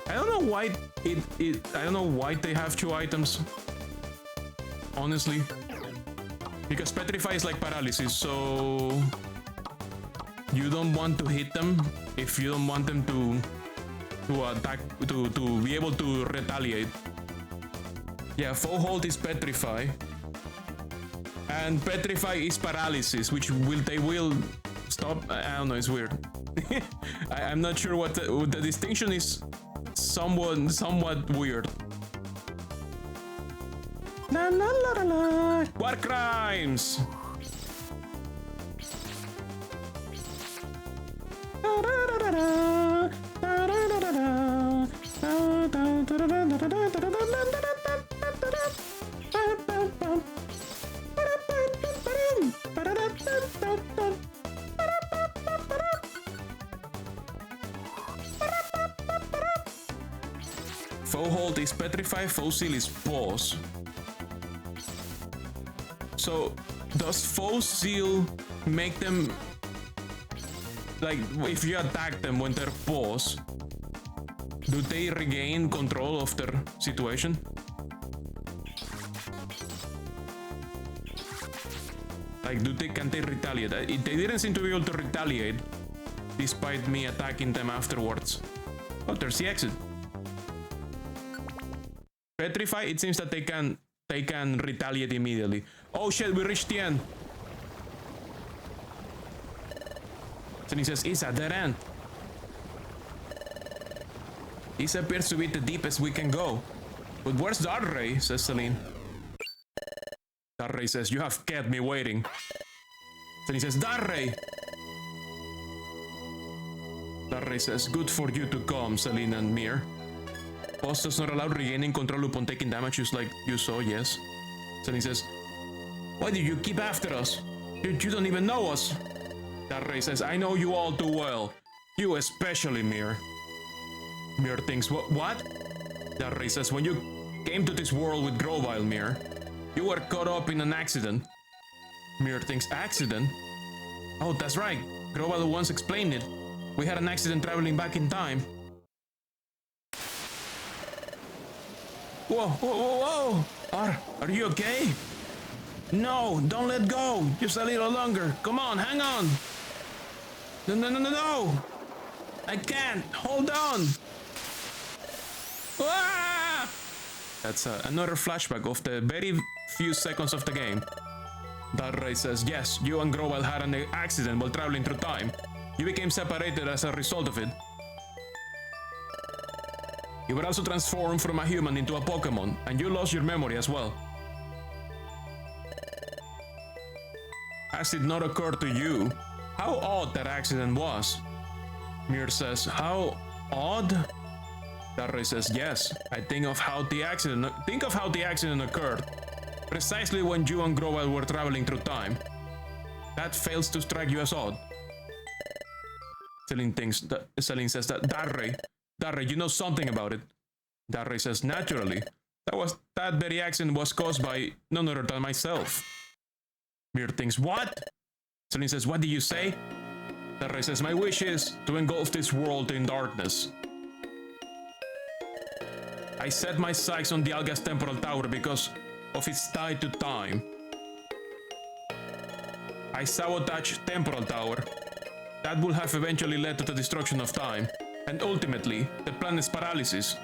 I don't know why I don't know why they have 2 items. Honestly. Because petrify is like paralysis, so... You don't want to hit them if you don't want them to attack, to be able to retaliate. Yeah, foe hold is petrify. And petrify is paralysis, which they will stop. I don't know, it's weird. I'm not sure what the distinction is. Somewhat weird. La la la la la. War crimes. Foe hold is petrify, foe seal is pause. So, does foe seal make them... Like, if you attack them when they're paused, do they regain control of their situation? Like, can they retaliate? They didn't seem to be able to retaliate, despite me attacking them afterwards. Oh, there's the exit. Petrify, it seems that they can retaliate immediately. Oh shit, we reached the end. So he says, it's at that end. This appears to be the deepest we can go. But where's Darray? Says Celine. Darray says, you have kept me waiting. Then he says, Darray! Darray says, good for you to come, Celine and Mir. Boss does not allow regaining control upon taking damage, just like you saw, yes. Then he says, why did you keep after us? You don't even know us. Darray says, I know you all too well. You especially, Mir. Mir thinks, what? Darray says, when you came to this world with Grovile, Mir, you were caught up in an accident. Mir thinks, accident? Oh, that's right. Grovile once explained it. We had an accident traveling back in time. Whoa, whoa, whoa, whoa! Are you okay? No, don't let go. Just a little longer. Come on, hang on. No. I can't. Hold on. Ah! That's another flashback of the very few seconds of the game. Darray says, yes, you and Grovile had an accident while traveling through time. You became separated as a result of it. You were also transformed from a human into a Pokemon, and you lost your memory as well. Has it not occurred to you how odd that accident was? Mir says, how odd? Darray says, yes. Think of how the accident occurred. Precisely when you and Grovile were traveling through time. That fails to strike you as odd. Celine says that Darray, you know something about it. Darray says, naturally. That very accident was caused by none other than myself. Mir thinks, what? Celine says, what did you say? Darray says, my wish is to engulf this world in darkness. I set my sights on the Alga's temporal tower because of its tie to time. I sabotage temporal tower. That would have eventually led to the destruction of time, and ultimately, the planet's paralysis.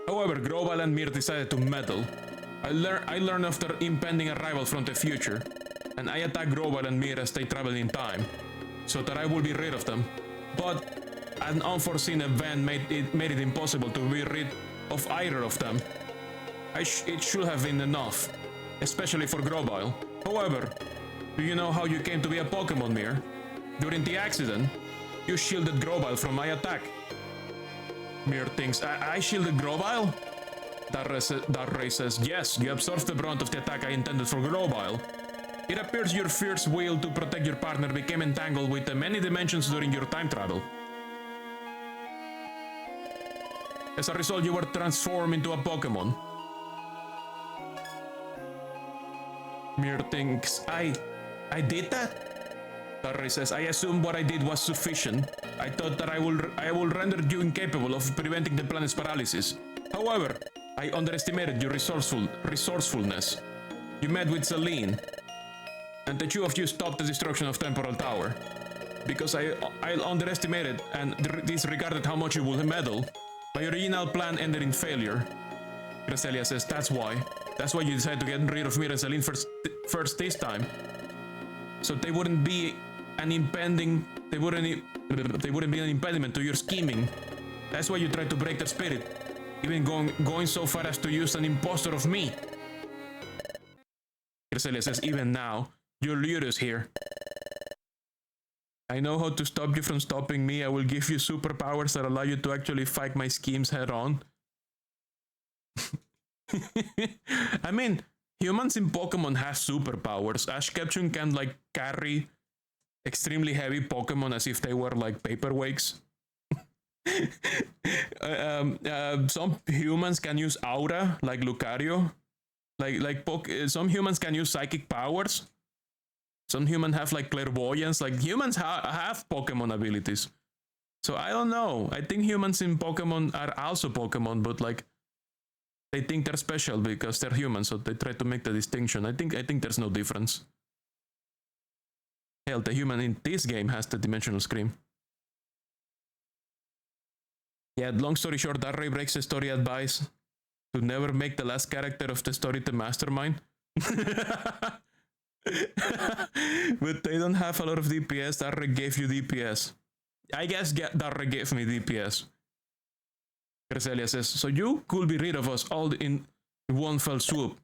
However, Grovile and Mir decided to meddle. I learned of their impending arrival from the future, and I attacked Grovile and Mir as they travel in time, so that I will be rid of them. But an unforeseen event made it impossible to be rid of either of them. It should have been enough, especially for Grovile. However, do you know how you came to be a Pokemon, Mir? During the accident, you shielded Grovile from my attack. Mir thinks, I shielded Grovile? Darray says, yes, you absorbed the brunt of the attack I intended for Grovile. It appears your fierce will to protect your partner became entangled with the many dimensions during your time travel. As a result, you were transformed into a Pokemon. Mir thinks, I did that? Darray says, I assumed what I did was sufficient. I thought that I will render you incapable of preventing the planet's paralysis. However, I underestimated your resourcefulness. You met with Celine, and the two of you stopped the destruction of Temporal Tower. Because I underestimated and disregarded how much you would meddle, my original plan ended in failure. Cresselia says, that's why. That's why you decided to get rid of Mir and Celine first this time. So they wouldn't be an impediment to your scheming. That's why you tried to break their spirit, even going so far as to use an impostor of me. Cresselia says, even now, your lure is here. I know how to stop you from stopping me. I will give you superpowers that allow you to actually fight my schemes head on. I mean, humans in Pokemon have superpowers. Ash Ketchum can like carry extremely heavy Pokemon as if they were like paperweights. Some humans can use aura, like Lucario. Some humans can use psychic powers. Some humans have like clairvoyance. Like humans have Pokemon abilities. So I don't know. I think humans in Pokemon are also Pokemon, but like they think they're special because they're humans, so they try to make the distinction. I think there's no difference. Hell, the human in this game has the dimensional scream. Yeah, long story short, Darray breaks the story advice to never make the last character of the story the mastermind. But they don't have a lot of DPS. Darray gave you DPS. I guess Darray gave me DPS. Cresselia says, so you could be rid of us all in one fell swoop.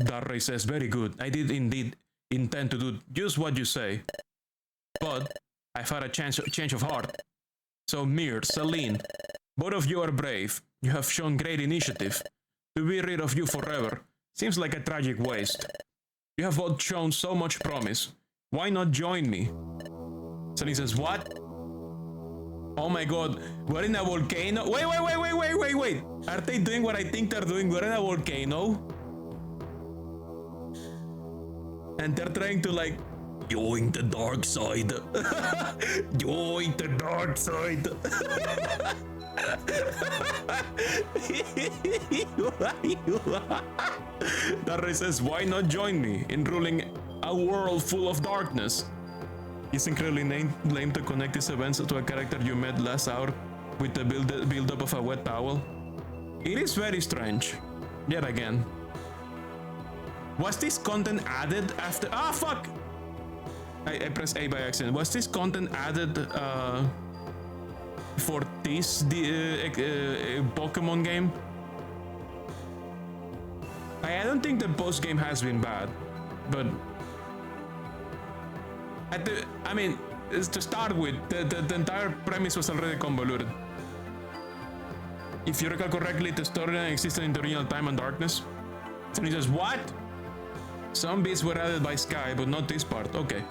Darray says, very good. I did indeed intend to do just what you say. But I've had a change of heart. So Mir, Celine, both of you are brave. You have shown great initiative. To be rid of you forever seems like a tragic waste. You have both shown so much promise. Why not join me? Celine says, what? Oh my god, we're in a volcano. Wait. Are they doing what I think they're doing? We're in a volcano. And they're trying to like join the dark side. Join the dark side. Darray says, why not join me in ruling a world full of darkness? It's incredibly lame to connect these events to a character you met last hour with the build-up of a wet towel. It is very strange. Yet again. Was this content added after... Ah, fuck! I pressed A by accident. Was this content added for this Pokemon game? I don't think the post-game has been bad, but... to start with, the entire premise was already convoluted. If you recall correctly, the storyline existed in the original Time and Darkness. So he says, what? Some bits were added by Sky, but not this part. Okay.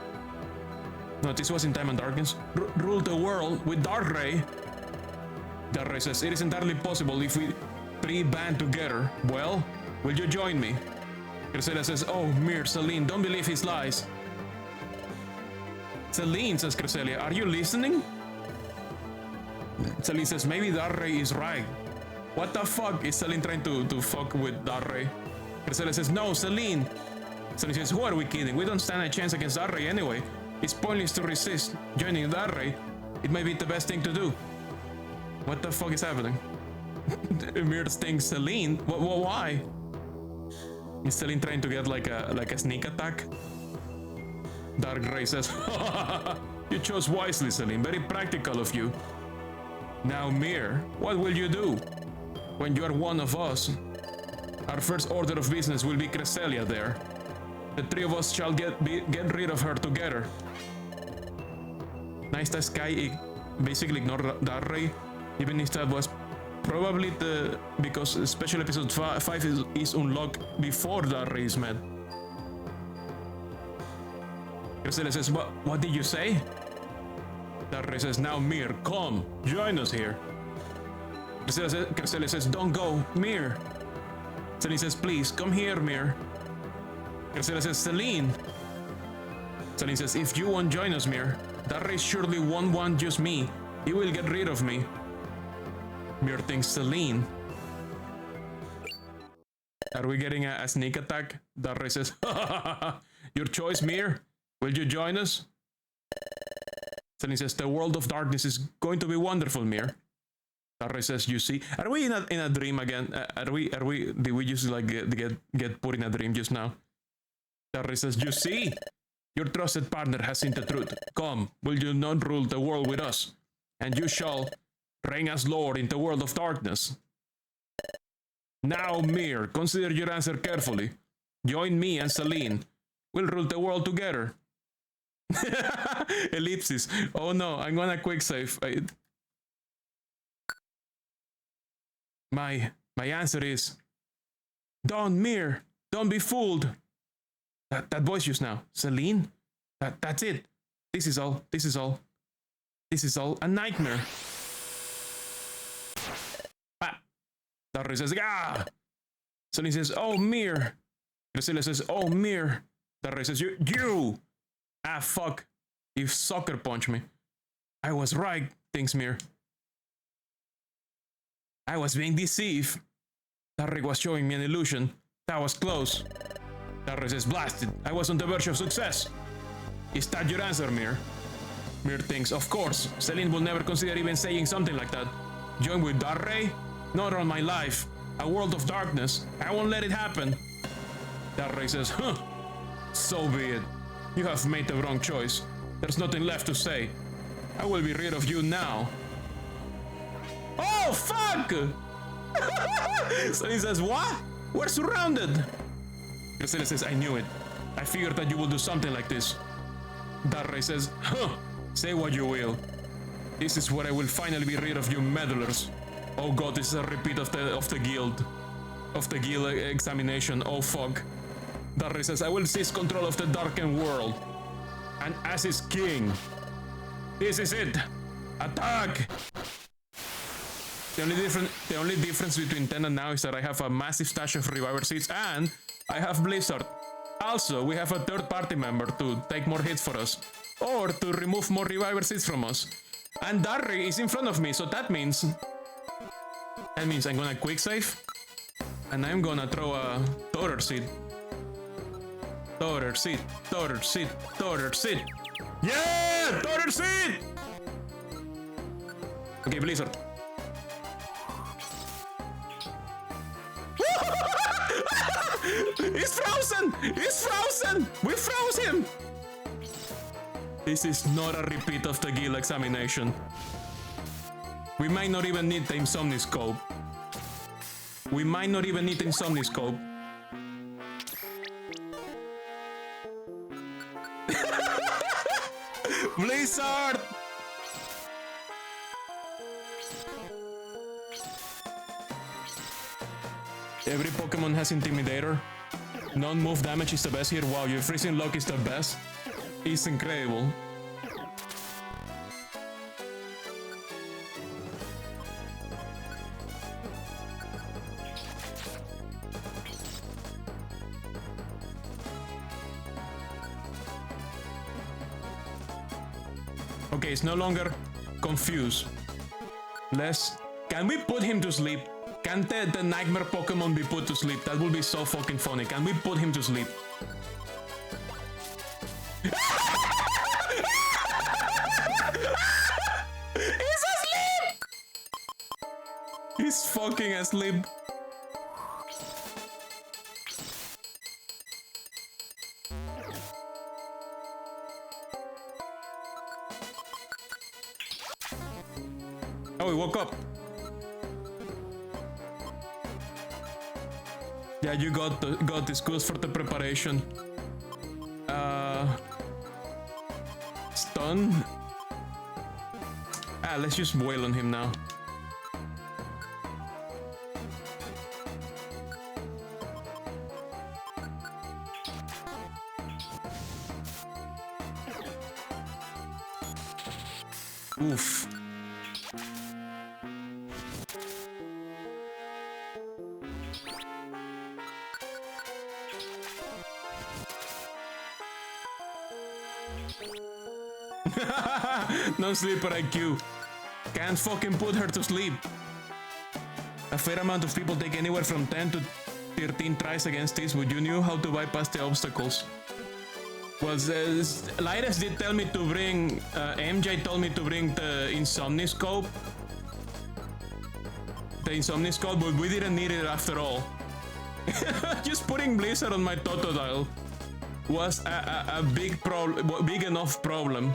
No, this was in Time and Darkness. Rule the world with Darkrai. Darkrai says, it is entirely possible if we three band together. Well, will you join me? Cresselia says, oh, Mir, Celine, don't believe his lies. Celine, says Cresselia, are you listening? Celine says, maybe Darray is right. What the fuck is Celine trying to fuck with Darray? Cresselia says, no, Celine. Celine says, who are we kidding? We don't stand a chance against Darray anyway. It's pointless to resist joining Darray. It may be the best thing to do. What the fuck is happening? Mir thinks Celine? Why? Is Celine trying to get like a sneak attack? Darkrai says, you chose wisely, Celine. Very practical of you. Now, Mir, what will you do? When you are one of us, our first order of business will be Cresselia there. The three of us shall get rid of her together. Nice that Sky basically ignored Darray, even if that was probably because special episode 5 is unlocked before Darray is met. Cresselia says, what did you say? Darray says, now Mir, come, join us here. Cresselia says, don't go, Mir. Celine says, please, come here, Mir. Cresselia says, Celine. Celine says, if you won't join us, Mir, Darray surely won't want just me. He will get rid of me. Mir thinks, Celine. Are we getting a sneak attack? Darray says, your choice, Mir. Will you join us? Celine says, the world of darkness is going to be wonderful, Mir. Darray says, you see. Are we in a dream again? Did we just like get put in a dream just now? Darray says, you see. Your trusted partner has seen the truth. Come, will you not rule the world with us? And you shall reign as Lord in the world of darkness. Now, Mir, consider your answer carefully. Join me and Celine. We'll rule the world together. Ellipsis. Oh no, I'm gonna quick save. My answer is, don't, Mir, don't be fooled. That voice just now, Celine. That's it. This is all a nightmare. Darry says, Gah! Celine says, oh, Mir. Graciela says, oh, Mir. Darry says, you! Ah, fuck. You sucker punched me. I was right, thinks Mir. I was being deceived. Darry was showing me an illusion. That was close. Darry says, blasted. I was on the verge of success. Is that your answer, Mir? Mir thinks, of course. Celine will never consider even saying something like that. Join with Darry? Not on my life. A world of darkness. I won't let it happen. Darry says, huh. So be it. You have made the wrong choice. There's nothing left to say. I will be rid of you now. Oh, fuck! Celine says, what? We're surrounded. Graciela says, I knew it. I figured that you would do something like this. Darry says, huh. Say what you will. This is where I will finally be rid of you meddlers. Oh god, this is a repeat of the guild. Of the guild examination. Oh fuck. Darry says, I will seize control of the darkened world. And as his king. This is it. Attack! The only difference between then and now is that I have a massive stash of reviver seeds and I have Blizzard. Also, we have a third party member to take more hits for us. Or to remove more reviver seeds from us. And Darry is in front of me, so that means I'm gonna quick save. And I'm gonna throw a Torer seed. Torer seed, Torer seed, Torer seed. Yeah! Torer seed! Okay, Blizzard. He's frozen! He's frozen! We froze him! This is not a repeat of the guild examination. We might not even need the Insomniscope. We might not even need the Insomniscope. Blizzard! Every Pokemon has Intimidator. Non-move damage is the best here. Wow, your freezing lock is the best. It's incredible. Okay, it's no longer confused. Can we put him to sleep? Can the nightmare Pokemon be put to sleep? That would be so fucking funny. Can we put him to sleep? He's asleep! He's fucking asleep. Oh, he woke up. Yeah, you got this. Good for the preparation. Stun. Let's just wail on him now. Oof. No sleeper IQ. Can't fucking put her to sleep. A fair amount of people take anywhere from 10 to 13 tries against this. Would you knew how to bypass the obstacles? Well, Lyres did tell me to bring... MJ told me to bring the Insomniscope. The Insomniscope, but we didn't need it after all. Just putting Blizzard on my Totodile was a big enough problem.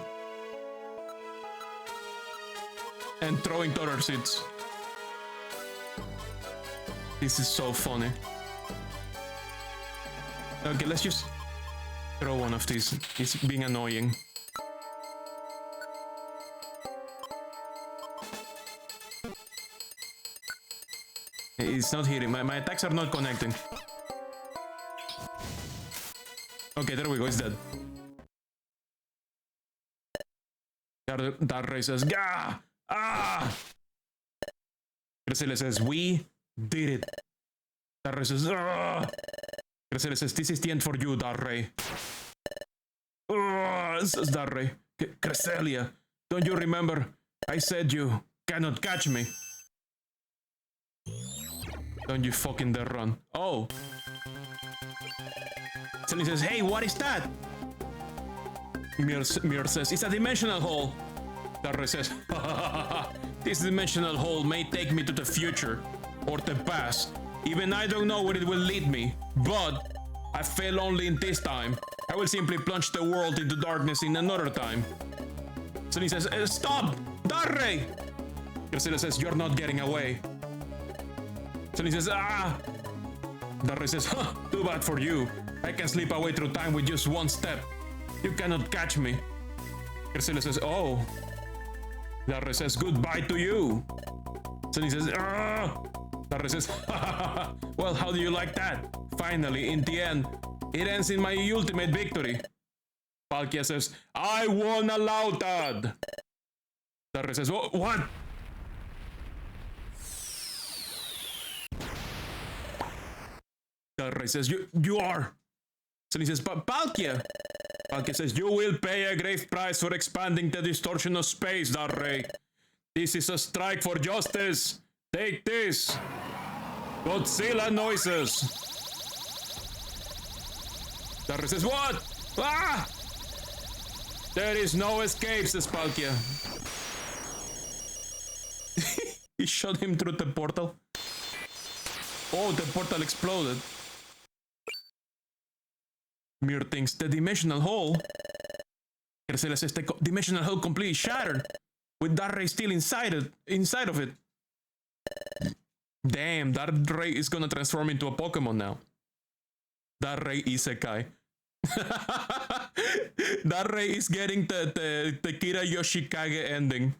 And throwing Torer seeds. This is so funny. Okay, let's just throw one of these. It's being annoying. It's not hitting. My attacks are not connecting. Okay, there we go. It's dead. Darry says, Gah! Ah! Graciela says, we did it. Darre says, "Ugh." Cresselia says, this is the end for you, Darre. "Ugh," says Darre. Cresselia, don't you remember? I said you cannot catch me. Don't you fucking dare run. Oh. Cresselia says, hey, what is that? Mir says, it's a dimensional hole. Darre says, this dimensional hole may take me to the future or the past. Even I don't know where it will lead me, but I fail only in this time. I will simply plunge the world into darkness in another time. So he says, stop! Darre! Cresselia says, you're not getting away. So he says, ah! Darre says, huh, too bad for you. I can slip away through time with just one step. You cannot catch me. Cresselia says, oh. Darre says, goodbye to you. So he says, ah! Darre says, well, how do you like that? Finally, in the end, it ends in my ultimate victory. Palkia says, I won a Lautad. Darre says, oh, what? Darre says, you are. So he says, but Palkia. Palkia says, you will pay a grave price for expanding the distortion of space, Darre. This is a strike for justice. Take this. Godzilla noises. Darre says, what? Ah! There is no escape, says Palkia. He shot him through the portal. Oh, the portal exploded. Mir thinks the dimensional hole. Cresselia says the dimensional hole completely shattered, with Darre still inside of it. Damn, Darre is gonna transform into a Pokemon now. Darre Isekai. Darre is getting the Kira Yoshikage ending.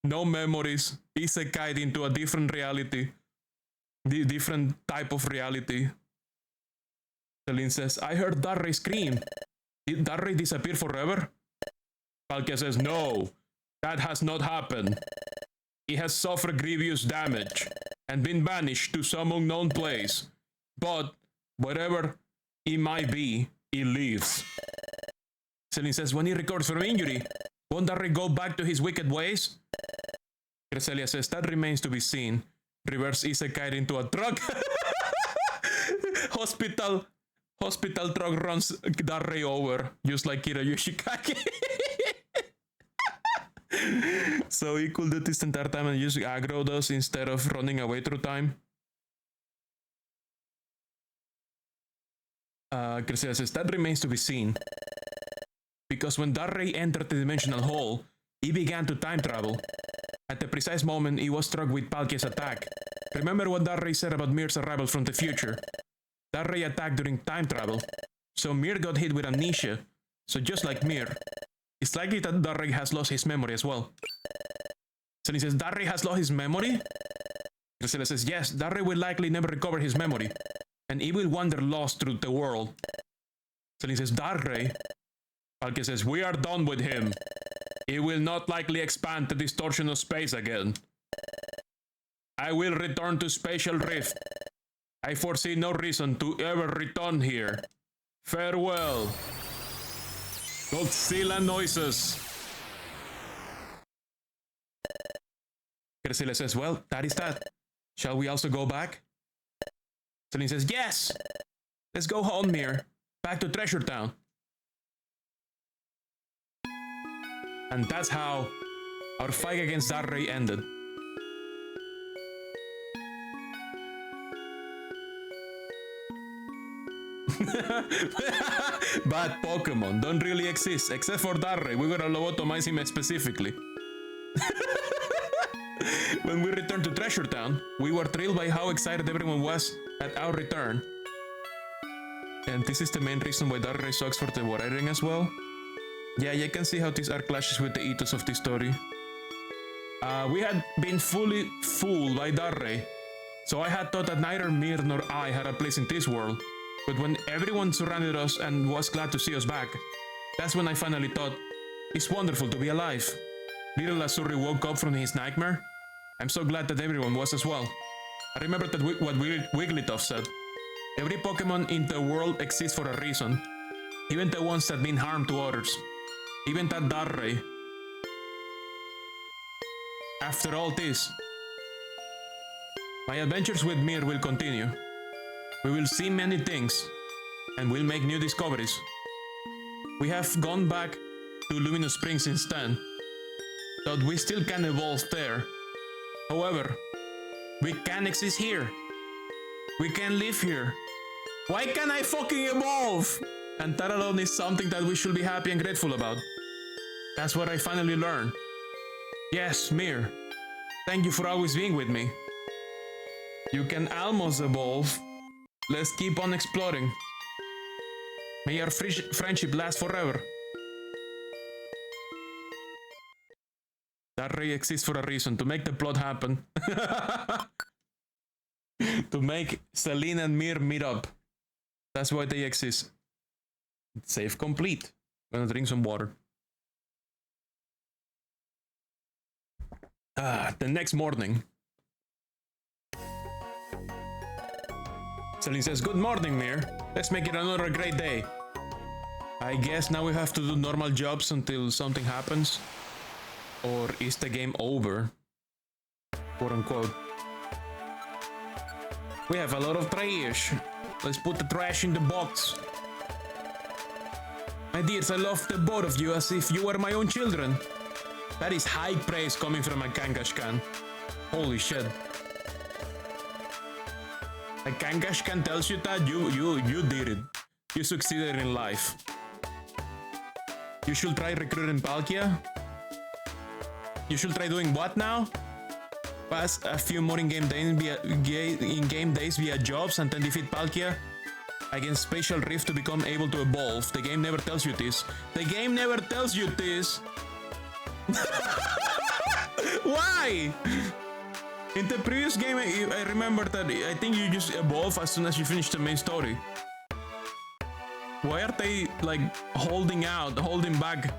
No memories. Isekai into a different reality. The different type of reality. Celine says, I heard Darre scream. Did Darre disappear forever? Palkia says, no, that has not happened. He has suffered grievous damage and been banished to some unknown place. But wherever he might be, he lives. Celine says, when he recovers from injury, won't Darre go back to his wicked ways? Cresselia says, that remains to be seen. Reverse Isekai into a truck. Hospital truck runs Darre over, just like Kira Yoshikage. So he could do this entire time and use aggro does instead of running away through time. Cresselia says, that remains to be seen. Because when Darre entered the dimensional hole, he began to time travel. At the precise moment, he was struck with Palkia's attack. Remember what Darre said about Mir's arrival from the future? Darre attacked during time travel, so Mir got hit with amnesia. So just like Mir, it's likely that Darre has lost his memory as well. So he says, Darre has lost his memory? Cresselia says, yes, Darre will likely never recover his memory, and he will wander lost through the world. So he says, Darre? Palkia says, we are done with him. He will not likely expand the distortion of space again. I will return to Spatial Rift. I foresee no reason to ever return here. Farewell. Godzilla noises. Cresselia says, well, that is that. Shall we also go back? Celine says, yes! Let's go home, Mir. Back to Treasure Town. And that's how our fight against Darre ended. Bad Pokemon don't really exist, except for Darre. We gotta lobotomize him specifically. When we returned to Treasure Town, we were thrilled by how excited everyone was at our return. And this is the main reason why Darre sucks for the writing as well. Yeah, you can see how this arc clashes with the ethos of the story. We had been fully fooled by Darre, so I had thought that neither Mir nor I had a place in this world. But when everyone surrounded us and was glad to see us back, that's when I finally thought, it's wonderful to be alive. Little Azuri woke up from his nightmare. I'm so glad that everyone was as well. I remember that what Wigglytuff said. Every Pokemon in the world exists for a reason. Even the ones that mean harm to others. Even that Darray. After all this, my adventures with Mir will continue. We will see many things, and we'll make new discoveries. We have gone back to Luminous Springs since then, but we still can evolve there. However, we can exist here. We can live here. Why can't I fucking evolve? And that alone is something that we should be happy and grateful about. That's what I finally learned. Yes, Mir. Thank you for always being with me. You can almost evolve. Let's keep on exploring. May our friendship last forever. That ray exists for a reason, to make the plot happen. To make Celine and Mir meet up. That's why they exist. Save complete. I'm gonna drink some water. The next morning. Celine says, "Good morning, Mir. Let's make it another great day. I guess now we have to do normal jobs until something happens. Or is the game over? Quote unquote. We have a lot of trash. Let's put the trash in the box. My dears, I love the both of you as if you were my own children." That is high praise coming from a Kangaskhan. Holy shit. A Kangaskhan tells you that you did it. You succeeded in life. You should try recruiting Palkia. You should try doing what now? Pass a few more in-game days via jobs and then defeat Palkia against Spatial Rift to become able to evolve. The game never tells you this. The game never tells you this. Why? In the previous game, I remember that I think you just evolve as soon as you finish the main story. Why are they like holding back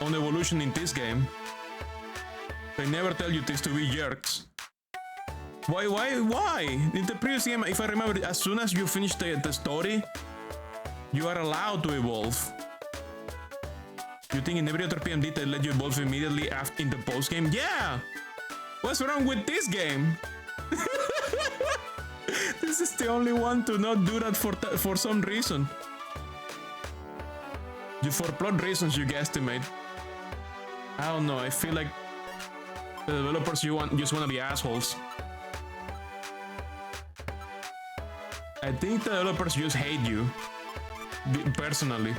on evolution in this game? They never tell you this to be jerks. Why? In the previous game, if I remember, as soon as you finish the story, you are allowed to evolve. You think in every other PMD they let you evolve immediately after in the post game? Yeah! What's wrong with this game? This is the only one to not do that for some reason. For plot reasons, you guesstimate. I don't know, I feel like the developers just want to be assholes. I think the developers just hate you. Personally.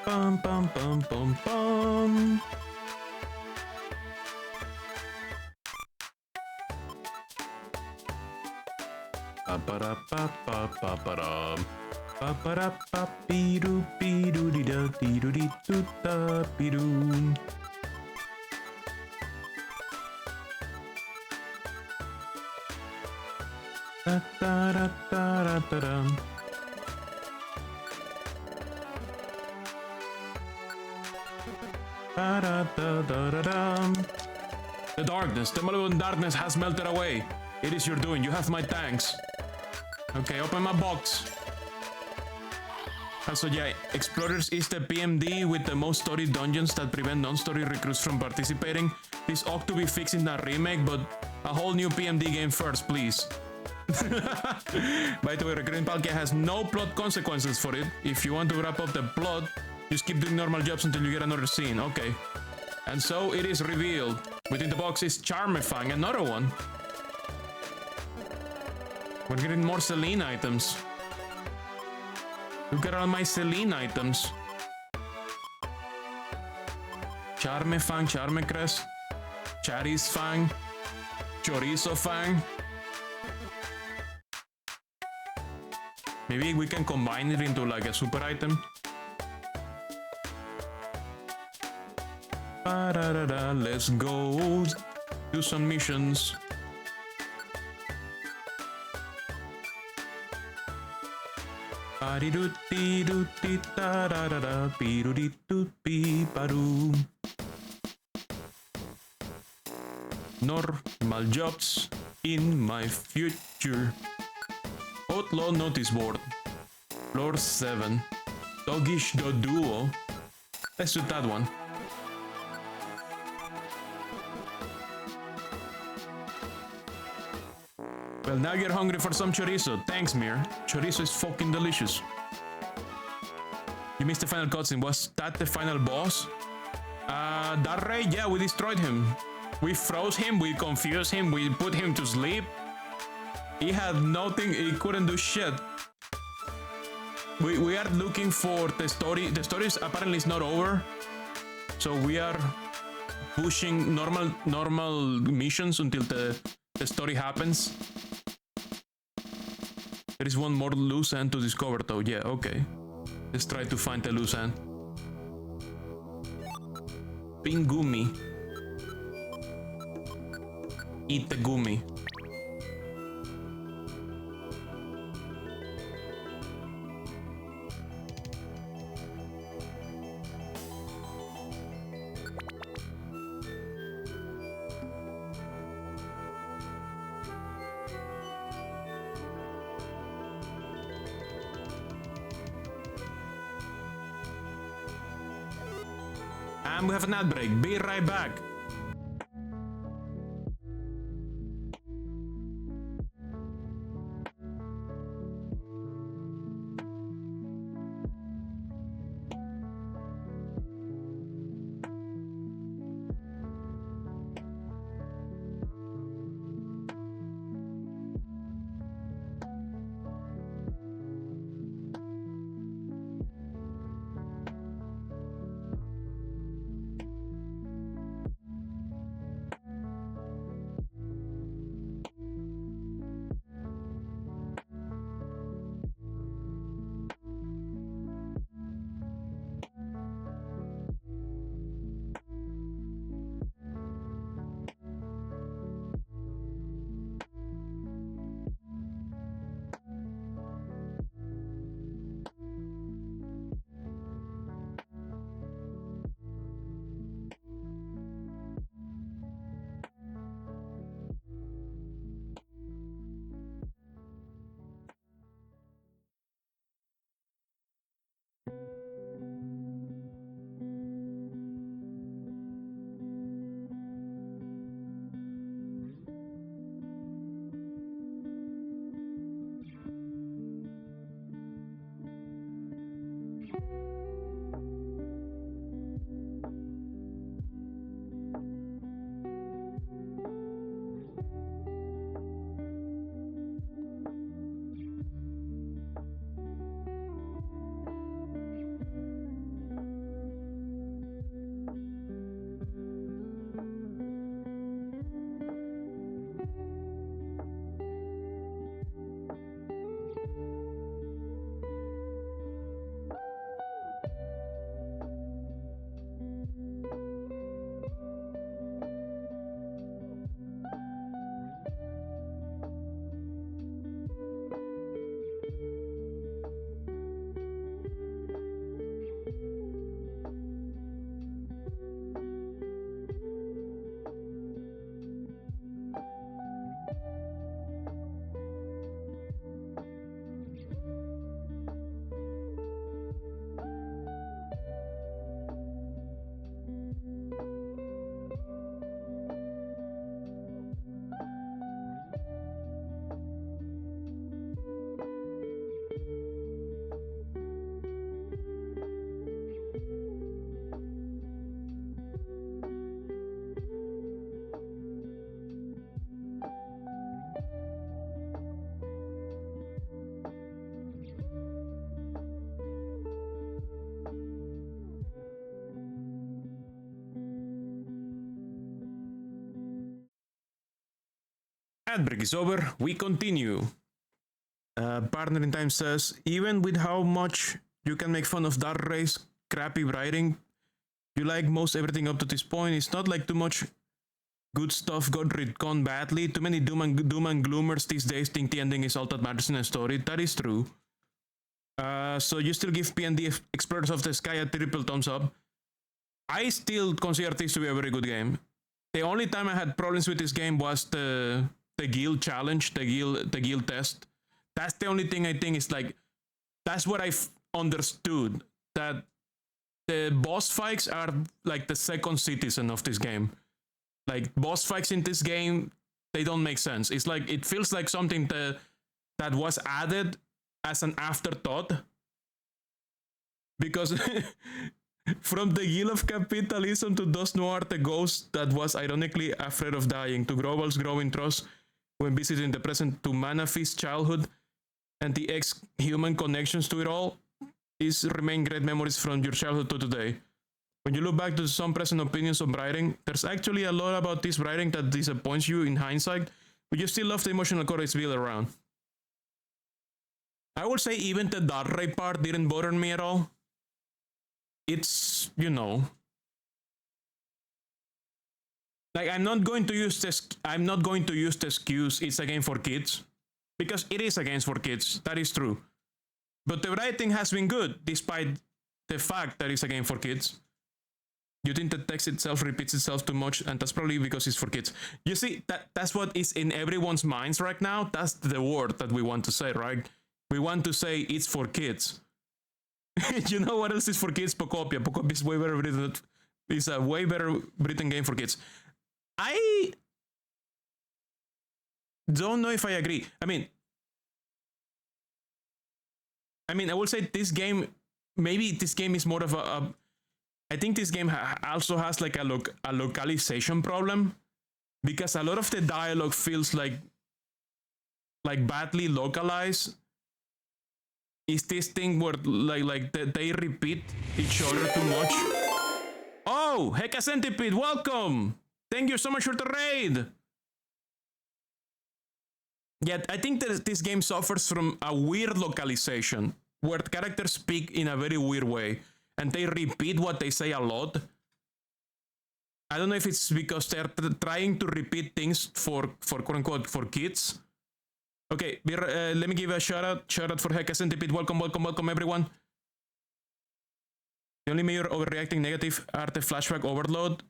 Bum, bum, bum, bum, bum. Ba-ba-da-ba-ba-ba-ba-dum. Ba-ba-da-ba-be-doo-be-doo-dee-da-dee-doo-dee-doo-da-be-doo. Da-da-da-da-da-da-dum. The darkness, the malevolent darkness has melted away. It is your doing. You have my thanks. Okay, open my box. Also, yeah, Explorers is the PMD with the most story dungeons that prevent non-story recruits from participating. This ought to be fixed in a remake, but a whole new PMD game first, please. By the way, recruiting Palkia has no plot consequences for it. If you want to wrap up the plot, just keep doing normal jobs until you get another scene. Okay. And so it is revealed. Within the box is Charmefang, another one. We're getting more Celine items. Look at all my Celine items. Charmefang, Charmecrest, Charis Fang, Chorizo Fang. Maybe we can combine it into like a super item. Let's go do some missions. Normal jobs in my future. Outlaw notice board. Floor 7. Doggish the duo. Let's do that one. Well, now you're hungry for some chorizo. Thanks, Mir. Chorizo is fucking delicious. You missed the final cutscene. Was that the final boss? That Ray, yeah, we destroyed him. We froze him, we confused him, we put him to sleep. He had nothing, he couldn't do shit. We are looking for the story. The story is apparently is not over. So we are pushing normal missions until the story happens. There is one more loose end to discover though. Yeah, okay. Let's try to find the loose end. Pingumi. Eat the gumi. And we have an ad break. Be right back. Ad break is over. We continue. Partner in Time says, even with how much you can make fun of Dark Race crappy writing, you like most everything up to this point. It's not like too much good stuff got retconned badly. Too many doom and gloomers these days think the ending is all that matters in a story. That is true. So you still give P&D Explorers of the Sky a triple thumbs up. I still consider this to be a very good game. The only time I had problems with this game was the guild challenge, the guild test. That's the only thing I think is like, that's what I've understood, that the boss fights are like the second citizen of this game. Like, boss fights in this game, they don't make sense. It's like, it feels like something that was added as an afterthought. Because from the Guild of Capitalism to Dos Noir, the ghost that was ironically afraid of dying, to Grovel's growing trust when visiting the present, to Manafy's childhood, and the ex-human connections to it all, these remain great memories from your childhood to today. When you look back to some present opinions of writing, there's actually a lot about this writing that disappoints you in hindsight, but you still love the emotional core it's built around. I would say even the Darray part didn't bother me at all. It's, you know, like, I'm not going to use the excuse it's a game for kids, because it is a game for kids. That is true. But the writing has been good, despite the fact that it's a game for kids. You think the text itself repeats itself too much, and that's probably because it's for kids. You see, that's what is in everyone's minds right now. That's the word that we want to say, right? We want to say it's for kids. You know what else is for kids? Pocopia. Pocopia is way better written. It's a way better written game for kids. I don't know if I agree. I mean, I will say this game, maybe this game is more of I think this game also has like a localization problem, because a lot of the dialogue feels like badly localized. Is this thing where like they repeat each other too much? Oh, Heka Centipede, welcome! Thank you so much for the raid. Yeah, I think that this game suffers from a weird localization where characters speak in a very weird way and they repeat what they say a lot. I don't know if it's because they're trying to repeat things for quote unquote for kids. Okay, let me give a shout out for Heka Centipede. Welcome everyone. The only major overreacting negative are the flashback overload,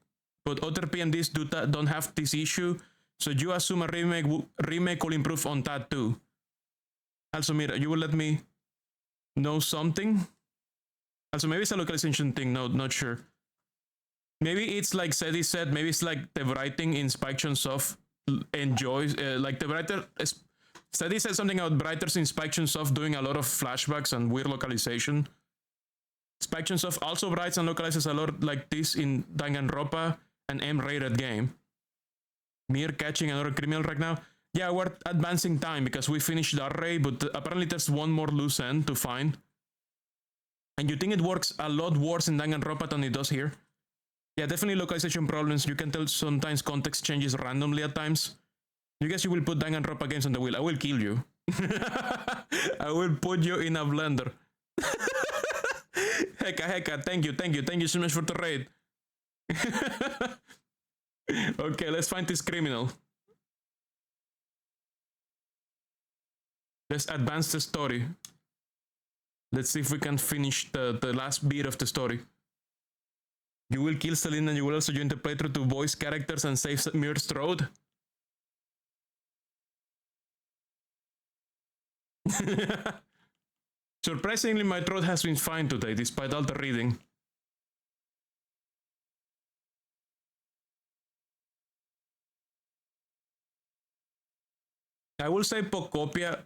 but other PMDs don't have this issue, so you assume a remake will improve on that too. Also, Mira, you will let me know something? Also, maybe it's a localization thing, no, not sure. Maybe it's like Sedi said, maybe it's like the writing in Spike Chunsoft enjoys, like the writer, Sedi said something about writers in Spike Chunsoft doing a lot of flashbacks and weird localization. Spike Chunsoft also writes and localizes a lot like this in Danganronpa, an M-rated game. Mir catching another criminal right now. Yeah, we're advancing time because we finished the array, but apparently there's one more loose end to find. And you think it works a lot worse in Danganronpa than it does here? Yeah, definitely localization problems. You can tell sometimes context changes randomly at times. You guess you will put Danganronpa games on the wheel. I will kill you. I will put you in a blender. Heka, thank you so much for the raid. Okay, let's find this criminal. Let's advance the story. Let's see if we can finish the last bit of the story. You will kill Celine and you will also join the playthrough to voice characters and save Mir's throat. Surprisingly, my throat has been fine today, despite all the reading. I will say Pocopia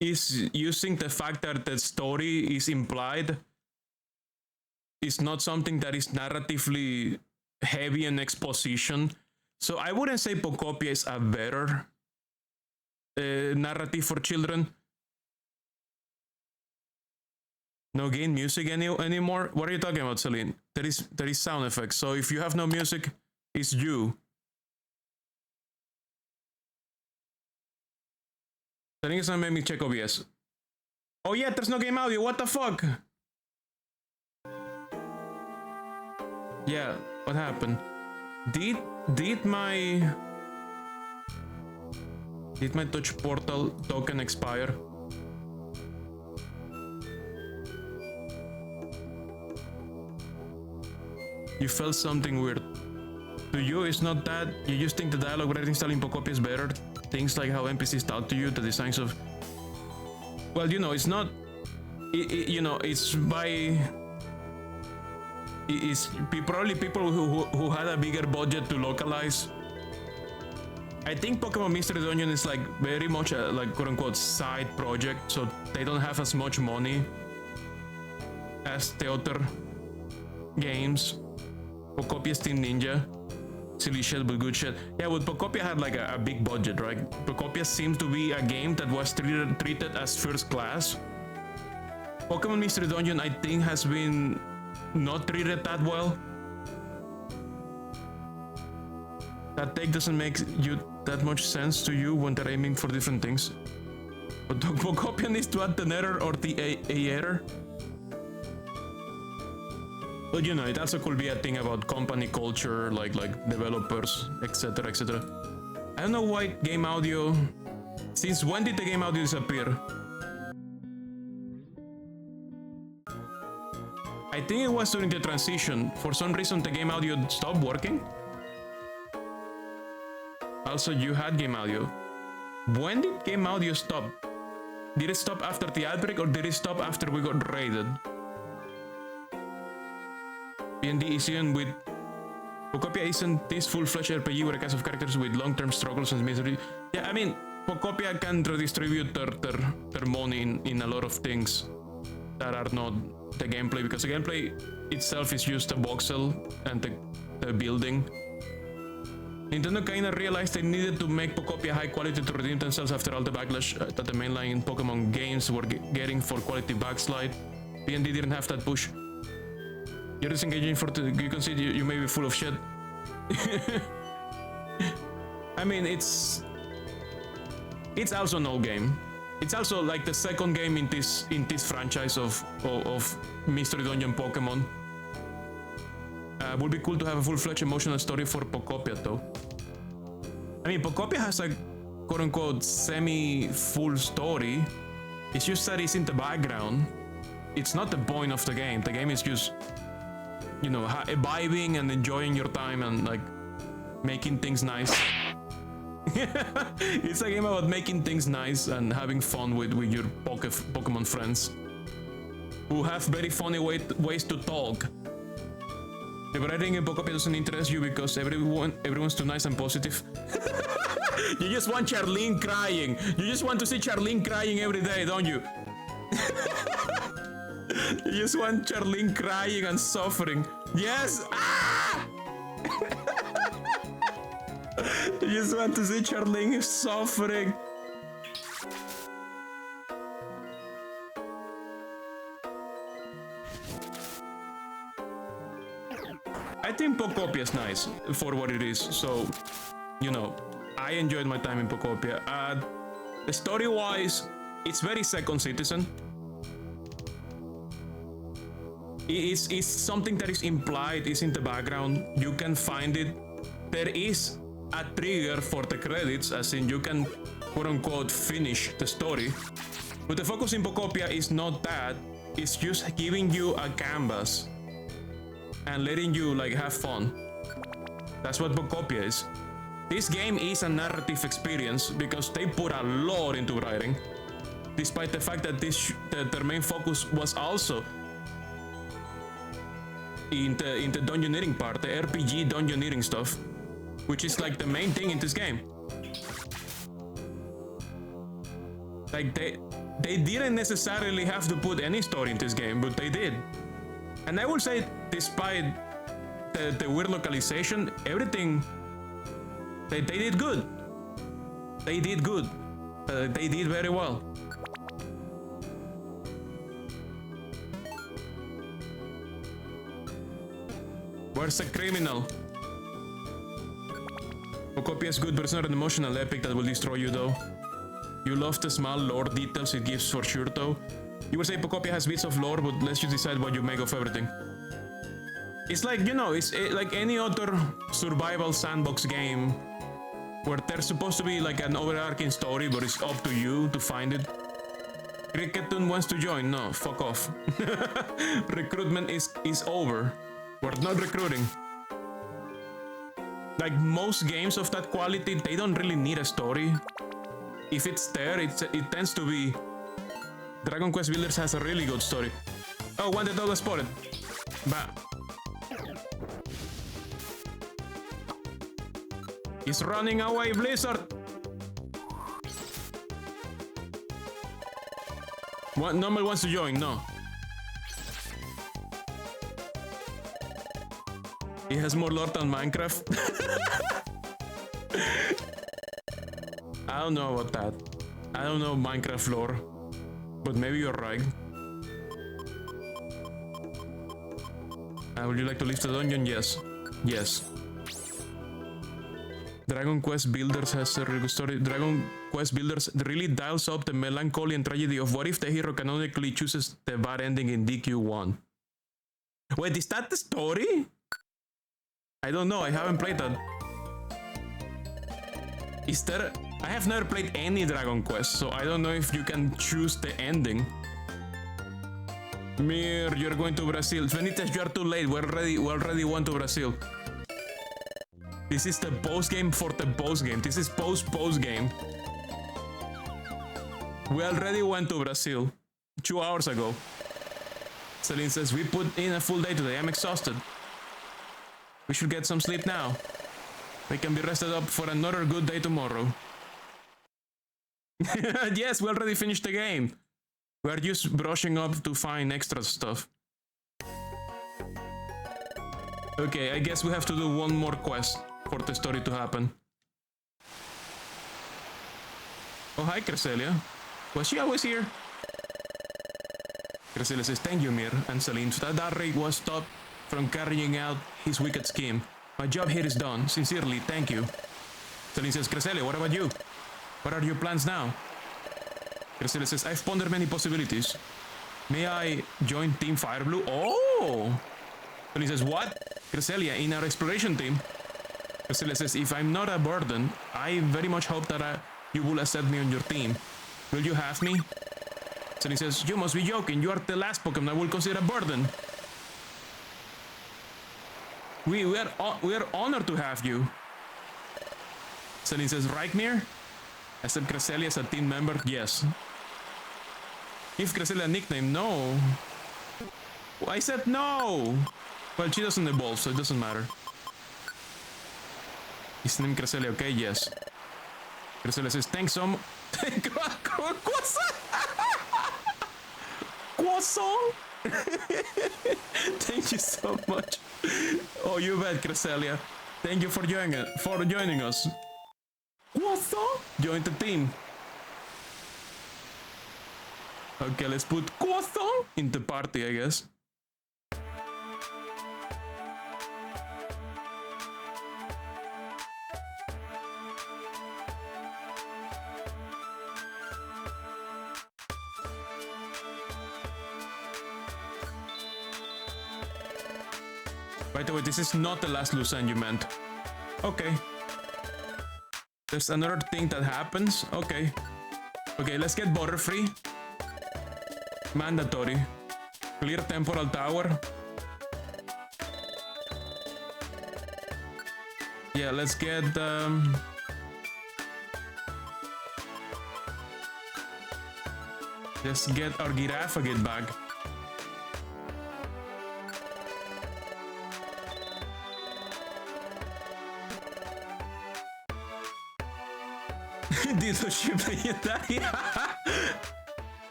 is using the fact that the story is implied. It's not something that is narratively heavy in exposition. So I wouldn't say Pocopia is a better narrative for children. No game music anymore? What are you talking about, Celine? There is sound effects. So if you have no music, it's you. Settings gonna make me check OBS. Oh yeah, there's no game audio, what the fuck? Yeah, what happened? Did my touch portal token expire? You felt something weird. To you, it's not that. You just think the dialogue writing style in Pocopia is better. Things like how NPCs talk to you, the designs of... Well, you know, it's not... you know, it's by... It's probably people who had a bigger budget to localize. I think Pokemon Mystery Dungeon is like very much a like quote-unquote side project, so they don't have as much money as the other games. Pocopia is Team Ninja. Silly shit, but good shit. Yeah, but Pocopia had like a big budget, right? Pocopia seems to be a game that was treated as first class. Pokemon Mystery Dungeon, I think, has been not treated that well. That take doesn't make you that much sense to you when they're aiming for different things. But Pocopia needs to add the nether or the aether. But you know, it also could be a thing about company culture, like developers, etc, etc. I don't know why game audio... Since when did the game audio disappear? I think it was during the transition. For some reason the game audio stopped working. Also, you had game audio. When did game audio stop? Did it stop after the outbreak or did it stop after we got raided? D&D isn't with... Pocopia isn't this full-fledged RPG with a cast of characters with long-term struggles and misery. Yeah, I mean, Pocopia can redistribute their money in a lot of things that are not the gameplay, because the gameplay itself is just a voxel and the building. Nintendo kinda realized they needed to make Pocopia high quality to redeem themselves after all the backlash that the mainline Pokemon games were getting for quality backslide. D&D didn't have that push. You're disengaging for the... You can see you may be full of shit. I mean, it's also an old game. It's also like the second game in this franchise of Mystery Dungeon Pokemon. Would be cool to have a full-fledged emotional story for Pocopia though. I mean, Pocopia has a quote-unquote semi-full story. It's just that it's in the background. It's not the point of the game. The game is just, you know, vibing and enjoying your time and like making things nice. It's a game about making things nice and having fun with your Pokemon friends who have very funny ways to talk. The writing in Pocopia doesn't interest you because everyone's too nice and positive. You just want Charlene crying. You just want to see Charlene crying every day, don't you? You just want Charlene crying and suffering. Yes! Ah! You just want to see Charlene suffering. I think Pocopia is nice for what it is, so, you know, I enjoyed my time in Pocopia. Story-wise, it's very Second Citizen. It's something that is implied, is in the background. You can find it. There is a trigger for the credits, as in you can quote-unquote finish the story. But the focus in Pocopia is not that. It's just giving you a canvas and letting you like have fun. That's what Pocopia is. This game is a narrative experience because they put a lot into writing, despite the fact that their main focus was also in the dungeoneering part, the RPG dungeoneering stuff, which is like the main thing in this game. Like they didn't necessarily have to put any story in this game, but they did. And I will say, despite the weird localization, everything, they did good. They did good. They did very well. Where's the criminal? Pocopia is good, but it's not an emotional epic that will destroy you though. You love the small lore details it gives for sure though. You would say Pocopia has bits of lore, but let's just decide what you make of everything. It's like, you know, it's like any other survival sandbox game where there's supposed to be like an overarching story, but it's up to you to find it. Cricketun wants to join. No, fuck off. Recruitment is over. We're not recruiting. Like most games of that quality, they don't really need a story. If it's there, it tends to be... Dragon Quest Builders has a really good story. Oh, wanted dog was spotted. Bah. He's running away, Blizzard! What? Nobody wants to join, no. He has more lore than Minecraft. I don't know about that. I don't know Minecraft lore. But maybe you're right. Would you like to leave the dungeon? Yes. Yes. Dragon Quest Builders has a really good story. Dragon Quest Builders really dials up the melancholy and tragedy of what if the hero canonically chooses the bad ending in DQ1. Wait, is that the story? I don't know, I haven't played that. Is there... I have never played any Dragon Quest, so I don't know if you can choose the ending. Mir, you're going to Brazil. Benitez, you are too late. We already went to Brazil. This is the post game for the post game. This is post game. We already went to Brazil 2 hours ago. Celine says, we put in a full day today. I'm exhausted. We should get some sleep now. We can be rested up for another good day tomorrow. Yes, we already finished the game. We are just brushing up to find extra stuff. Okay, I guess we have to do one more quest for the story to happen. Oh, hi, Cresselia. Was she always here? Cresselia says, thank you, Mir and Celine. That rate was stopped from carrying out his wicked scheme. My job here is done. Sincerely, thank you. Celine says, Cresselia, what about you? What are your plans now? Cresselia says, I've pondered many possibilities. May I join Team Fireblue? Oh! Celine says, what? Cresselia, in our exploration team. Cresselia says, if I'm not a burden, I very much hope that you will accept me on your team. Will you have me? Celine says, you must be joking. You are the last Pokemon I will consider a burden. We are honored to have you. Celine says, right, Mir? Accept Cresselia as a team member? Yes. Give Cresselia a nickname? No. I said no! Well, she doesn't evolve, so it doesn't matter. Is named Cresselia, okay? Yes. Cresselia says, thanks so much. Croissant? Thank you so much. Oh, you bet, Cresselia. Thank you for joining us. Croissant? Join the team. Okay, let's put Croissant in the party, I guess. By the way, this is not the last Lucerne you meant. Okay. There's another thing that happens. Okay. Okay, let's get Butterfree. Mandatory. Clear Temporal Tower. Yeah, let's get just get our Giraffagate back.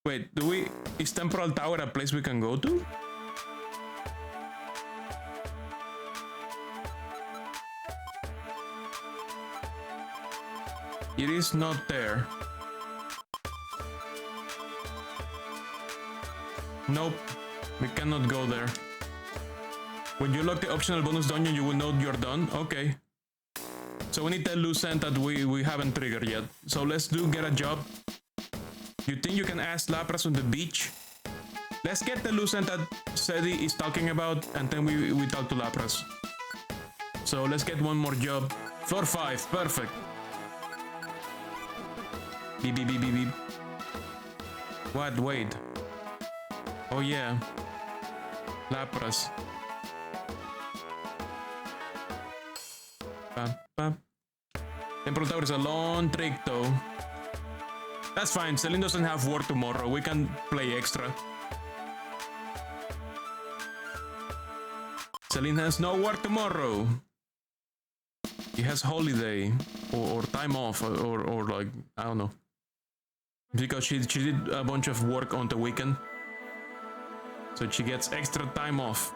Wait, is Temporal Tower a place we can go to? It is not there. Nope, we cannot go there. When you lock the optional bonus dungeon, you will know you're done. Okay. So we need the loose end that we haven't triggered yet. So let's get a job. You think you can ask Lapras on the beach? Let's get the loose end that Sedi is talking about, and then we talk to Lapras. So let's get one more job. Floor 5, perfect. Beep, beep, beep, beep, beep. What? Wait. Oh yeah. Lapras. Temporal Tower is a long trick though. That's fine, Celine doesn't have work tomorrow. We can play extra. Celine has no work tomorrow. He has holiday or time off or like, I don't know. Because she did a bunch of work on the weekend. So she gets extra time off.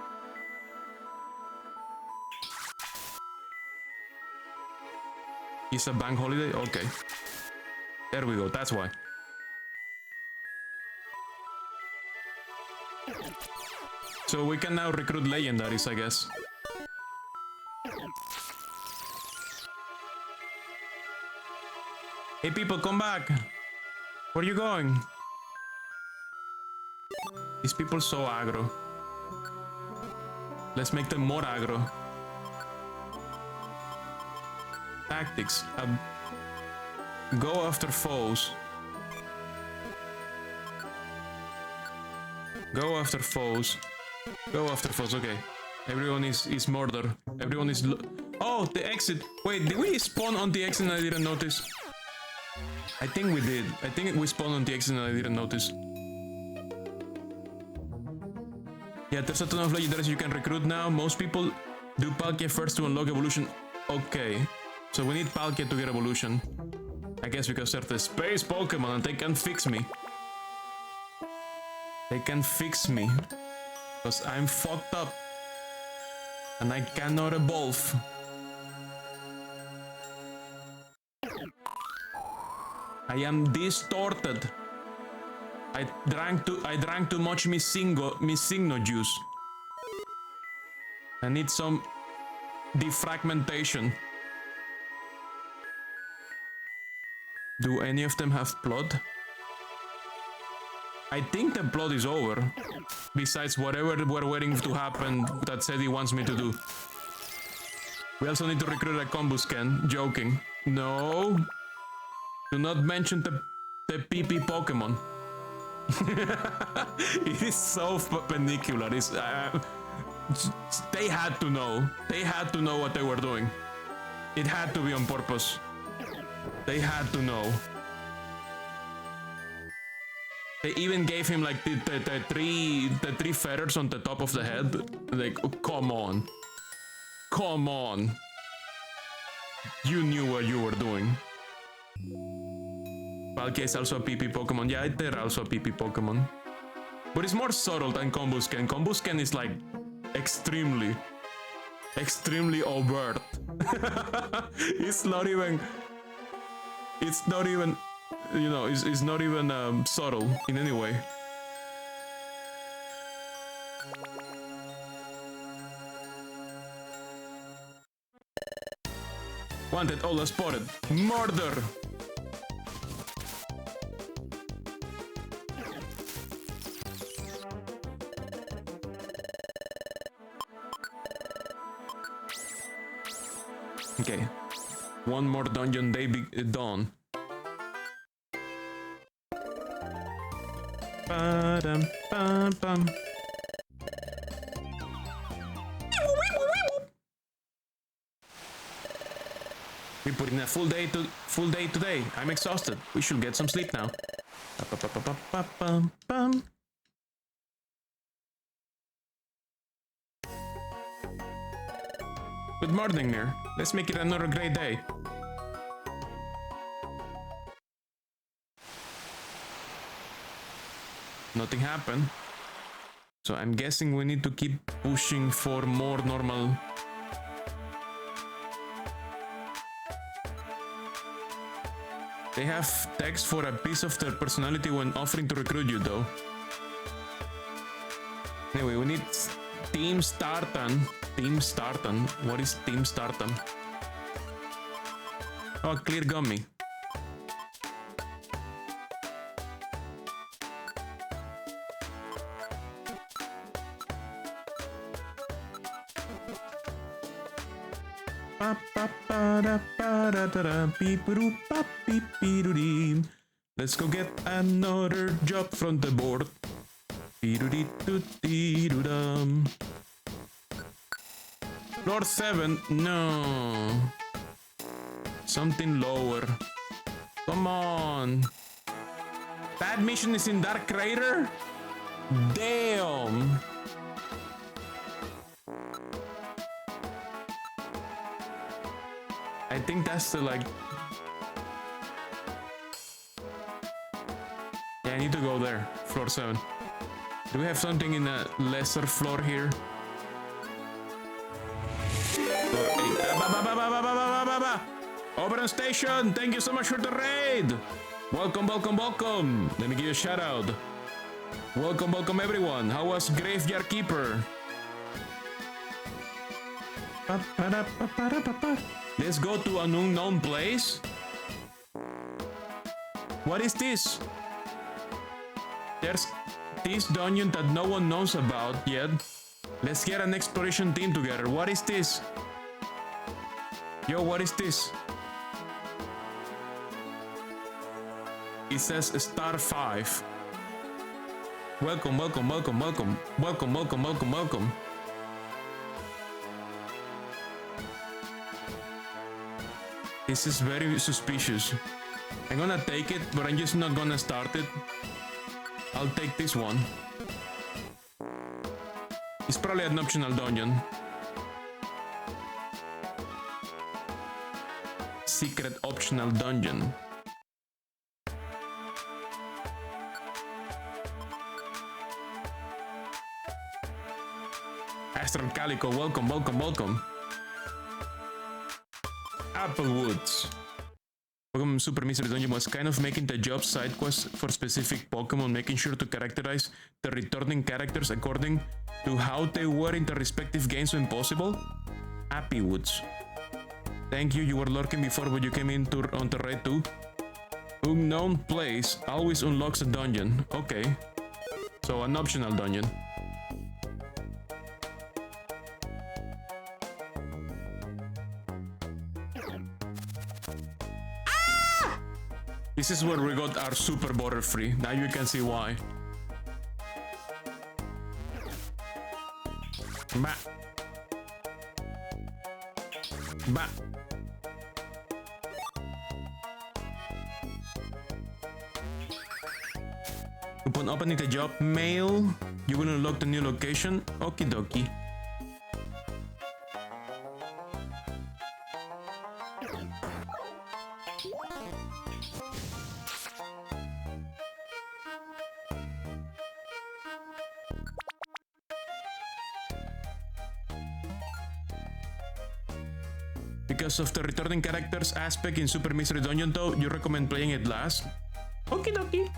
It's a bank holiday? Okay. There we go, that's why. So we can now recruit legendaries, I guess. Hey people, come back! Where are you going? These people so aggro. Let's make them more aggro. Tactics. Go after foes. Go after foes. Go after foes, okay. Everyone is murder. Everyone is... Oh, the exit. Wait, did we spawn on the exit and I didn't notice? I think we did. I think we spawned on the exit and I didn't notice. Yeah, there's a ton of legendaries you can recruit now. Most people do Palkia first to unlock evolution. Okay. So we need Palkia to get evolution. I guess because they're the space Pokemon and they can fix me. They can fix me. Because I'm fucked up. And I cannot evolve. I am distorted. I drank too much Missigno juice. I need some defragmentation. Do any of them have blood? I think the blood is over. Besides whatever we're waiting to happen that Sedi wants me to do. We also need to recruit a Combusken. Joking. No. Do not mention the PP Pokemon. It is so perpendicular. It's, they had to know. They had to know what they were doing. It had to be on purpose. They had to know. They even gave him like the three feathers on the top of the head. Like, oh, come on. Come on. You knew what you were doing. Palkia is also a PP Pokemon. Yeah, they're also a PP Pokemon. But it's more subtle than Combusken. Combusken is like extremely overt. It's not even, you know, it's not even subtle in any way. Wanted, Ola spotted. Murder! Okay. One more dungeon day done. Ba-dum-bum-bum. We put in a full day today. I'm exhausted. We should get some sleep now. Ba-ba-ba-ba-ba-bum. Good morning, Mir. Let's make it another great day. Nothing happened. So I'm guessing we need to keep pushing for more normal. They have text for a piece of their personality when offering to recruit you, though. Anyway, we need Team Startan. Team Startan? What is Team Startan? Oh, clear gummy. Let's go get another job from the board. Floor 7, no. Something lower. Come on. That mission is in Dark Crater? Damn. I think that's the like... Yeah, I need to go there. Floor 7. Do we have something in a lesser floor here? Floor 8. Oberon Station, thank you so much for the raid. Welcome, welcome, welcome. Let me give you a shout out. Welcome, welcome everyone. How was Graveyard Keeper? Let's go to an unknown place. What is this? There's this dungeon that no one knows about yet. Let's get an exploration team together. What is this? Yo, what is this? It says star 5. Welcome, welcome, welcome, welcome. Welcome, welcome, welcome, welcome. This is very suspicious. I'm gonna take it, but I'm just not gonna start it. I'll take this one. It's probably an optional dungeon. Secret optional dungeon. Astral Calico, welcome, welcome, welcome. Applewoods. Pokemon Super Mystery Dungeon was kind of making the job side quests for specific Pokemon, making sure to characterize the returning characters according to how they were in the respective games when possible. Applewoods. Thank you, you were lurking before, but you came in on the raid too. Unknown place always unlocks a dungeon. Okay. So an optional dungeon. This is where we got our super border free. Now you can see why. Bah. Bah. Upon opening the job mail, you will unlock the new location. Okie dokie. Because of the returning characters aspect in Super Mystery Dungeon though, you recommend playing it last? Okie dokie.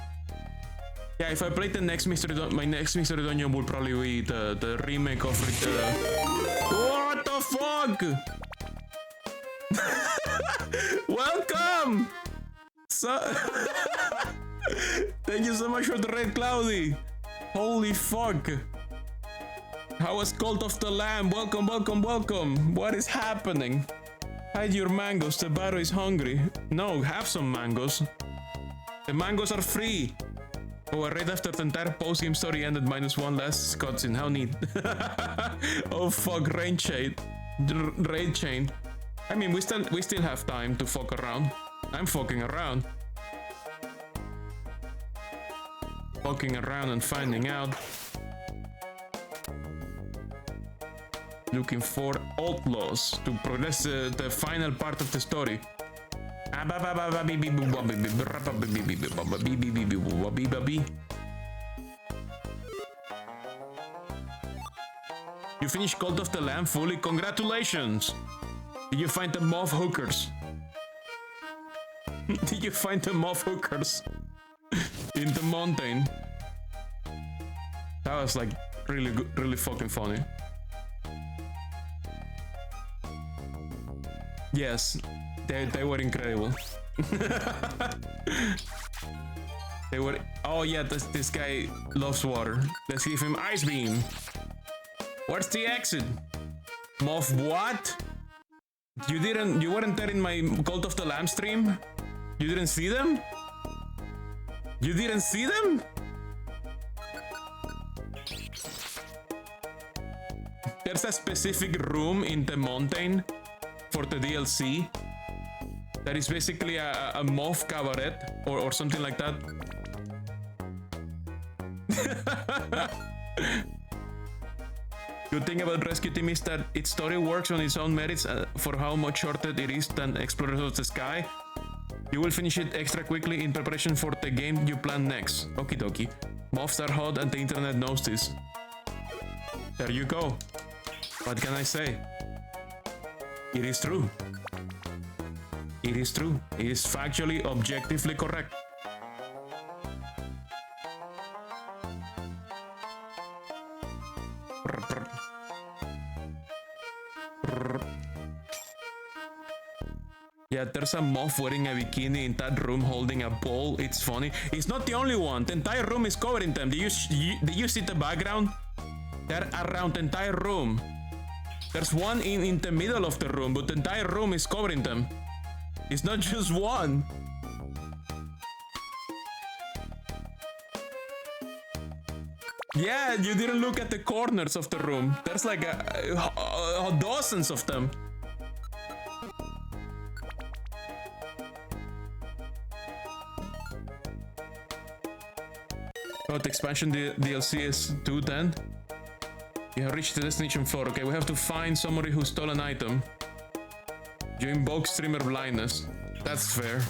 Yeah, if I play the next my next Mystery Dungeon will probably be the remake of What the fuck? Welcome! Thank you so much for the red Cloudy. Holy fuck. How was Cult of the Lamb? Welcome, welcome, welcome. What is happening? Hide your mangoes, the Baro is hungry. No, have some mangoes. The mangoes are free. Oh, right after the entire post-game story ended, -1 last cutscene. How neat. Oh fuck, raid chain. Raid chain. I mean, we still have time to fuck around. I'm fucking around. Fucking around and finding out. Looking for outlaws to progress the final part of the story. You finished Cult of the Lamb fully? Congratulations! Did you find the moth hookers? Did you find the moth hookers? In the mountain? That was like really good, really fucking funny. Yes, They were incredible. They were. Oh yeah, this guy loves water. Let's give him ice beam. What's the exit? Moth what? You weren't there in my Cult of the Lamb stream? You didn't see them? You didn't see them? There's a specific room in the mountain for the DLC that is basically a moth cabaret or something like that. Good thing about Rescue Team is that its story works on its own merits for how much shorter it is than Explorers of the Sky. You will finish it extra quickly in preparation for the game you plan next. Okie dokie. Moths are hot and the internet knows this. There you go. What can I say? It is true. It is true. It is factually, objectively correct. Yeah, there's a moth wearing a bikini in that room holding a ball. It's funny. It's not the only one. The entire room is covered in them. Do you see the background? They're around the entire room. There's one in the middle of the room, but the entire room is covered in them. It's not just one. Yeah, you didn't look at the corners of the room. There's like dozens of them. Oh, the expansion DLC is 210. You have reached the destination floor. Okay, we have to find somebody who stole an item. You invoke streamer blindness. That's fair.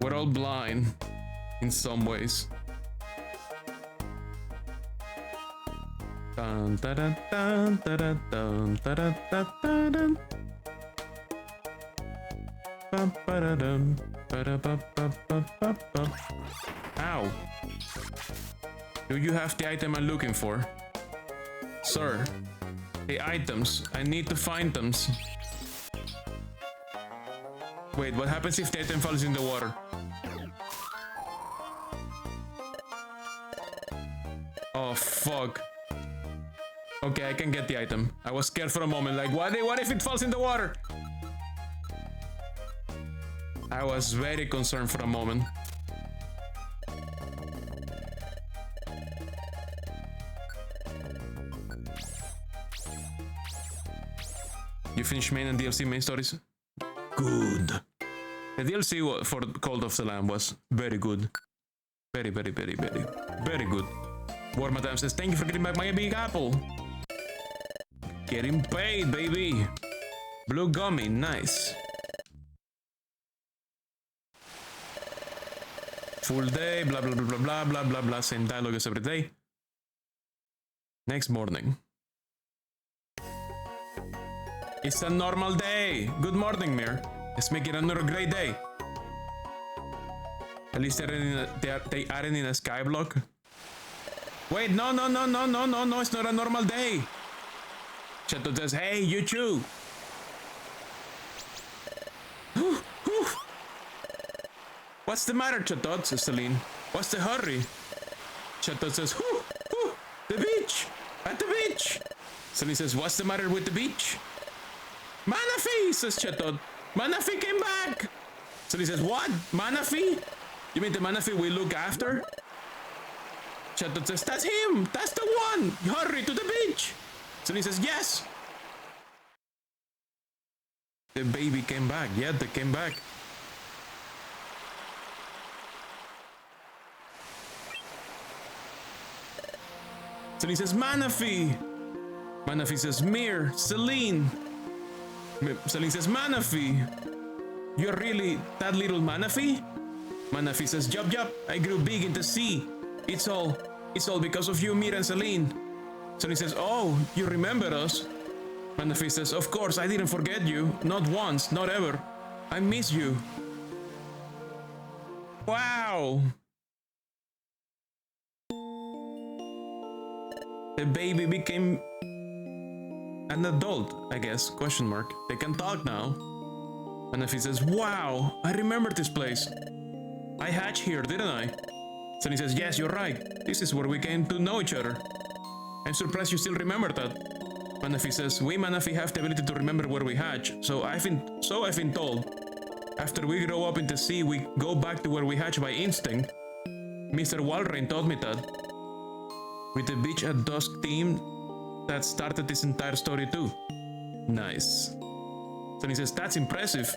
We're all blind in some ways. Dun, dun, dun, dun, dun, dun, dun, dun, dun, dun. Ow. Do you have the item I'm looking for? Sir. The items. I need to find them. Wait, what happens if the item falls in the water? Oh, fuck. Okay, I can get the item. I was scared for a moment, like, what if it falls in the water? I was very concerned for a moment. You finished main and DLC main stories? Good. The DLC for Cult of the Lamb was very good. Very, very, very, very, very good. War Madame says, thank you for getting back my big apple. Getting paid, baby. Blue gummy, nice. Full day, blah, blah, blah, blah, blah, blah, blah, blah. Same dialogue as every day. Next morning. It's a normal day. Good morning, Mir. Let's make it another great day. At least they aren't in a skyblock. Wait, no, it's not a normal day. Chato says, hey, you too. What's the matter, Chato? Says Celine. What's the hurry? Chato says, the beach. At the beach. Celine says, what's the matter with the beach? Manaphy, says Chatot. Manaphy came back. Celine says, what? Manaphy? You mean the Manaphy we look after? Chatot says, that's him. That's the one. Hurry to the beach. Celine says, yes. The baby came back. Yeah, they came back. Celine says, Manaphy. Manaphy says, Mir, Celine. Celine says, Manaphy. You're really that little Manaphy? Manaphy says, yup, I grew big in the sea. It's all because of you, Mir and Celine. Celine says, oh, you remember us? Manaphy says, of course, I didn't forget you. Not once, not ever. I miss you. Wow. The baby became an adult, I guess, question mark. They can talk now. Manafi says, wow, I remember this place. I hatched here, didn't I? Sunny says, yes, you're right. This is where we came to know each other. I'm surprised you still remember that. Manafi says, we Manafi have the ability to remember where we hatch, so I've been told. After we grow up in the sea, we go back to where we hatch by instinct. Mr. Walrain taught me that. With the beach at dusk theme that started this entire story too. Nice. Sunny says, that's impressive.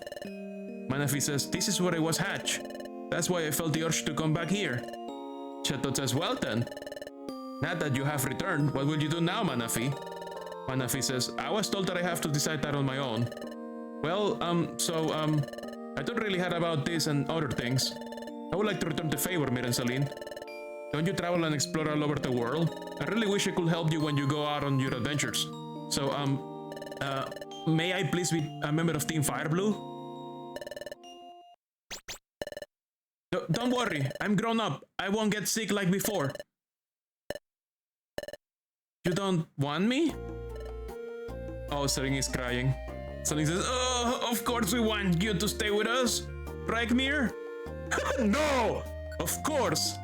Manafi says, this is where I was hatched. That's why I felt the urge to come back here. Chateau says, well then. Now that you have returned, what will you do now, Manafi? Manafi says, I was told that I have to decide that on my own. Well, I don't really heard about this and other things. I would like to return the favor, Mir and Celine. Don't you travel and explore all over the world? I really wish I could help you when you go out on your adventures. So, may I please be a member of Team Fireblue? Don't worry, I'm grown up. I won't get sick like before. You don't want me? Oh, Celine is crying. Celine says, oh, of course we want you to stay with us. Right, Mir? No! Of course!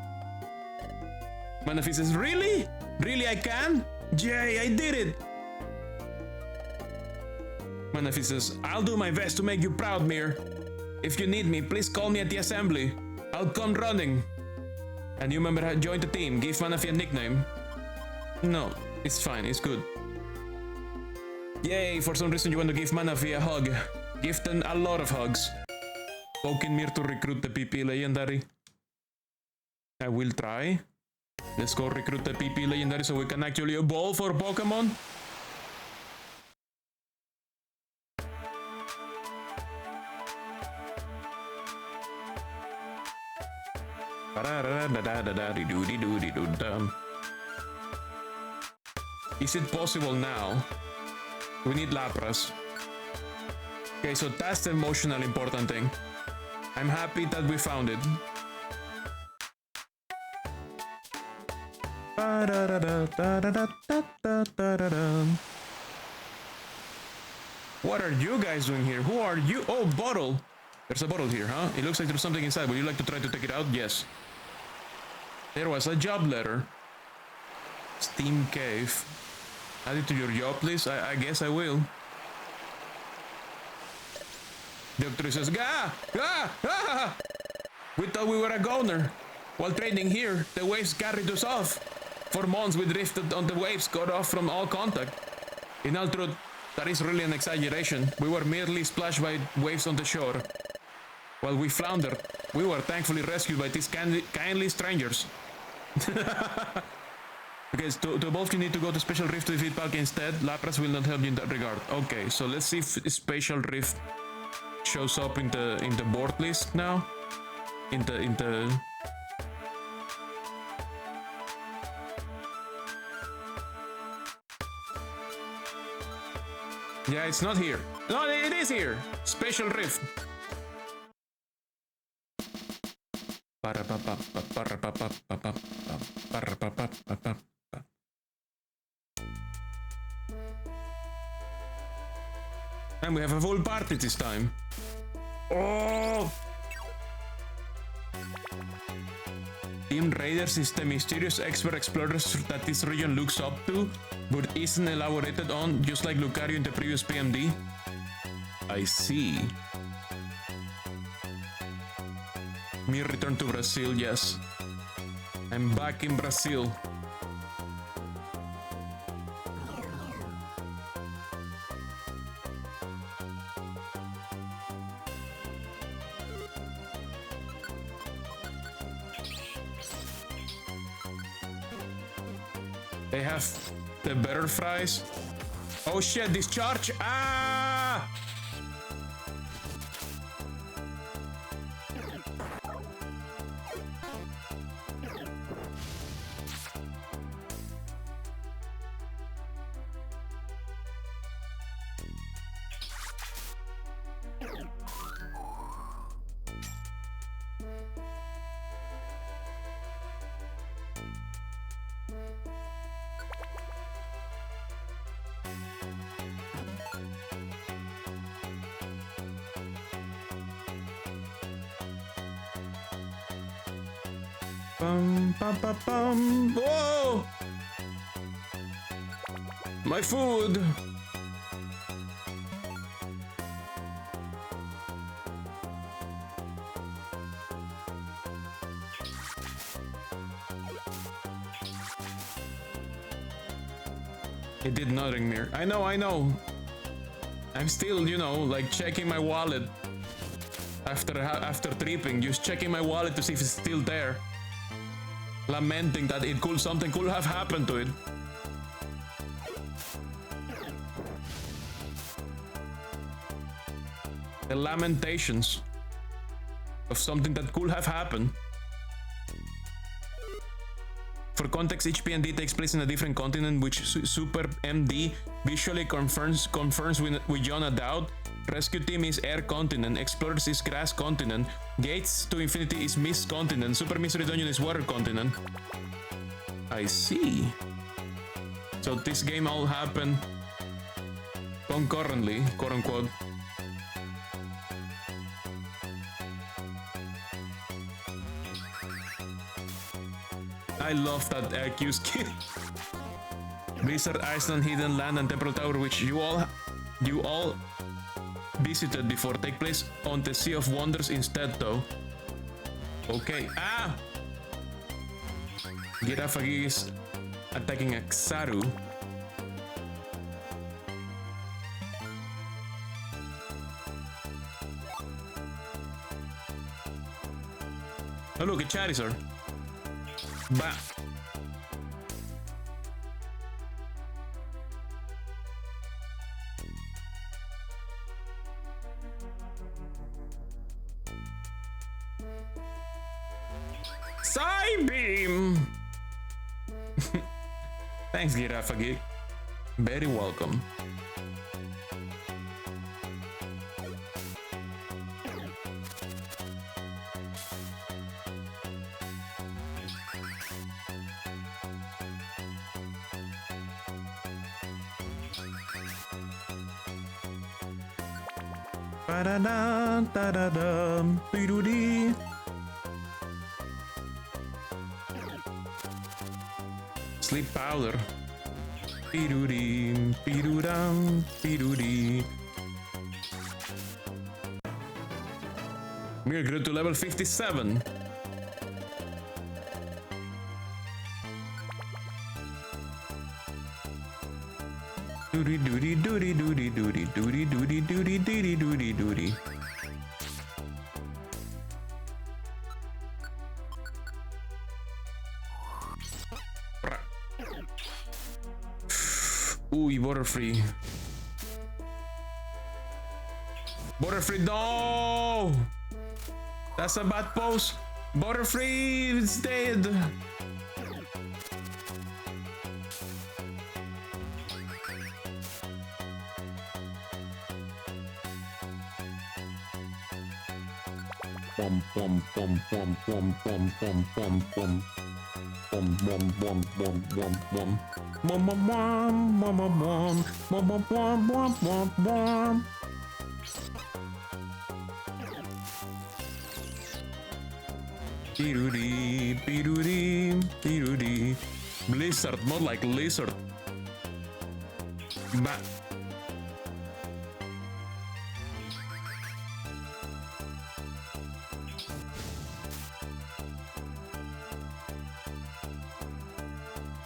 Manafi says, really? Really I can? Yay, I did it! Manafi says, I'll do my best to make you proud, Mir. If you need me, please call me at the assembly. I'll come running. A new member had joined the team. Give Manafi a nickname. No, it's fine, it's good. Yay, for some reason you want to give Manafi a hug. Give them a lot of hugs. Poking Mir to recruit the PP Legendary. I will try. Let's go recruit the PP Legendary so we can actually evolve for Pokemon. Is it possible now? We need Lapras. Okay, so that's the emotional important thing. I'm happy that we found it. What are you guys doing here? Who are you? Oh, bottle. There's a bottle here, huh? It looks like there's something inside. Would you like to try to take it out? Yes. There was a job letter. Steam Cave. Add it to your job, please. I guess I will. Doctor says, Gah! Gah! Ah! We thought we were a goner. While trading here, the waves carried us off. For months we drifted on the waves, cut off from all contact. In all truth, that is really an exaggeration. We were merely splashed by waves on the shore. While we floundered, we were thankfully rescued by these kindly strangers. Okay, to evolve you need to go to Special Rift to defeat Palkia instead. Lapras will not help you in that regard. Okay, so let's see if Special Rift shows up in the board list now. In the Yeah, it's not here. No, it is here. Special Rift. And we have a full party this time. Oh! Team Raiders is the mysterious expert explorers that this region looks up to, but isn't elaborated on, just like Lucario in the previous PMD. I see. Me return to Brazil, yes. I'm back in Brazil. They have the better fries. Oh shit, discharge! Ah! Bum, bum, bum, bum. Whoa! My food! It did nothing, Mir. I know. I'm still, you know, like checking my wallet after tripping, just checking my wallet to see if it's still there. Lamenting that something could have happened to it. The lamentations of something that could have happened. For context, each PND takes place in a different continent, which Super MD visually confirms with John a doubt. Rescue Team is Air Continent, Explorers is Grass Continent, Gates to Infinity is Mist Continent, Super Mystery Dungeon is Water Continent. I see. So this game all happened concurrently, quote unquote. I love that IQ skill. Blizzard Island, Hidden Land, and Temporal Tower, which you all visited before, take place on the Sea of Wonders instead, though. Okay. Ah! Giraffe is attacking a Xaru. Oh, look, a Charizard. Bah. Psybeam! Thanks, Giraffe. Very welcome. Ba-da-da, da-da-da, be-do-dee. Sleep powder. Be-do-dee, be-do-dum, be-do-dee. Mir grew to level 57. Doody doody doody doody doody doody doody doody doody doody doody. Ooh, water free. Water free, no! That's a bad pose. Water free is dead. Pom pom pom pom pom pom pom pom pom. Bom bom bom bom bom bom. Bom bom bom bom bom bom bom bom bom bom bom. Be-do-dee, be-do-dee, be-do-dee. Blizzard, more like lizard. Bah.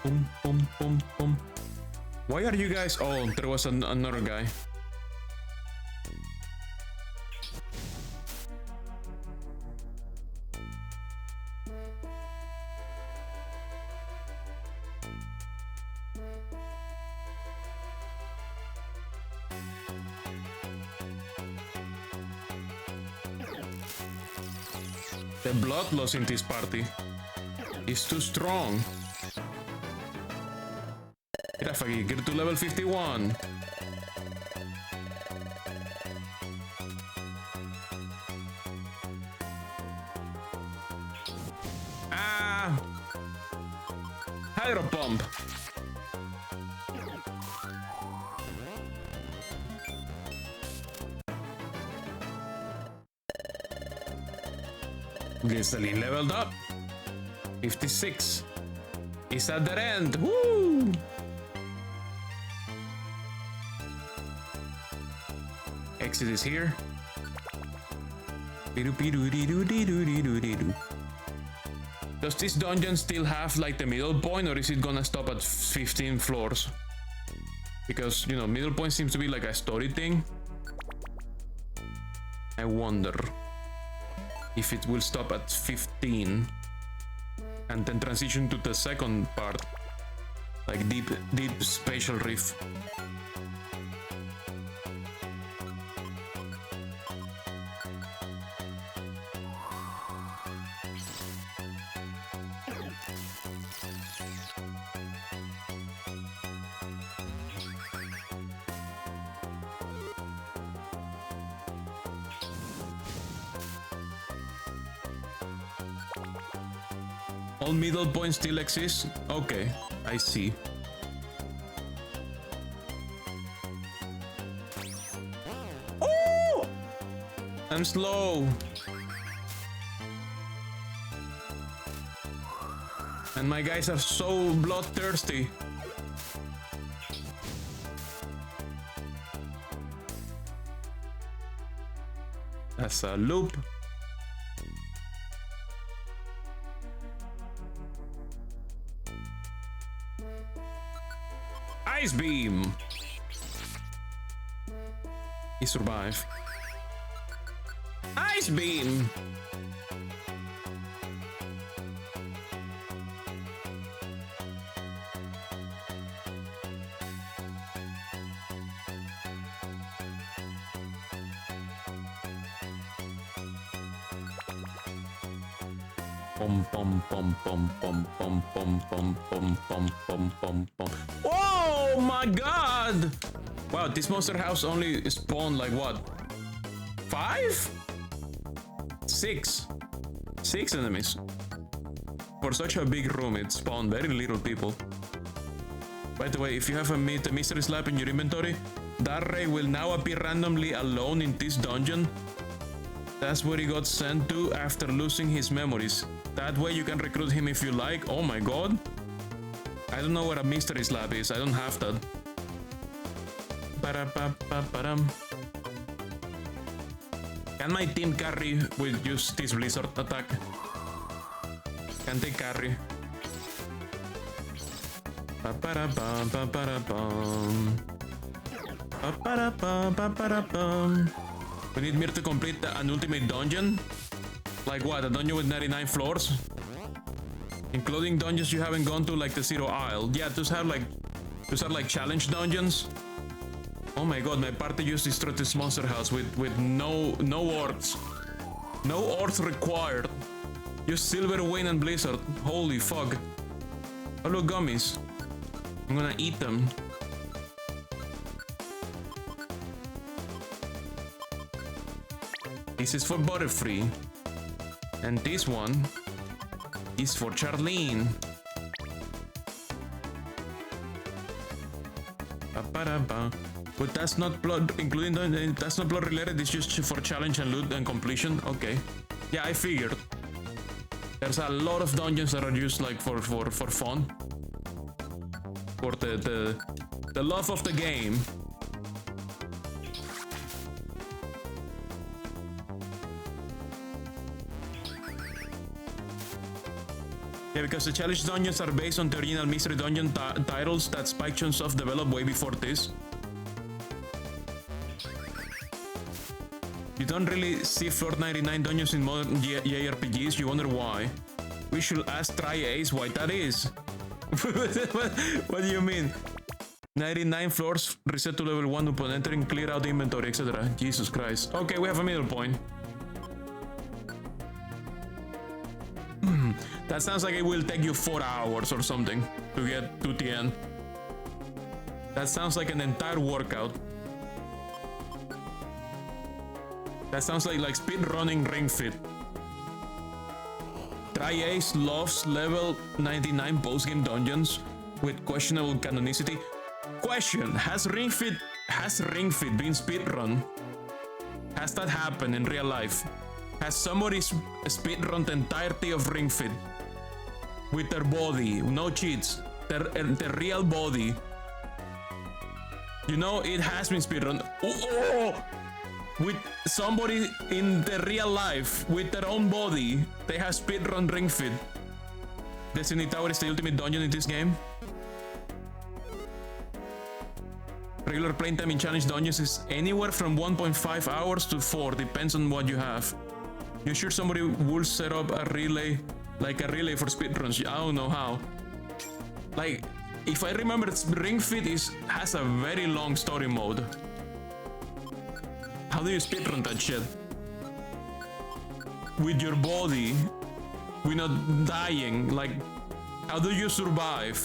Boom, boom, boom, boom. Why are you guys? Oh, there was another guy. The blood loss in this party is too strong. Giraffe, get to level 51. Ah! Hydro pump. Glycerin leveled up. 56. It's at the end. Woo! Exit is here. Does this dungeon still have like the middle point, or is it gonna stop at 15 floors? Because, you know, middle point seems to be like a story thing. I wonder if it will stop at 15 and then transition to the second part, like deep spatial riff. All middle points still exist? Okay, I see. Oh! I'm slow. And my guys are so bloodthirsty. That's a loop. Ice beam. He survived. Ice beam. Pom pom pom pom pom pom pom pom pom pom pom pom pom. Oh my god! Wow, this monster house only spawned like what? 5? 6? 6 enemies. For such a big room, it spawned very little people. By the way, if you have a mystery slab in your inventory, that ray will now appear randomly alone in this dungeon. That's where he got sent to after losing his memories. That way you can recruit him if you like. Oh my god. I don't know what a mystery slab is. I don't have that. Can my team carry with just this blizzard attack? Can they carry? We need Mir to complete an ultimate dungeon. Like what? A dungeon with 99 floors? Including dungeons you haven't gone to, like the Zero Isle. Yeah, those are like challenge dungeons. Oh my god, my party just destroyed this monster house with no orcs. No orcs required. Just Silver Wayne and Blizzard. Holy fuck. Oh look, gummies. I'm gonna eat them. This is for Butterfree. And this one is for Charlene. But that's not blood, that's not blood related. It's just for challenge and loot and completion. Okay, yeah, I figured. There's a lot of dungeons that are used like for fun, for the love of the game. Yeah, because the challenge dungeons are based on the original Mystery Dungeon titles that Spike Chunsoft developed way before this. You don't really see floor 99 dungeons in modern JRPGs, you wonder why. We should ask Try Ace why that is. What do you mean? 99 floors, reset to level 1 upon entering, clear out the inventory, etc. Jesus Christ. Okay, we have a middle point. That sounds like it will take you 4 hours or something to get to the end. That sounds like an entire workout. That sounds like speed running Ring Fit. Tri-Ace loves level 99 post-game dungeons with questionable canonicity. Question: Has Ring Fit been speedrun? Has that happened in real life? Has somebody speedrun the entirety of Ring Fit? with their body, no cheats, their real body. You know, it has been speedrun. With somebody in the real life, with their own body, they have speedrun Ring Fit. Destiny Tower is the ultimate dungeon in this game. Regular playing time in challenge dungeons is anywhere from 1.5 hours to 4, depends on what you have. You sure somebody will set up a relay, like a relay for speedruns? I don't know how. Like, if I remember, Ring Fit has a very long story mode. How do you speedrun that shit? With your body, without dying. Like, how do you survive?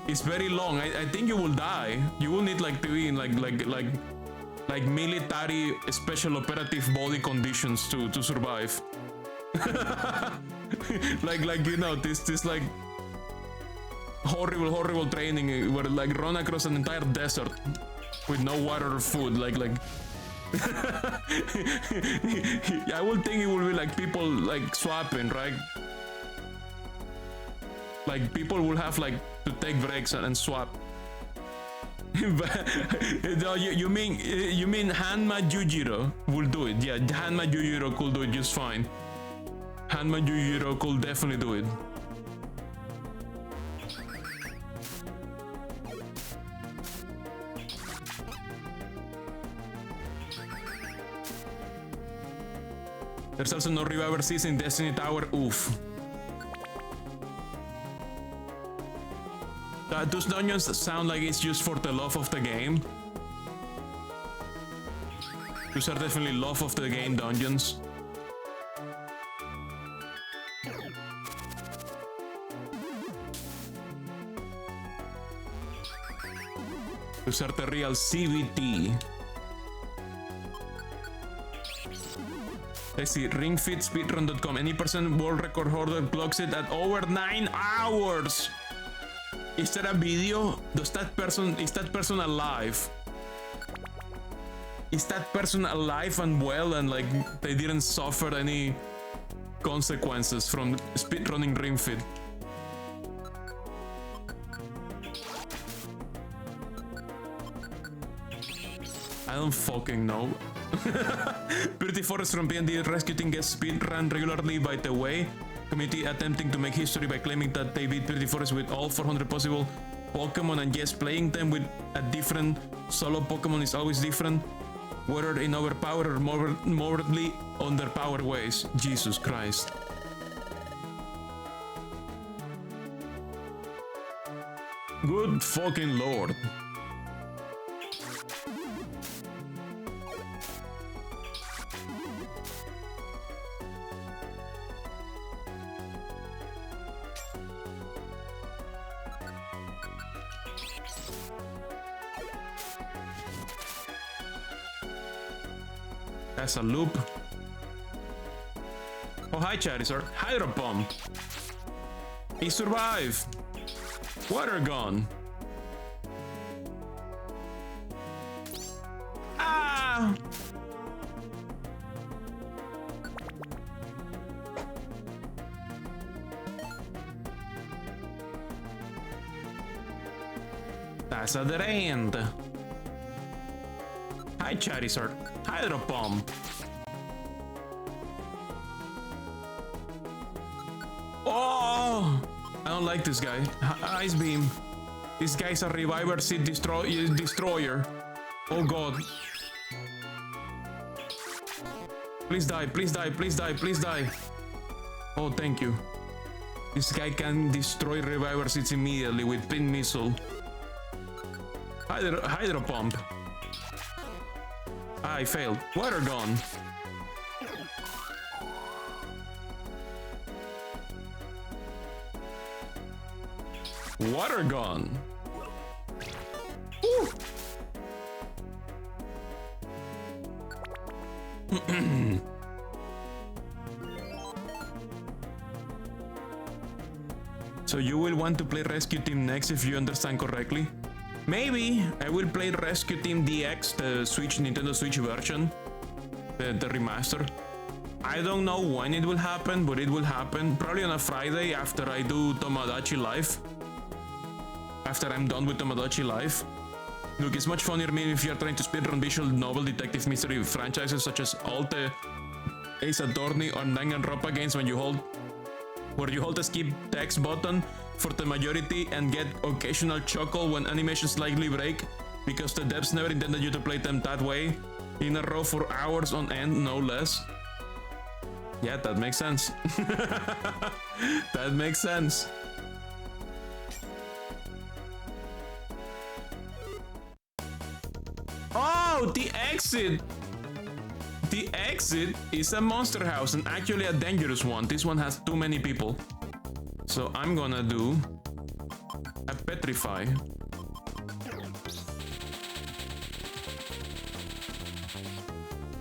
It's very long. I think you will die. You will need like to be in like military special operative body conditions to survive. like you know, this like horrible training where like run across an entire desert with no water or food. Like I would think it would be like people like swapping, right? Like people will have like to take breaks and swap. No, you mean Hanma Jujiro will do it? Yeah, Hanma Jujiro could do it just fine. Hanma Jujiro could definitely do it. There's also no reviver season in Destiny Tower. Oof. Those dungeons sound like it's just for the love of the game. Those are definitely love of the game dungeons. Those are the real CVT. Let's see, ringfitspeedrun.com. Any person world record holder clocks it at over 9 hours. Is there a video? Is that person alive? Is that person alive and well and like they didn't suffer any consequences from speedrunning Ring Fit? I don't fucking know. Pretty Forest from PND Rescue Team gets speedrun regularly by the way. Community attempting to make history by claiming that they beat Pretty Forest with all 400 possible Pokemon, and yes, playing them with a different solo Pokemon is always different, whether in overpowered or moderately underpowered ways. Jesus Christ. Good fucking lord. That's a loop. Oh, hi Charizard. Hydro Bomb. He survived. Water Gun. Ah! That's at the end. Hi Charizard. Hydro Bomb. Oh! I don't like this guy. Ice Beam. This guy's a Reviver Seed Destroyer. Oh god. Please die, please die, please die, please die. Oh, thank you. This guy can destroy Reviver Seeds immediately with Pin Missile. Hydro Pump. I failed. Water Gun. Water Gun. Woo. So you will want to play Rescue Team next if you understand correctly? Maybe I will play Rescue Team DX, the Nintendo Switch version, the remaster. I don't know when it will happen, but it will happen. Probably on a Friday after I do Tomodachi Life. After I'm done with Tomodachi Life. Look, it's much funnier me if you're trying to speedrun visual novel detective mystery franchises such as Alte, Ace Attorney, or Danganronpa games where you hold the skip text button for the majority and get occasional chuckle when animations slightly break because the devs never intended you to play them that way in a row for hours on end, no less. Yeah, that makes sense. That makes sense. Oh, the exit! The exit is a monster house and actually a dangerous one. This one has too many people. So I'm gonna do a petrify.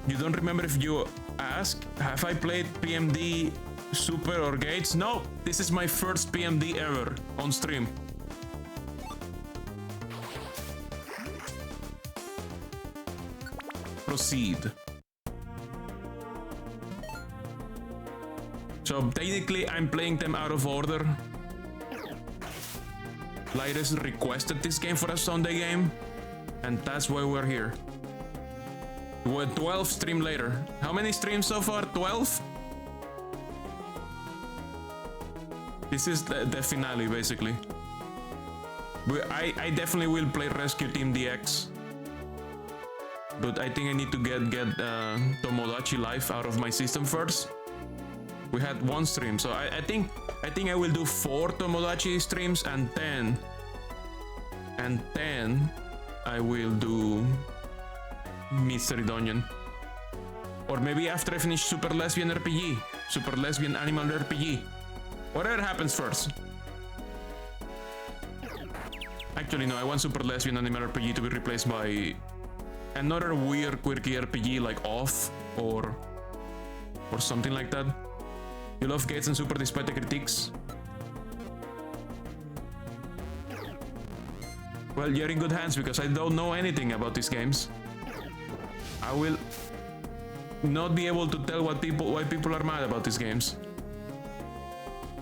You don't remember if you ask, have I played PMD Super or Gates? No, this is my first PMD ever on stream. Proceed. So technically I'm playing them out of order. Lyris requested this game for a Sunday game, and that's why we're here. We're 12 stream later. How many streams so far? 12? This is the finale, basically. I definitely will play Rescue Team DX. But I think I need to get Tomodachi Life out of my system first. We had one stream, so I think I will do 4 Tomodachi streams and then I will do Mystery Dungeon. Or maybe after I finish Super Lesbian RPG, Super Lesbian Animal RPG. Whatever happens first. Actually, no, I want Super Lesbian Animal RPG to be replaced by another weird quirky RPG like Off or something like that. You love Gates and Super despite the critiques? Well, you're in good hands because I don't know anything about these games. I will not be able to tell why people are mad about these games.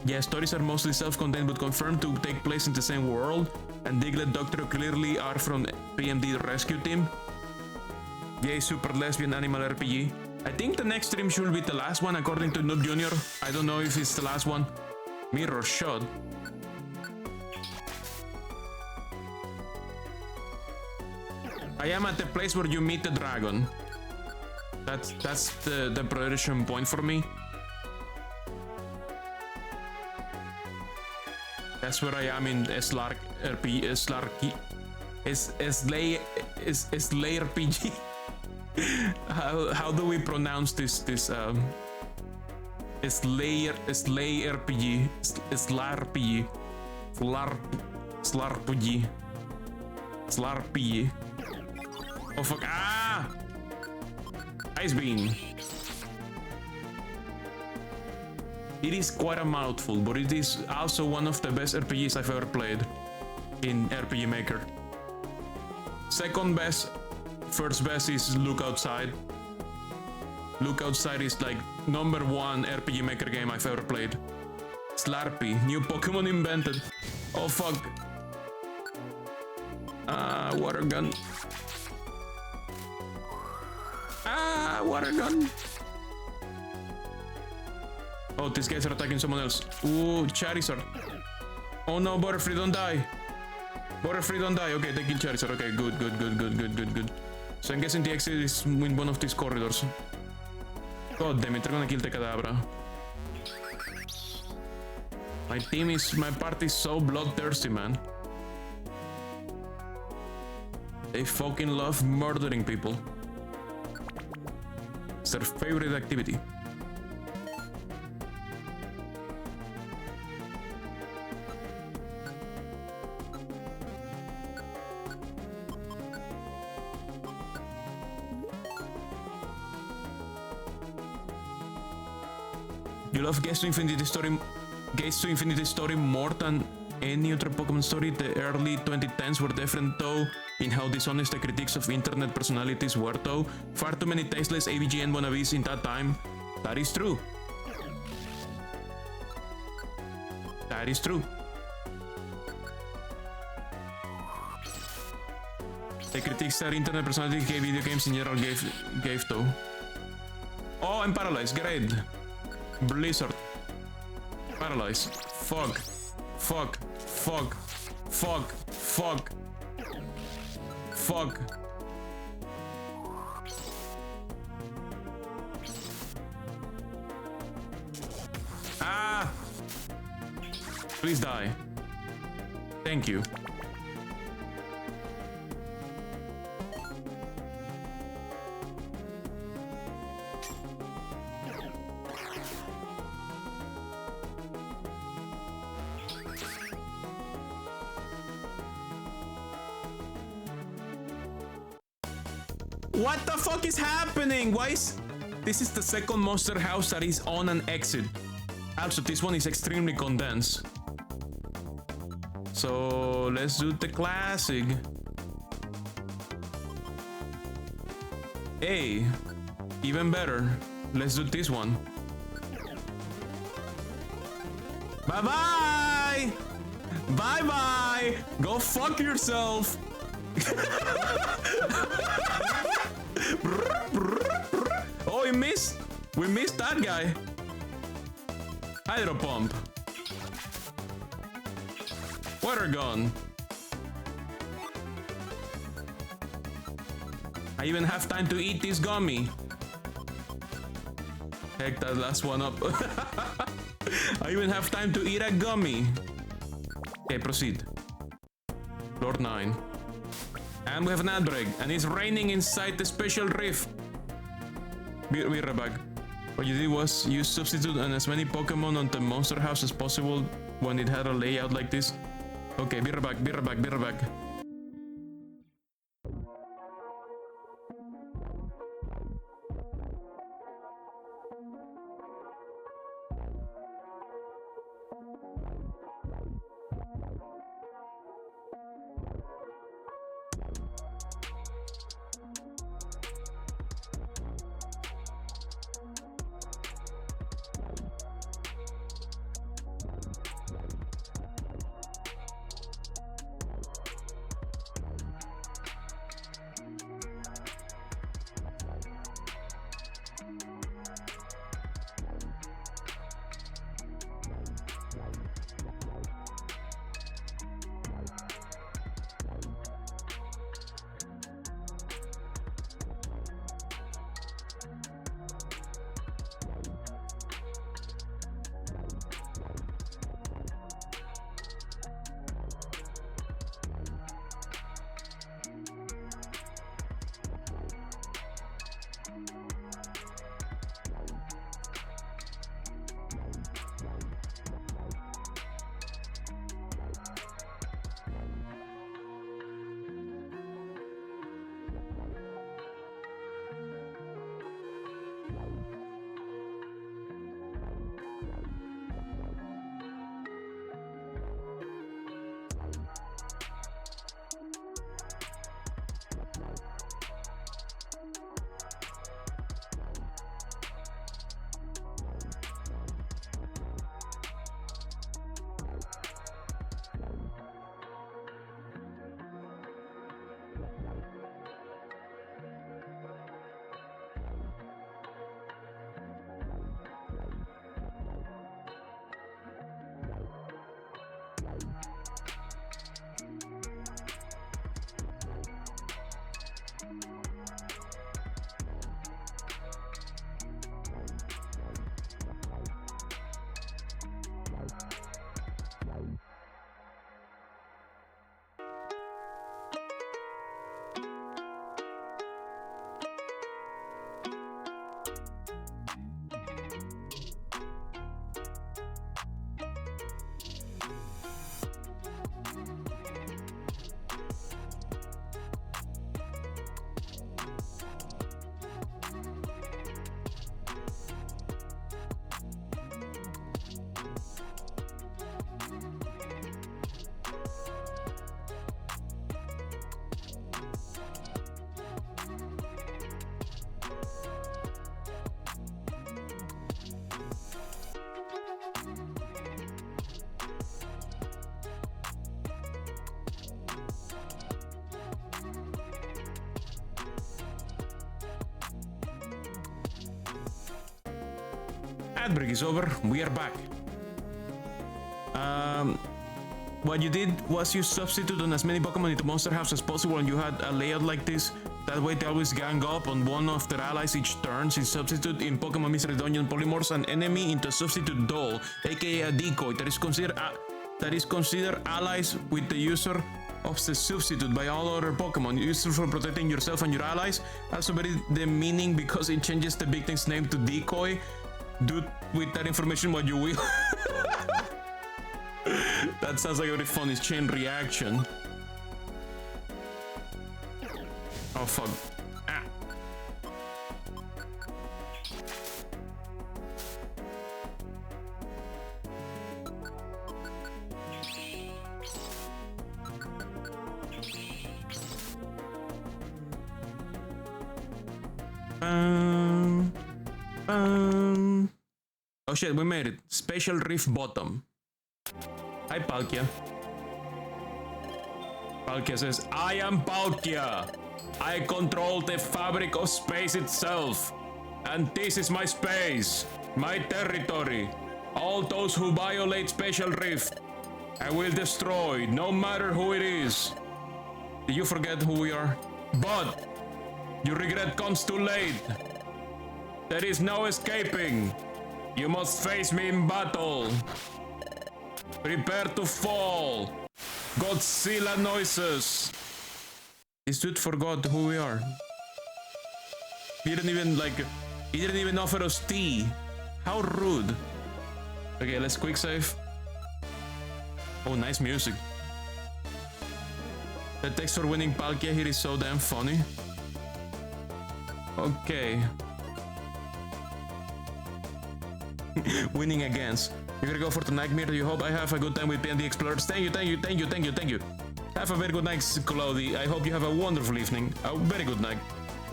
Yeah, stories are mostly self-contained but confirmed to take place in the same world, and Diglett Doctor clearly are from PMD Rescue Team. Yay, Super Lesbian Animal RPG. I think the next stream should be the last one according to Noob Jr. I don't know if it's the last one. Mirror shot. I am at the place where you meet the dragon. That's the progression point for me. That's where I am in Slark RPG. Slarky. Slay RPG. How do we pronounce this Slay RPG? Slarpy. Slarpy. Slarpy. Oh fuck. Ah! Ice Beam. It is quite a mouthful, but it is also one of the best RPGs I've ever played in RPG Maker. Second best, first best is Look Outside. Look Outside is like #1 RPG Maker game I've ever played. Slarpy, new Pokemon invented. Oh fuck. Water gun. Water gun. Oh, these guys are attacking someone else. Ooh, Charizard. Oh no, Butterfree, don't die. Butterfree, don't die. Okay, they killed Charizard. Okay, good. So I'm guessing the exit is in one of these corridors. God damn it, they're gonna kill the Kadabra. My party is so bloodthirsty, man. They fucking love murdering people. It's their favorite activity. You love Gates to Infinity Story more than any other Pokemon story. The early 2010s were different though in how dishonest the critiques of internet personalities were though. Far too many tasteless AVGN wannabes in that time. That is true. That is true. The critics that internet personality gave video games in general gave though. Oh, I'm paralyzed. Great. Blizzard. Paralyzed. Fuck. Fuck. Fuck. Fuck. Fuck. Fuck. Ah! Please die. Thank you. What the fuck is happening? Why is... This is the second monster house that is on an exit. Also, this one is extremely condensed. So, let's do the classic. Hey, even better. Let's do this one. Bye-bye! Bye-bye! Go fuck yourself! Oh, we missed! We missed that guy! Hydro pump. Water gun. I even have time to eat this gummy. Heck that last one up. I even have time to eat a gummy. Okay, proceed. Floor 9. And we have an ad break, and it's raining inside the special rift. Be right back. What you did was you substitute as many Pokemon on the monster house as possible when it had a layout like this. Okay, be right back, be right back, be right back. ad break is over. We are back. What you did was you substituted on as many Pokemon into Monster House as possible, and you had a layout like this. That way they always gang up on one of their allies each turn. Since substitute in Pokemon Mystery Dungeon polymorphs an enemy into a substitute doll, aka a decoy, that is considered allies with the user of the substitute by all other Pokemon, useful for protecting yourself and your allies. Also very the meaning because it changes the victim's name to decoy. Do with that information what you will. That sounds like a very funny chain reaction. Oh fuck. Ah. Oh shit, we made it. Spatial Rift Bottom. Hi, Palkia. Palkia says, I am Palkia. I control the fabric of space itself. And this is my space, my territory. All those who violate Spatial Rift, I will destroy, no matter who it is. Did you forget who we are? But your regret comes too late. There is no escaping. You must face me in battle. Prepare to fall. Godzilla noises. This dude forgot who we are. He didn't even offer us tea. How rude. Okay, let's quick save. Oh, nice music. The text for winning Palkia here is so damn funny. Okay. Winning against. You're gonna go for the nightmare. You hope I have a good time with PND Explorers. Thank you. Have a very good night, Cloudy. I hope you have a wonderful evening. A very good night.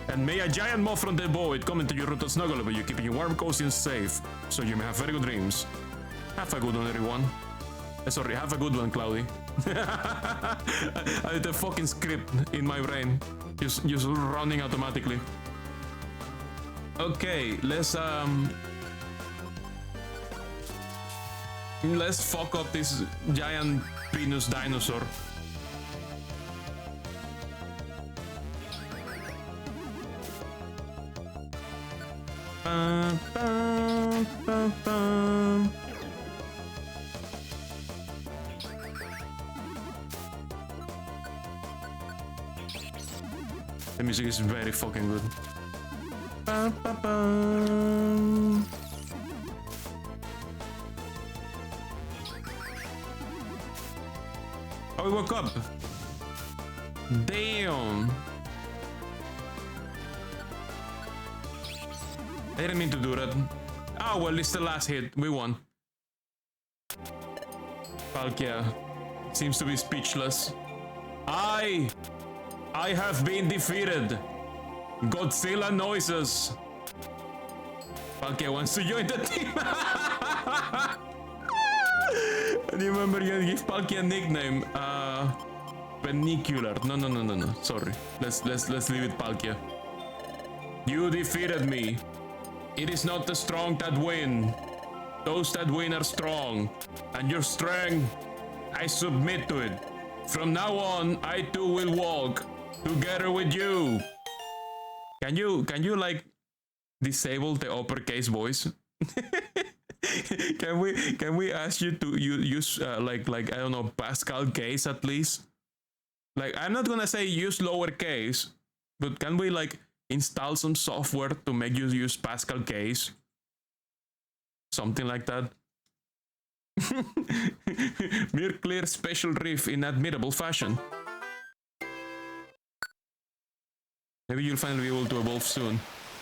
And may a giant moth from the void come into your room to snuggle over you, keeping you warm, cozy, and safe. So you may have very good dreams. Have a good one, everyone. Sorry, have a good one, Cloudy. I did a fucking script in my brain. Just running automatically. Okay, let's fuck up this giant Venus dinosaur. The music is very fucking good. Oh, we woke up. Damn. I didn't mean to do that. Oh, well, it's the last hit. We won. Palkia seems to be speechless. I have been defeated. Godzilla noises. Palkia wants to join the team. And you remember you give Palkia a nickname. Penicular. No. Sorry. Let's leave it Palkia. You defeated me. It is not the strong that win. Those that win are strong. And your strength, I submit to it. From now on, I too will walk together with you. Can you like disable the uppercase voice? Can we ask you to use like I don't know, Pascal case at least? Like, I'm not gonna say use lowercase, but can we like install some software to make you use Pascal case? Something like that. Mere clear Spatial Rift in admirable fashion. Maybe you'll finally be able to evolve soon.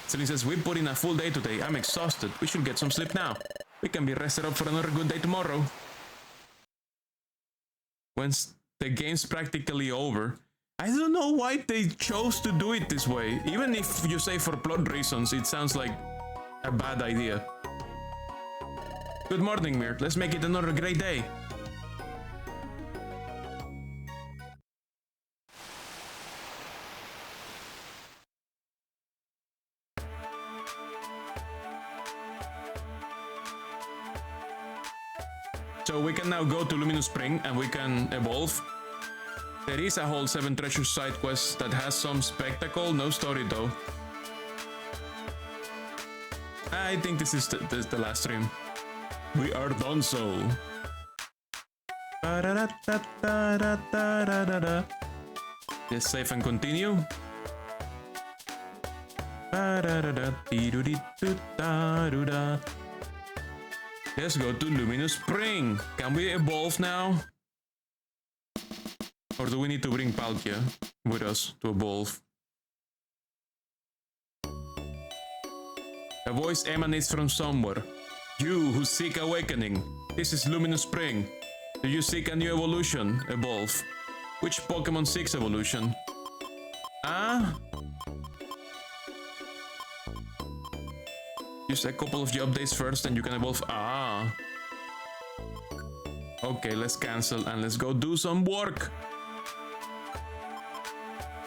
Celine says, we put in a full day today. I'm exhausted. We should get some sleep now. We can be rested up for another good day tomorrow. Once the game's practically over. I don't know why they chose to do it this way. Even if you say for plot reasons, it sounds like a bad idea. Good morning, Mir. Let's make it another great day. So we can now go to Luminous Spring and we can evolve. There is a whole 7 treasure side quest that has some spectacle, no story though. I think this is the last stream. We are done so. Let's save and continue. Let's go to Luminous Spring. Can we evolve now? Or do we need to bring Palkia with us to evolve? A voice emanates from somewhere. You who seek awakening. This is Luminous Spring. Do you seek a new evolution? Evolve. Which Pokemon seeks evolution? Ah? Use a couple of the updates first and you can evolve. Ah. Okay, let's cancel and let's go do some work.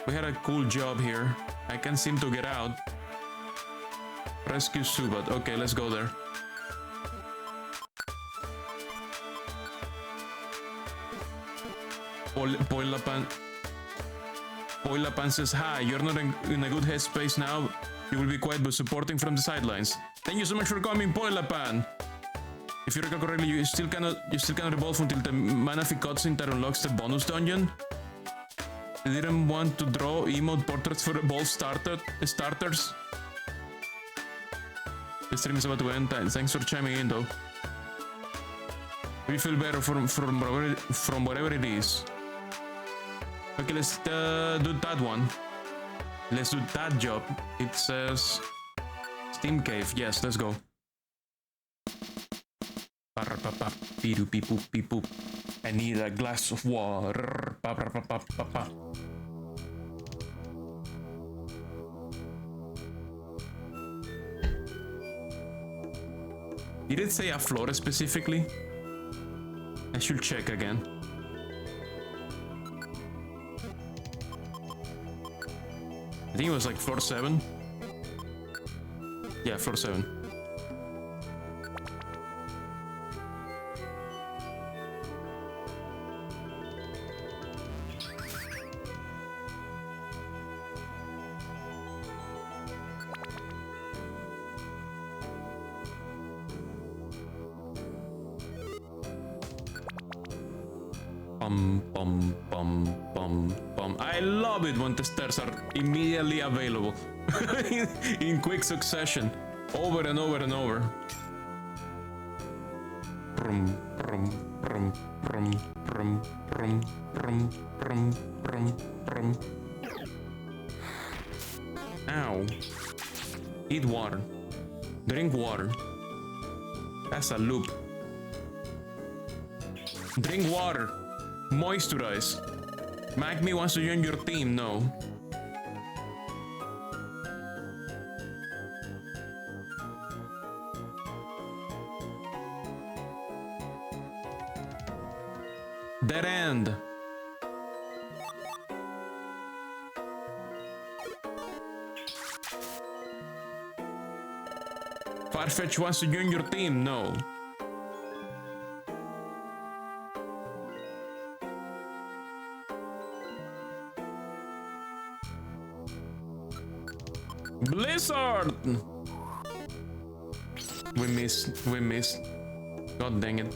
We had a cool job here. I can't seem to get out. Rescue Subat. Okay, let's go there. Poilapan says, hi, you're not in a good headspace now. You will be quiet but supporting from the sidelines. Thank you so much for coming, Poilapan. If you recall correctly, you still cannot evolve until the Manaphy cutscene that unlocks the bonus dungeon. I didn't want to draw emote portraits for evolve starters. The stream is about to end. Thanks for chiming in though. We feel better from whatever it is. Okay, let's do that one. Let's do that job. It says Steam Cave. Yes, let's go. I need a glass of water. Did it say a floor specifically? I should check again. I think it was like floor 7. Yeah, floor 7. I love it when the stairs are immediately available in quick succession, over and over and over. Ow. Eat water. Drink water. That's a loop. Drink water. Moisturize. Magme wants to join your team, no. Dead end. Farfetch wants to join your team, no. Blizzard! We missed. God dang it.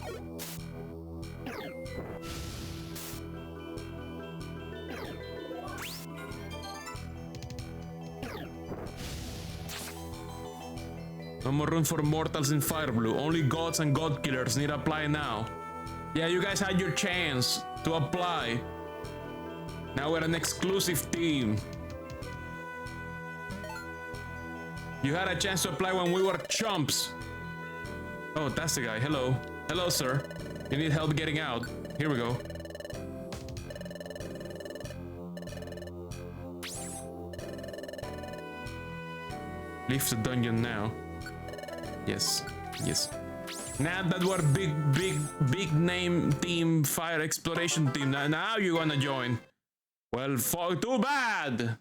No more room for mortals in Fire Blue. Only gods and god killers need apply now. Yeah, you guys had your chance to apply. Now we're an exclusive team. You had a chance to apply when we were chumps. Oh, that's the guy. Hello. Hello, sir. You need help getting out. Here we go. Leave the dungeon now. Yes. Yes. Now that we're big name team, fire exploration team, now you wanna join. Well, too bad.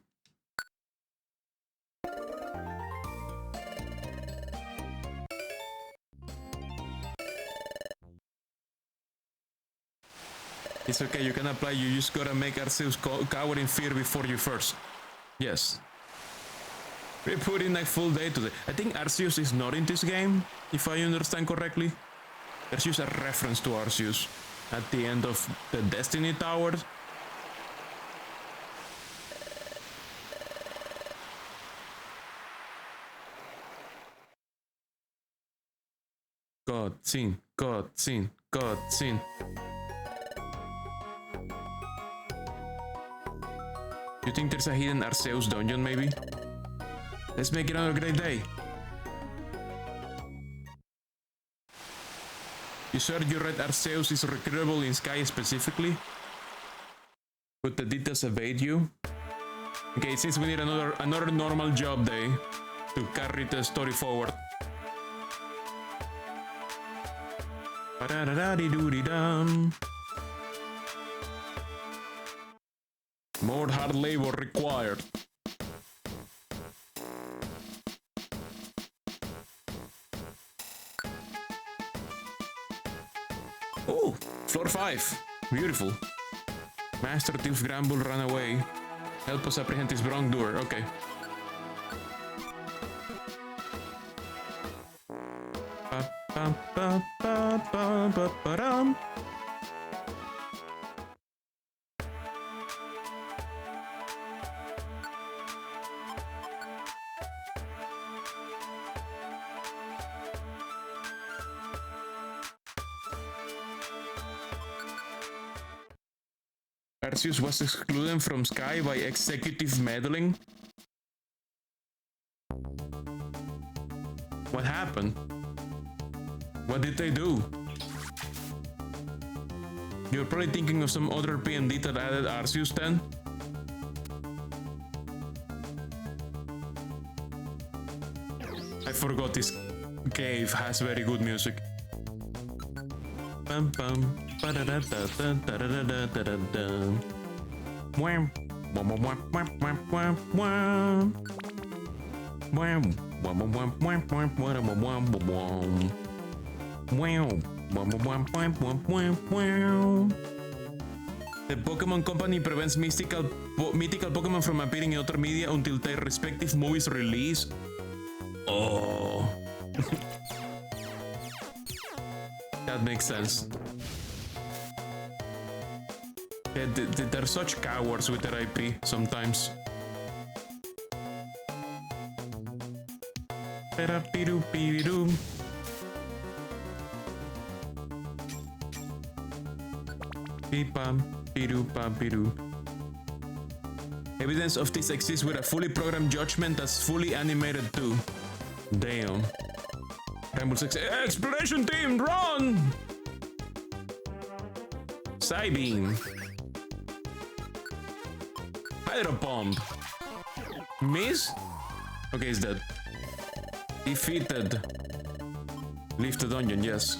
It's okay, you can apply, you just gotta make Arceus cower in fear before you first. Yes. We put in a full day today. I think Arceus is not in this game, if I understand correctly. There's just a reference to Arceus at the end of the Destiny Tower. Cutscene, cutscene, cutscene. You think there's a hidden Arceus dungeon, maybe? Let's make it another great day. You sure you read Arceus is recruitable in Sky specifically? Would the details evade you? Okay, since we need another normal job day to carry the story forward. More hard labor required. Oh, floor 5. Beautiful. Master Thief Granbull ran away. Help us apprehend his wrongdoer. Okay. Arceus was excluded from Sky by executive meddling. What happened? What did they do? You're probably thinking of some other P&D that added Arceus then? I forgot this cave has very good music. Bum bum ba da da da da da da da da da da. Wham wham wham wham wham wham wham. Wham wham wham wham wham wham wham wham. Wow. Wham wham wham wham wham wham. The Pokemon Company prevents mythical Pokemon from appearing in other media until their respective movies release. Oh. That makes sense. Yeah, they're such cowards with their IP sometimes. Evidence of this exists with a fully programmed judgment that's fully animated too. Damn. Ramble 6. Exploration team, run! Psybeam. Hydro Pump. Miss? Okay, he's dead. Defeated. Leave the dungeon, yes.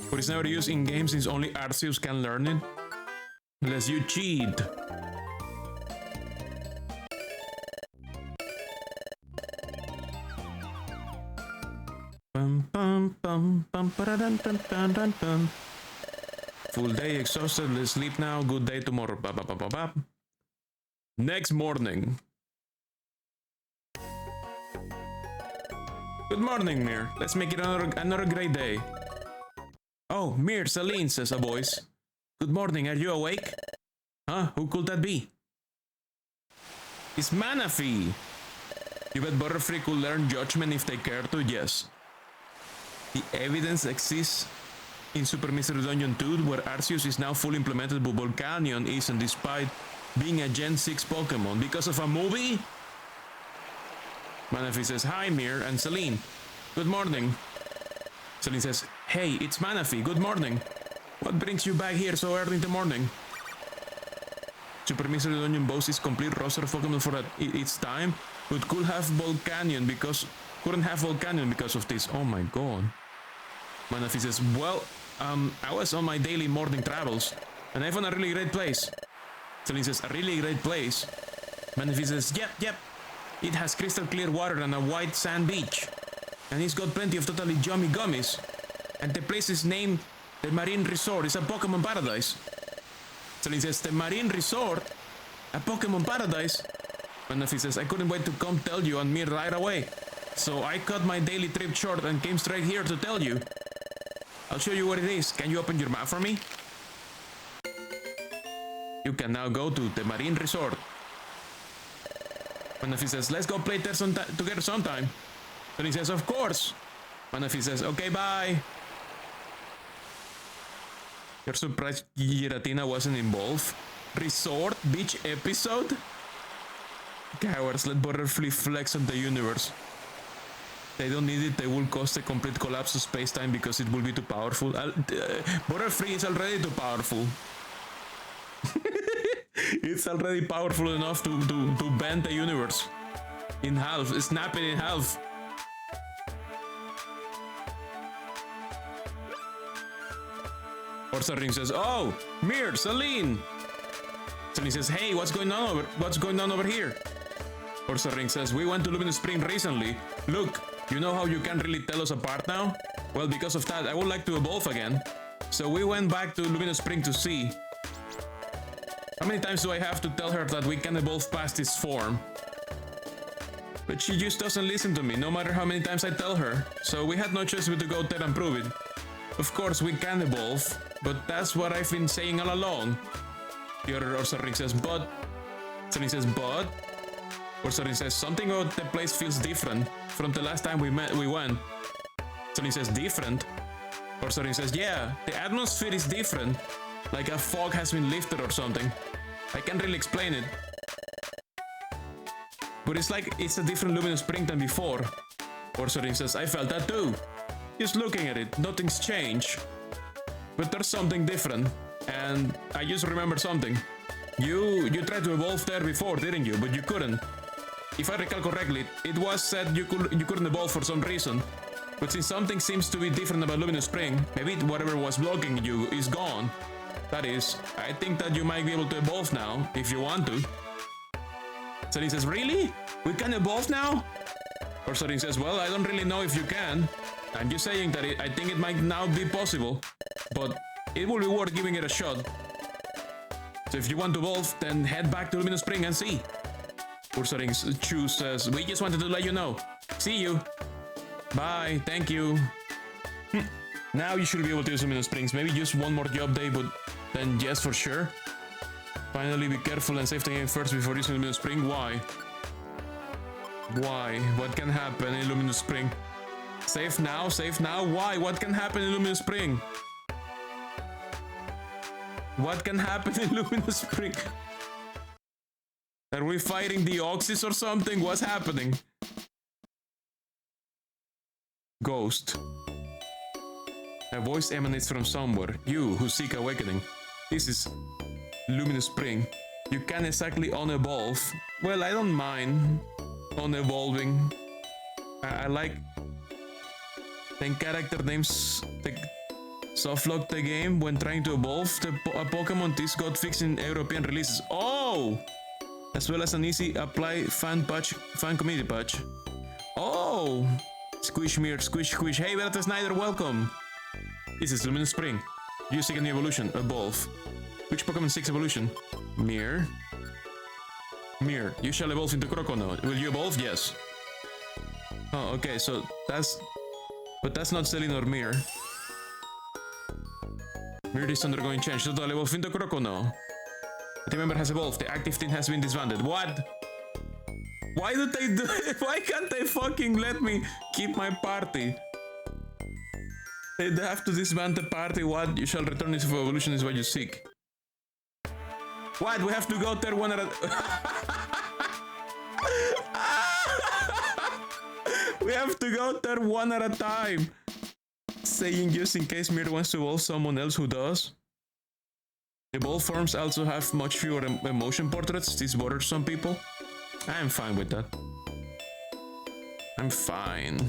But it's never used in games since only Arceus can learn it. Unless you cheat. Full day, exhausted, let's sleep now, good day tomorrow. Ba, ba, ba, ba, ba. Next morning. Good morning, Mir. Let's make it another great day. Oh, Mir, Celine, says a voice. Good morning, are you awake? Huh? Who could that be? It's Manaphy! You bet Butterfree could learn judgment if they care to, yes. The evidence exists in Super Mystery Dungeon 2, where Arceus is now fully implemented, but Volcanion isn't, despite being a Gen 6 Pokemon. Because of a movie? Manaphy says, hi, Mir and Celine. Good morning. Celine says, hey, it's Manaphy, good morning. What brings you back here so early in the morning? Super Mystery Dungeon boasts its complete roster of Pokemon for its time, but couldn't have Volcanion because of this. Oh my god. Manaphy says, well, I was on my daily morning travels, and I found a really great place. Celine says, a really great place? Manaphy says, yep. It has crystal clear water and a white sand beach. And he's got plenty of totally yummy gummies. And the place is named the Marine Resort. It's a Pokemon paradise. So he says, the Marine Resort? A Pokemon paradise? And he says, I couldn't wait to come tell you and me right away. So I cut my daily trip short and came straight here to tell you. I'll show you what it is. Can you open your mouth for me? You can now go to the Marine Resort. Manafi says, let's go play there together sometime. Then he says, of course. Manafi says, okay, bye. You're surprised Giratina wasn't involved? Resort Beach episode? Cowards, let Butterfree flex on the universe. They don't need it, they will cause a complete collapse of space-time because it will be too powerful. Butterfree is already too powerful. It's already powerful enough to bend the universe in half, snap it in half. Orsa Ring says, oh, Mir, Celine. Celine says, hey, what's going on over here? Orsa Ring says, we went to Luminous Spring recently. Look, you know how you can't really tell us apart now? Well, because of that, I would like to evolve again. So we went back to Luminous Spring to see. How many times do I have to tell her that we can evolve past this form? But she just doesn't listen to me, no matter how many times I tell her. So we had no choice but to go there and prove it. Of course, we can evolve, but that's what I've been saying all along. The other Orsa Ring says, but... Celine says, but... Orsa Ring says, something about the place feels different from the last time we went. Celine says, different? Orsa Ring says, yeah, the atmosphere is different. Like a fog has been lifted or something. I can't really explain it. But it's like it's a different Luminous Spring than before. Orsa Ring says, I felt that too. Just looking at it, nothing's changed. But there's something different. And I just remembered something. You tried to evolve there before, didn't you? But you couldn't. If I recall correctly, it was said you couldn't evolve for some reason. But since something seems to be different about Luminous Spring, maybe whatever was blocking you is gone. That is, I think that you might be able to evolve now, if you want to. Celine says, really? We can evolve now? Or Celine says, well, I don't really know if you can. I'm just saying that I think it might now be possible. But it will be worth giving it a shot. So if you want to evolve, then head back to Luminous Spring and see. Ursaring's Chu says, we just wanted to let you know. See you. Bye, thank you. Now you should be able to use Luminous Springs. Maybe just one more job day, but then yes, for sure. Finally, be careful and save the game first before using Luminous Spring. Why? Why? What can happen in Luminous Spring? Save now, save now. Why? What can happen in Luminous Spring? What can happen in Luminous Spring? Are we fighting the Oxys or something? What's happening? Ghost. A voice emanates from somewhere. You who seek awakening. This is Luminous Spring. You can't exactly unevolve. Well, I don't mind unevolving. I like 10 character names. Softlock the game when trying to evolve a Pokemon. This got fixed in European releases. Oh! As well as an easy apply fan community patch. Oh! Squish Mir, squish. Hey, Bertha Snyder, welcome! This is Luminous Spring. You seek a new evolution. Evolve. Which Pokemon seeks evolution? Mir. Mir, you shall evolve into Croconaw. Will you evolve? Yes. Oh, okay, so that's... But that's not Celine or Mir. Mir is undergoing change. Total evolve into Croconaw. The member has evolved. The active team has been disbanded. What? Why do they do it? Why can't they fucking let me keep my party? They have to disband the party. What? You shall return if evolution is what you seek. What? We have to go there one at a... We have to go there one at a time. Saying just in case Mir wants to evolve someone else who does. Evolved forms also have much fewer emotion portraits. This bothers some people. I'm fine with that. I'm fine.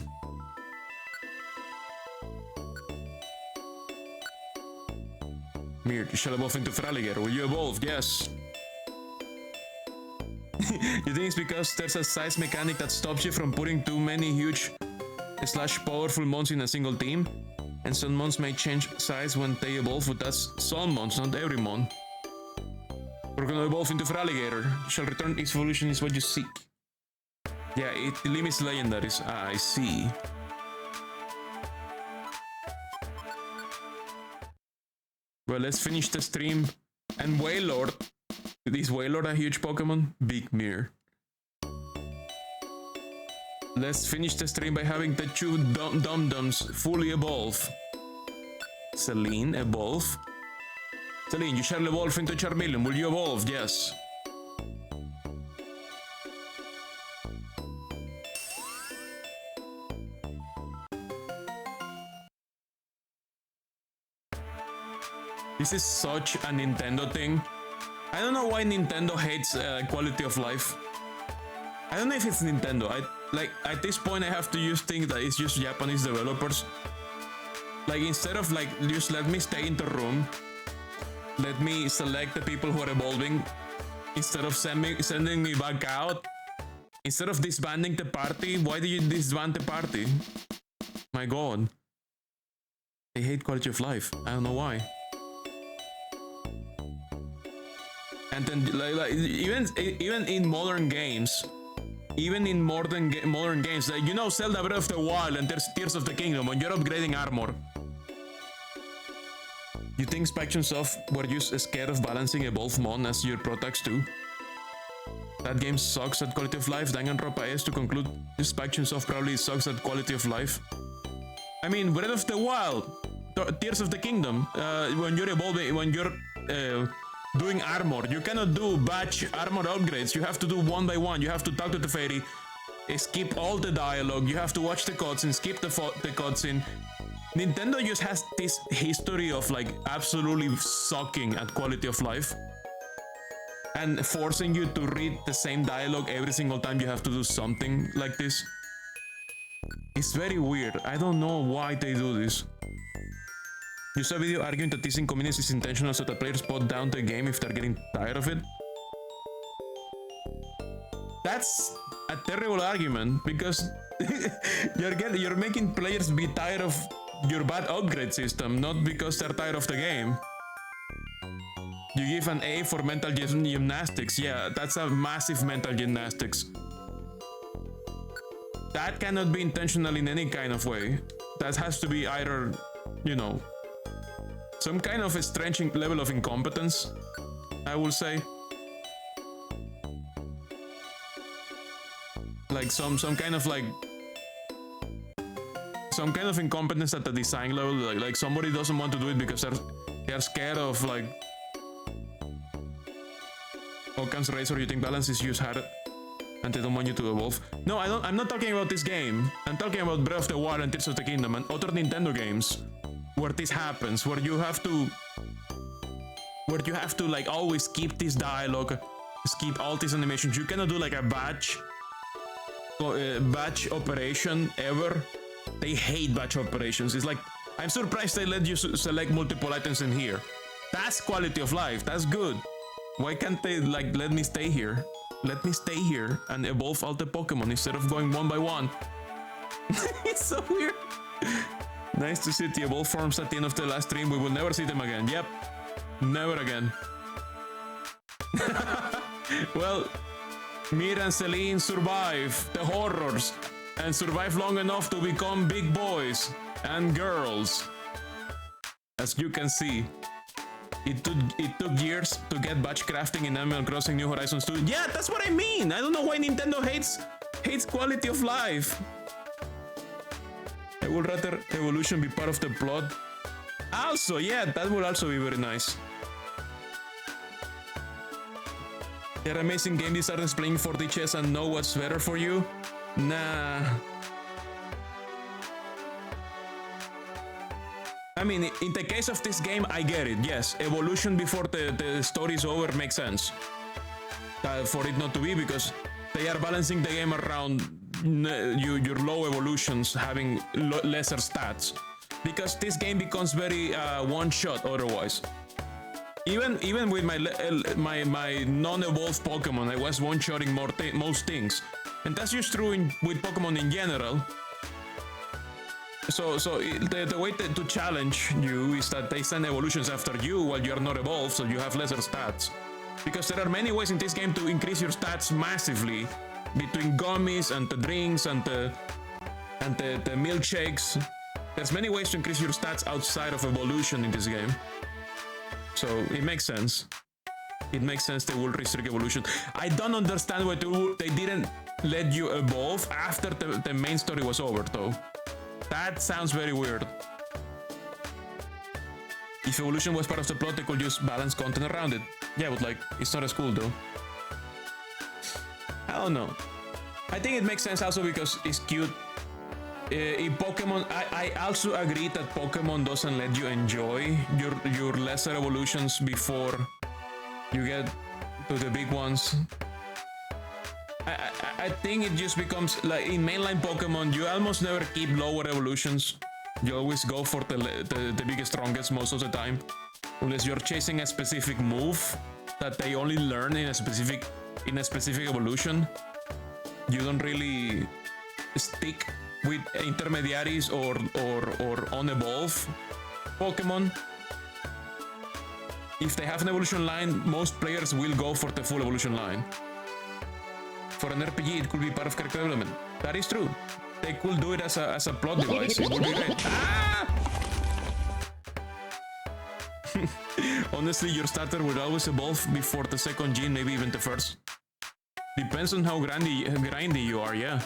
Mir, you shall evolve into Fraliger. Will you evolve? Yes. You think it's because there's a size mechanic that stops you from putting too many huge slash powerful mons in a single team, and some mons may change size when they evolve, but that's some mons, not every mon. We're gonna evolve into Feraligatr. You shall return its evolution is what you seek. Yeah, it limits legendaries. Ah, I see. Well, let's finish the stream. And Wailord. Is Wailord a huge Pokemon? Big Mirror. Let's finish the stream by having the two Dum-Dums fully evolve. Celine, evolve. Celine, you shall evolve into Charmeleon. Will you evolve? Yes. This is such a Nintendo thing. I don't know why Nintendo hates quality of life. I don't know if it's Nintendo. At this point I have to think that it's just Japanese developers. Like, instead of like just let me stay in the room, let me select the people who are evolving, instead of sending me back out, instead of disbanding the party, why do you disband the party? My god. They hate quality of life. I don't know why. And then even in modern games, like, you know, Zelda Breath of the Wild and there's Tears of the Kingdom, when you're upgrading armor, you think Spectrumsoft were just scared of balancing Evolve Mon as your Protax too? That game sucks at quality of life. Danganronpa is to conclude, this Spectrumsoft probably sucks at quality of life. I mean, Breath of the Wild, Tears of the Kingdom, when you're evolving, when you're doing armor, you cannot do batch armor upgrades. You have to do one by one. You have to talk to the fairy, skip all the dialogue, you have to watch the cutscene, skip the cutscene. Nintendo just has this history of like absolutely sucking at quality of life and forcing you to read the same dialogue every single time you have to do something like this. It's very weird. I don't know why they do this. You saw a video arguing that this inconvenience is intentional so that players put down the game if they're getting tired of it. That's a terrible argument, because you're making players be tired of your bad upgrade system, not because they're tired of the game. You give an A for mental gymnastics. Yeah, that's a massive mental gymnastics. That cannot be intentional in any kind of way. That has to be either, you know, some kind of a strange level of incompetence, I will say. Like some kind of incompetence at the design level. Like somebody doesn't want to do it because they're scared of like Occam's razor. You think balance is used hard and they don't want you to evolve. No, I'm not talking about this game. I'm talking about Breath of the Wild and Tears of the Kingdom and other Nintendo games where this happens, where you have to like always skip this dialogue, skip all these animations. You cannot do like a batch operation ever. They hate batch operations. It's like, I'm surprised they let you select multiple items in here. That's quality of life. That's good. Why can't they like let me stay here? Let me stay here and evolve all the Pokemon instead of going one by one. It's so weird. Nice to see the evolved forms at the end of the last stream. We will never see them again. Yep. Never again. Well, Mir and Celine survive the horrors and survive long enough to become big boys and girls. As you can see, it took years to get batch crafting in Animal Crossing New Horizons 2. Yeah, that's what I mean. I don't know why Nintendo hates quality of life. I would rather evolution be part of the plot. Also, yeah, that would also be very nice. They're amazing game designers playing 4D chess and know what's better for you? Nah. I mean, in the case of this game, I get it. Yes, evolution before the story's over makes sense. For it not to be, because they are balancing the game around your low evolutions having lesser stats. Because this game becomes very one-shot otherwise. Even with my non-evolved Pokemon, I was one-shotting most things. And that's just true with Pokemon in general. The way to challenge you is that they send evolutions after you while you're not evolved, so you have lesser stats. Because there are many ways in this game to increase your stats massively, between gummies and the drinks and the milkshakes. There's many ways to increase your stats outside of evolution in this game. So it makes sense. It makes sense they will restrict evolution. I don't understand why they didn't let you evolve after the main story was over, though. That sounds very weird. If evolution was part of the plot, they could use balanced content around it. Yeah, but like, it's not as cool, though. I don't know. I think it makes sense also because it's cute. In Pokemon, I also agree that Pokemon doesn't let you enjoy your lesser evolutions before you get to the big ones. I think it just becomes like in mainline Pokemon, you almost never keep lower evolutions. You always go for the biggest, strongest most of the time, unless you're chasing a specific move that they only learn in a specific evolution. You don't really stick with intermediaries or unevolved Pokemon. If they have an evolution line, most players will go for the full evolution line. For an RPG, it could be part of character development. That is true. They could do it as a plot device. It would be great. Ah! Honestly, your starter will always evolve before the second gene, maybe even the first. Depends on how grindy you are, yeah.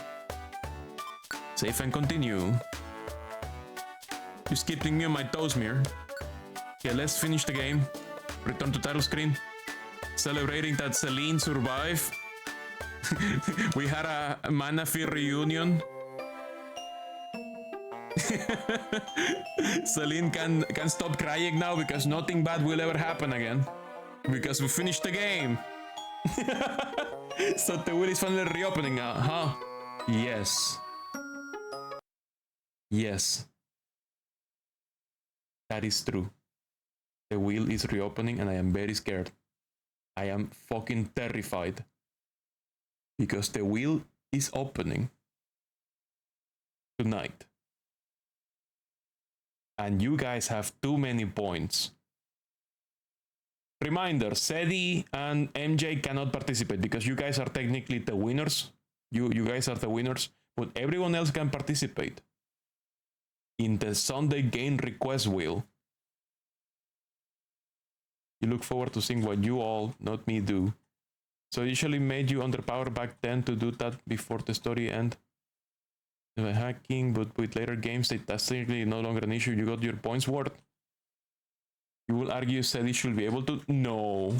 Save and continue. You're skipping me on my toes, Mir. Okay, let's finish the game. Return to title screen. Celebrating that Celine survived. We had a Manaphy reunion. Celine can stop crying now because nothing bad will ever happen again. Because we finished the game. So the wheel is finally reopening now, huh? Yes. Yes. That is true. The wheel is reopening and I am very scared. I am fucking terrified. Because the wheel is opening tonight. And you guys have too many points. Reminder, Sedi and MJ cannot participate because you guys are technically the winners. You guys are the winners, but everyone else can participate in the Sunday game request wheel. You look forward to seeing what you all, not me, do. So I usually made you underpowered back then to do that before the story end. Hacking, but with later games, that's technically no longer an issue. You got your points worth. You will argue Sedi should be able to? No.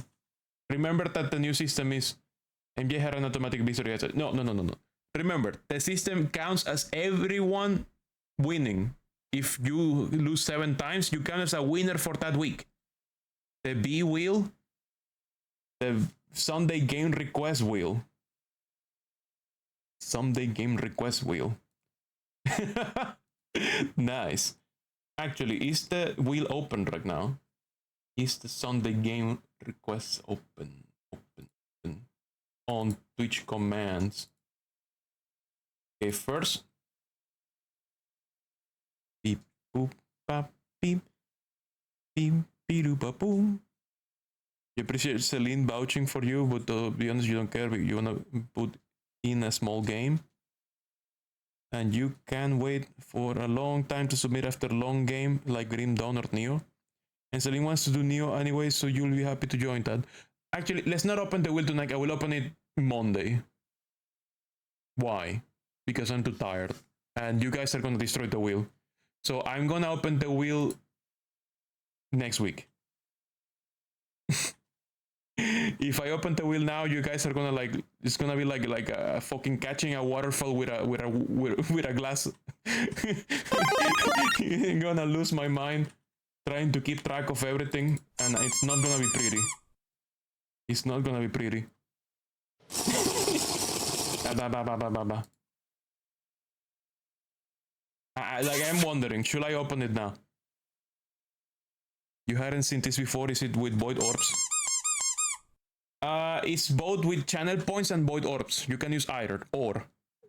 Remember that the new system is MJ had an automatic victory. No. Remember, the system counts as everyone winning. If you lose 7 times, you count as a winner for that week. The B wheel, the Sunday game request wheel. Sunday game request wheel. Nice. Actually, is the wheel open right now? Is the Sunday game request open on Twitch commands? Okay, first. Beep boop bop beep beep beep boom. You appreciate Celine vouching for you, but to be honest, you don't care. You wanna put in a small game, and you can wait for a long time to submit after long game like Grim Dawn or Neo. And Celine wants to do Neo anyway, so you'll be happy to join that. Actually, let's not open the wheel tonight. I will open it Monday. Why? Because I'm too tired, and you guys are gonna destroy the wheel. So I'm gonna open the wheel next week. If I open the wheel now, you guys are gonna like, it's gonna be like a fucking catching a waterfall with a glass. I'm gonna lose my mind trying to keep track of everything, and it's not gonna be pretty. It's not gonna be pretty. Like, I'm wondering, should I open it now? You hadn't seen this before. Is it with void orbs? It's both with channel points and void orbs. You can use either or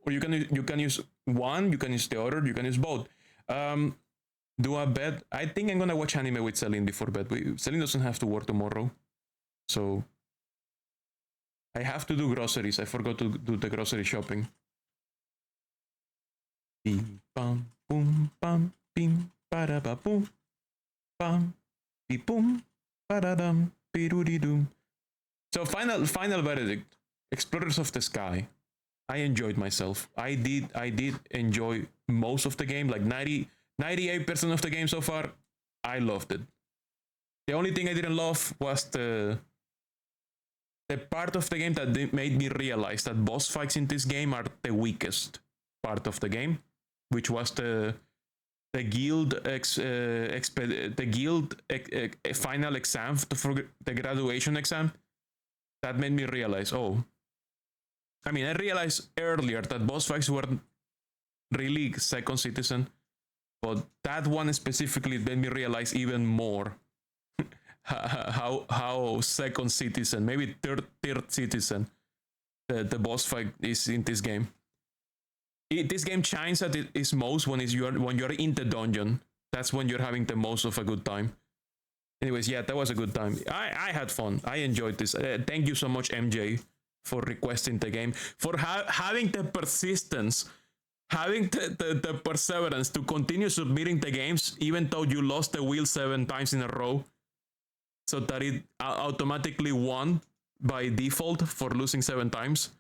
you can use one, you can use the other, you can use both. Do a bet. I think I'm gonna watch anime with Celine before bed. Celine doesn't have to work tomorrow, so I have to do groceries. I forgot to do the grocery shopping. Bim bam boom bam bim ba ba boom bam beep boom ba da dum be doom. So final verdict. Explorers of the Sky. I enjoyed myself. I did enjoy most of the game, like 98% of the game so far. I loved it. The only thing I didn't love was the part of the game that made me realize that boss fights in this game are the weakest part of the game, which was the guild final exam for the graduation exam. That made me realize, I mean, I realized earlier that boss fights were really Second Citizen, but that one specifically made me realize even more how Second Citizen, maybe third Citizen, the boss fight is in this game. This game shines at its most when you're in the dungeon. That's when you're having the most of a good time. Anyways, yeah, that was a good time. I had fun. I enjoyed this. Thank you so much, MJ, for requesting the game, for having the persistence, having the perseverance to continue submitting the games, even though you lost the wheel 7 times in a row, so that it automatically won by default for losing 7 times.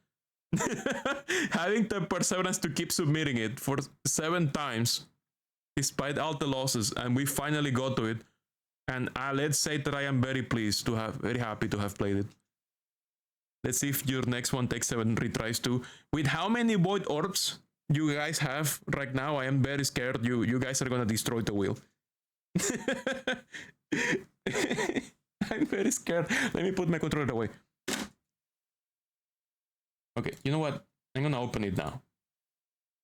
Having the perseverance to keep submitting it for 7 times, despite all the losses, and we finally got to it. And let's say that I am very happy to have played it. Let's see if your next one takes 7 retries too. With how many void orbs you guys have right now, I am very scared you guys are gonna destroy the wheel. I'm very scared. Let me put my controller away. Okay, you know what? I'm gonna open it now.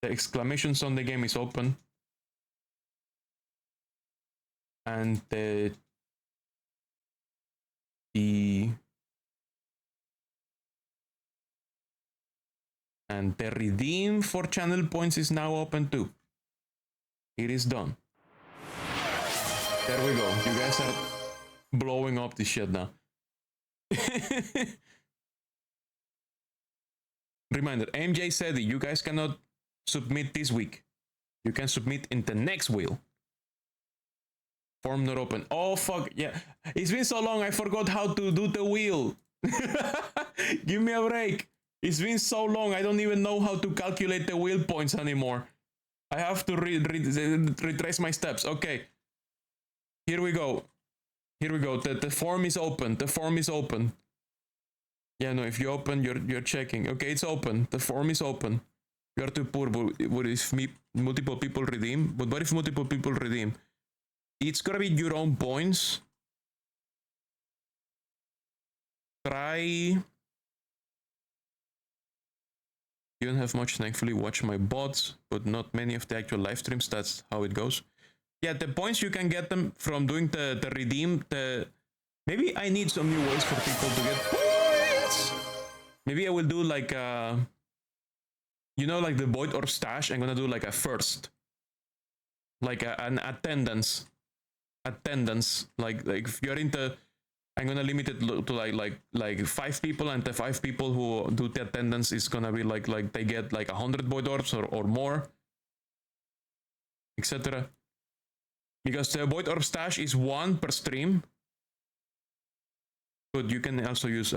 The exclamations on the game is open. And the redeem for channel points is now open too. It is done. There we go. You guys are blowing up this shit now. Reminder, MJ said you guys cannot submit this week. You can submit in the next wheel. Form not open. Oh, fuck. Yeah. It's been so long, I forgot how to do the wheel. Give me a break. It's been so long, I don't even know how to calculate the wheel points anymore. I have to retrace my steps. Okay. Here we go. Here we go. The form is open. The form is open. Yeah, no, if you open, you're checking. Okay, it's open. The form is open. You are too poor. What if multiple people redeem? But what if multiple people redeem? It's gonna be your own points. Try. You don't have much, thankfully. Watch my bots, but not many of the actual live streams. That's how it goes. Yeah, the points you can get them from doing the redeem. Maybe I need some new ways for people to get points. Maybe I will do like like the void or stash. I'm gonna do like a first, like an attendance. Like if you're into, I'm gonna limit it to like 5 people, and the 5 people who do the attendance is gonna be like they get like 100 void orbs or more, etc. Because the void orb stash is 1 per stream, but you can also use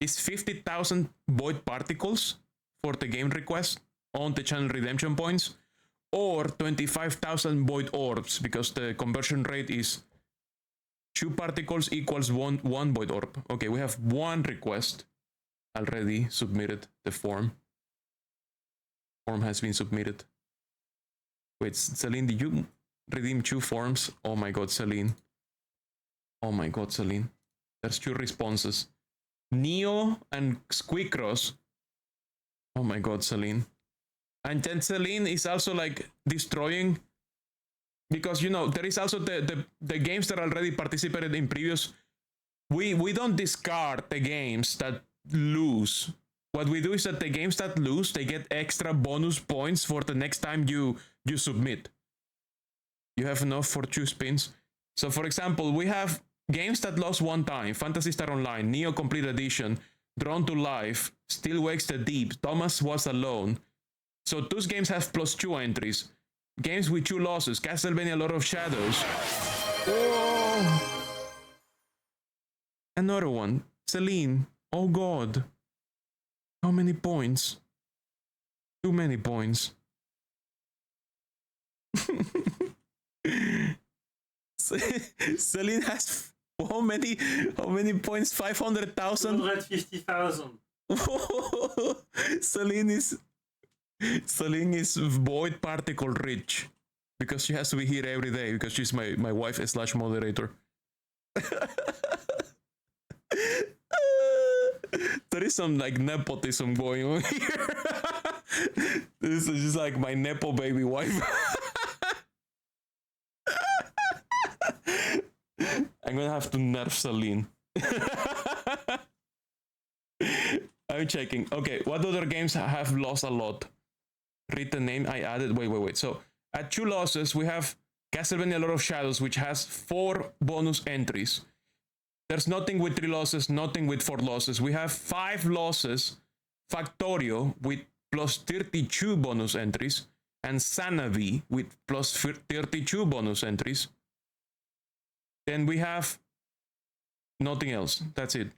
it's 50,000 void particles for the game request on the channel redemption points, or 25,000 void orbs, because the conversion rate is 2 particles equals one void orb. Okay, we have 1 request already submitted. The form has been submitted. Wait, Celine, did you redeem 2 forms? Oh my god, Celine. Oh my god, Celine. There's 2 responses. Neo and Squeakross. Oh my god, Celine. And then Celine is also like destroying, because there is also the games that already participated in previous. We don't discard the games that lose. What we do is that the games that lose, they get extra bonus points for the next time you submit. You have enough for 2 spins. So for example, we have games that lost 1 time: Phantasy Star Online, Neo Complete Edition, Drawn to Life, Still Wakes the Deep, Thomas Was Alone. So those games have +2 entries. Games with 2 losses: Castlevania Lord of Shadows. Oh! Another one. Celine. Oh god. How many points? Too many points. Celine has how many points? 500,000?
250,000.
Celine is void particle rich because she has to be here every day because she's my wife / moderator. There is some like nepotism going on here. This is just like my nepo baby wife. I'm gonna have to nerf Celine. I'm checking. Okay, what other games have lost a lot? Read the name I added. Wait. So at 2 losses, we have Castlevania Lord of Shadows, which has 4 bonus entries. There's nothing with 3 losses, nothing with 4 losses. We have 5 losses. Factorio with +32 bonus entries, and Sanavi with +32 bonus entries. Then we have nothing else. That's it.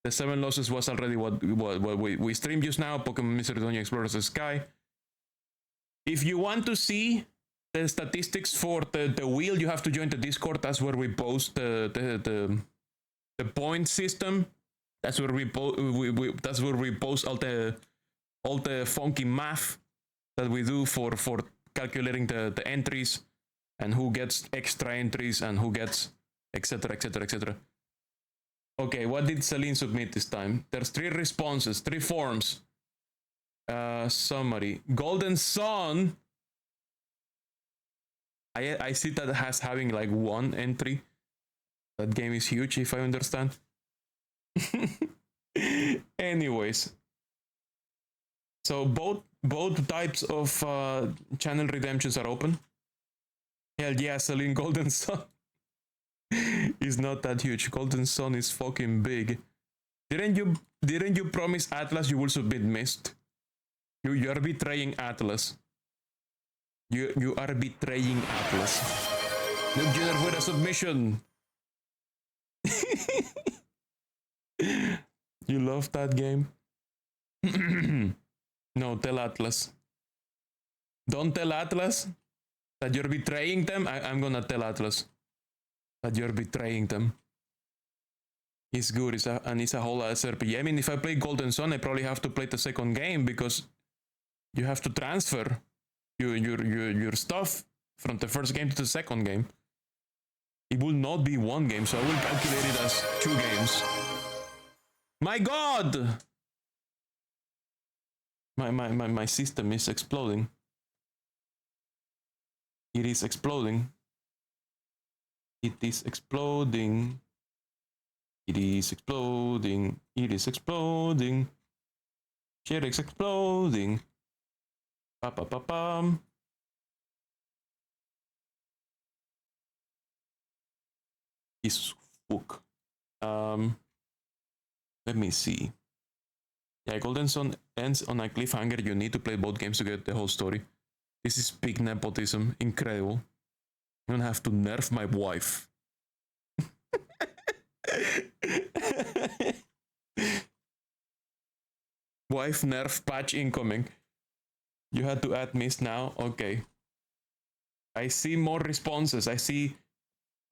The 7 losses was already what we streamed just now. Pokemon Mystery Dungeon Explorers the Sky. If you want to see the statistics for the wheel, you have to join the Discord. That's where we post the point system. That's where we post all the funky math that we do for calculating the entries and who gets extra entries and who gets etc. Okay, what did Celine submit this time? There's 3 responses, 3 forms. Summary. Golden Sun. I see that it has having like 1 entry. That game is huge, if I understand. Anyways. So both types of channel redemptions are open. Hell yeah, Celine. Golden Sun is not that huge. Golden Sun is fucking big. Didn't you promise Atlas you will submit Mist? You are betraying Atlas. You are betraying Atlas. Noob Junior with a submission. You love that game? No, tell Atlas. Don't tell Atlas that you're betraying them. I'm gonna tell Atlas that you're betraying them. It's good, it's a whole ass RPG. I mean, if I play Golden Sun, I probably have to play the second game because you have to transfer your stuff from the first game to the second game. It will not be 1 game, so I will calculate it as 2 games. My god! My system is exploding. It is exploding. It is exploding. It is exploding. It is exploding. Shit is exploding. Pa pa pa pam. Is fuck. Let me see. Yeah, Golden Sun ends on a cliffhanger. You need to play both games to get the whole story. This is big nepotism. Incredible. I'm gonna have to nerf my wife. Wife nerf patch incoming. You had to add Mist now? Okay. I see more responses. I see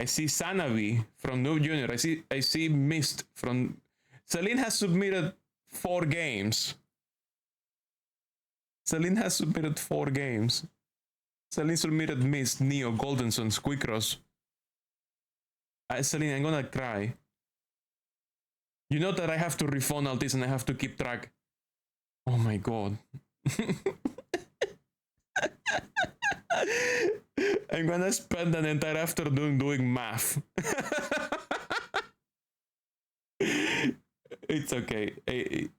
Sanavi from Noob Junior. I see Mist from Celine has submitted 4 games. Celine has submitted 4 games. Celine submitted Mist, Neo, Golden Sun, Squeakross. Celine, I'm gonna cry. You know that I have to refund all this and I have to keep track. Oh my god. I'm gonna spend an entire afternoon doing math. It's okay.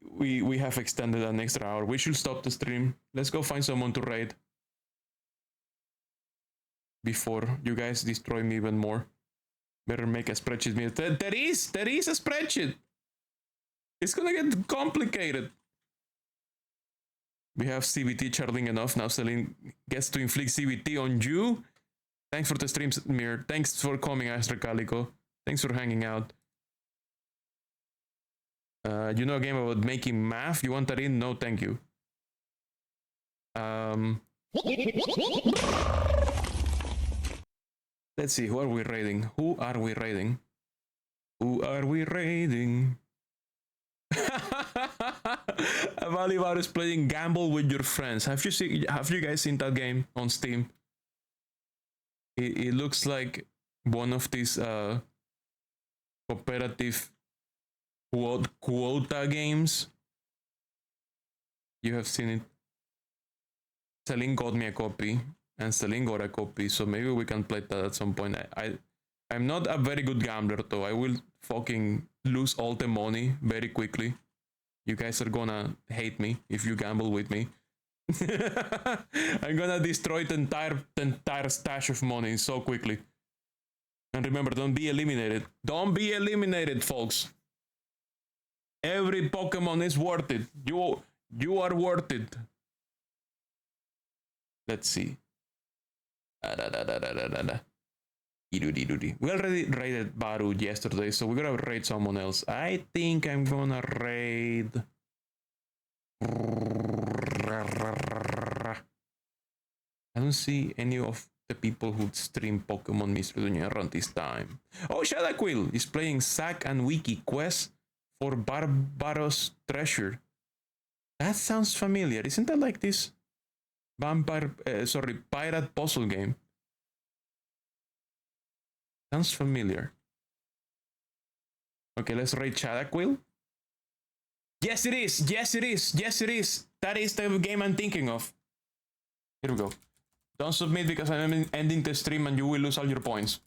We have extended an extra hour. We should stop the stream. Let's go find someone to raid. before you guys destroy me even more. Better make a spreadsheet. There is a spreadsheet. It's gonna get complicated. We have CVT charting enough. Now Celine gets to inflict CVT on you. Thanks for the streams, Mir. Thanks for coming, Astra Calico. Thanks for hanging out. You know a game about making math? You want that in? No, thank you. Let's see, who are we raiding? Who are we raiding? Who are we raiding? Valivar is playing Gamble with Your Friends. Have you guys seen that game on Steam? It looks like one of these cooperative quota games. You have seen it. Celine got me a copy, and Celine got a copy, so maybe we can play that at some point. I'm not a very good gambler, though. I will fucking lose all the money very quickly. You guys are gonna hate me if you gamble with me. I'm gonna destroy the entire stash of money so quickly. And remember, don't be eliminated. Don't be eliminated, folks. Every Pokemon is worth it. You are worth it. Let's see. We already raided Baru yesterday, so we're gonna raid someone else. I think I'm gonna raid... I don't see any of the people who stream Pokemon Mystery Dungeon around this time. Oh, Shadaquill is playing Zack and Wiki Quest for Barbaros Treasure. That sounds familiar. Isn't that like this pirate puzzle game? Sounds familiar. Okay, let's raid Shadaquill. Yes, it is. Yes, it is. Yes, it is. That is the game I'm thinking of. Here we go. Don't submit because I'm ending the stream and you will lose all your points.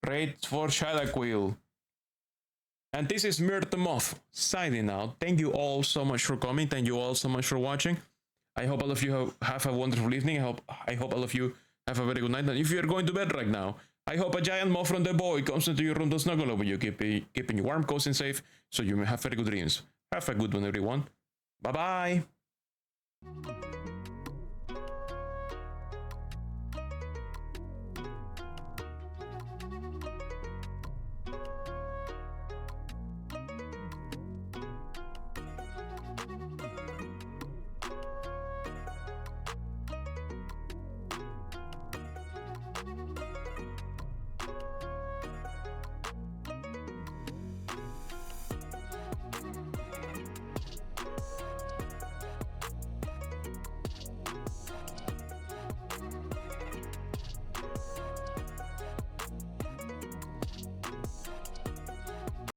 Raid for Shadaquill. And this is Moth signing out. Thank you all so much for coming. Thank you all so much for watching. I hope all of you have a wonderful evening. I hope all of you have a very good night. And if you're going to bed right now, I hope a giant moth from the boy comes into your room to snuggle over you, keeping you warm, cozy, and safe, so you may have very good dreams. Have a good one, everyone. Bye-bye.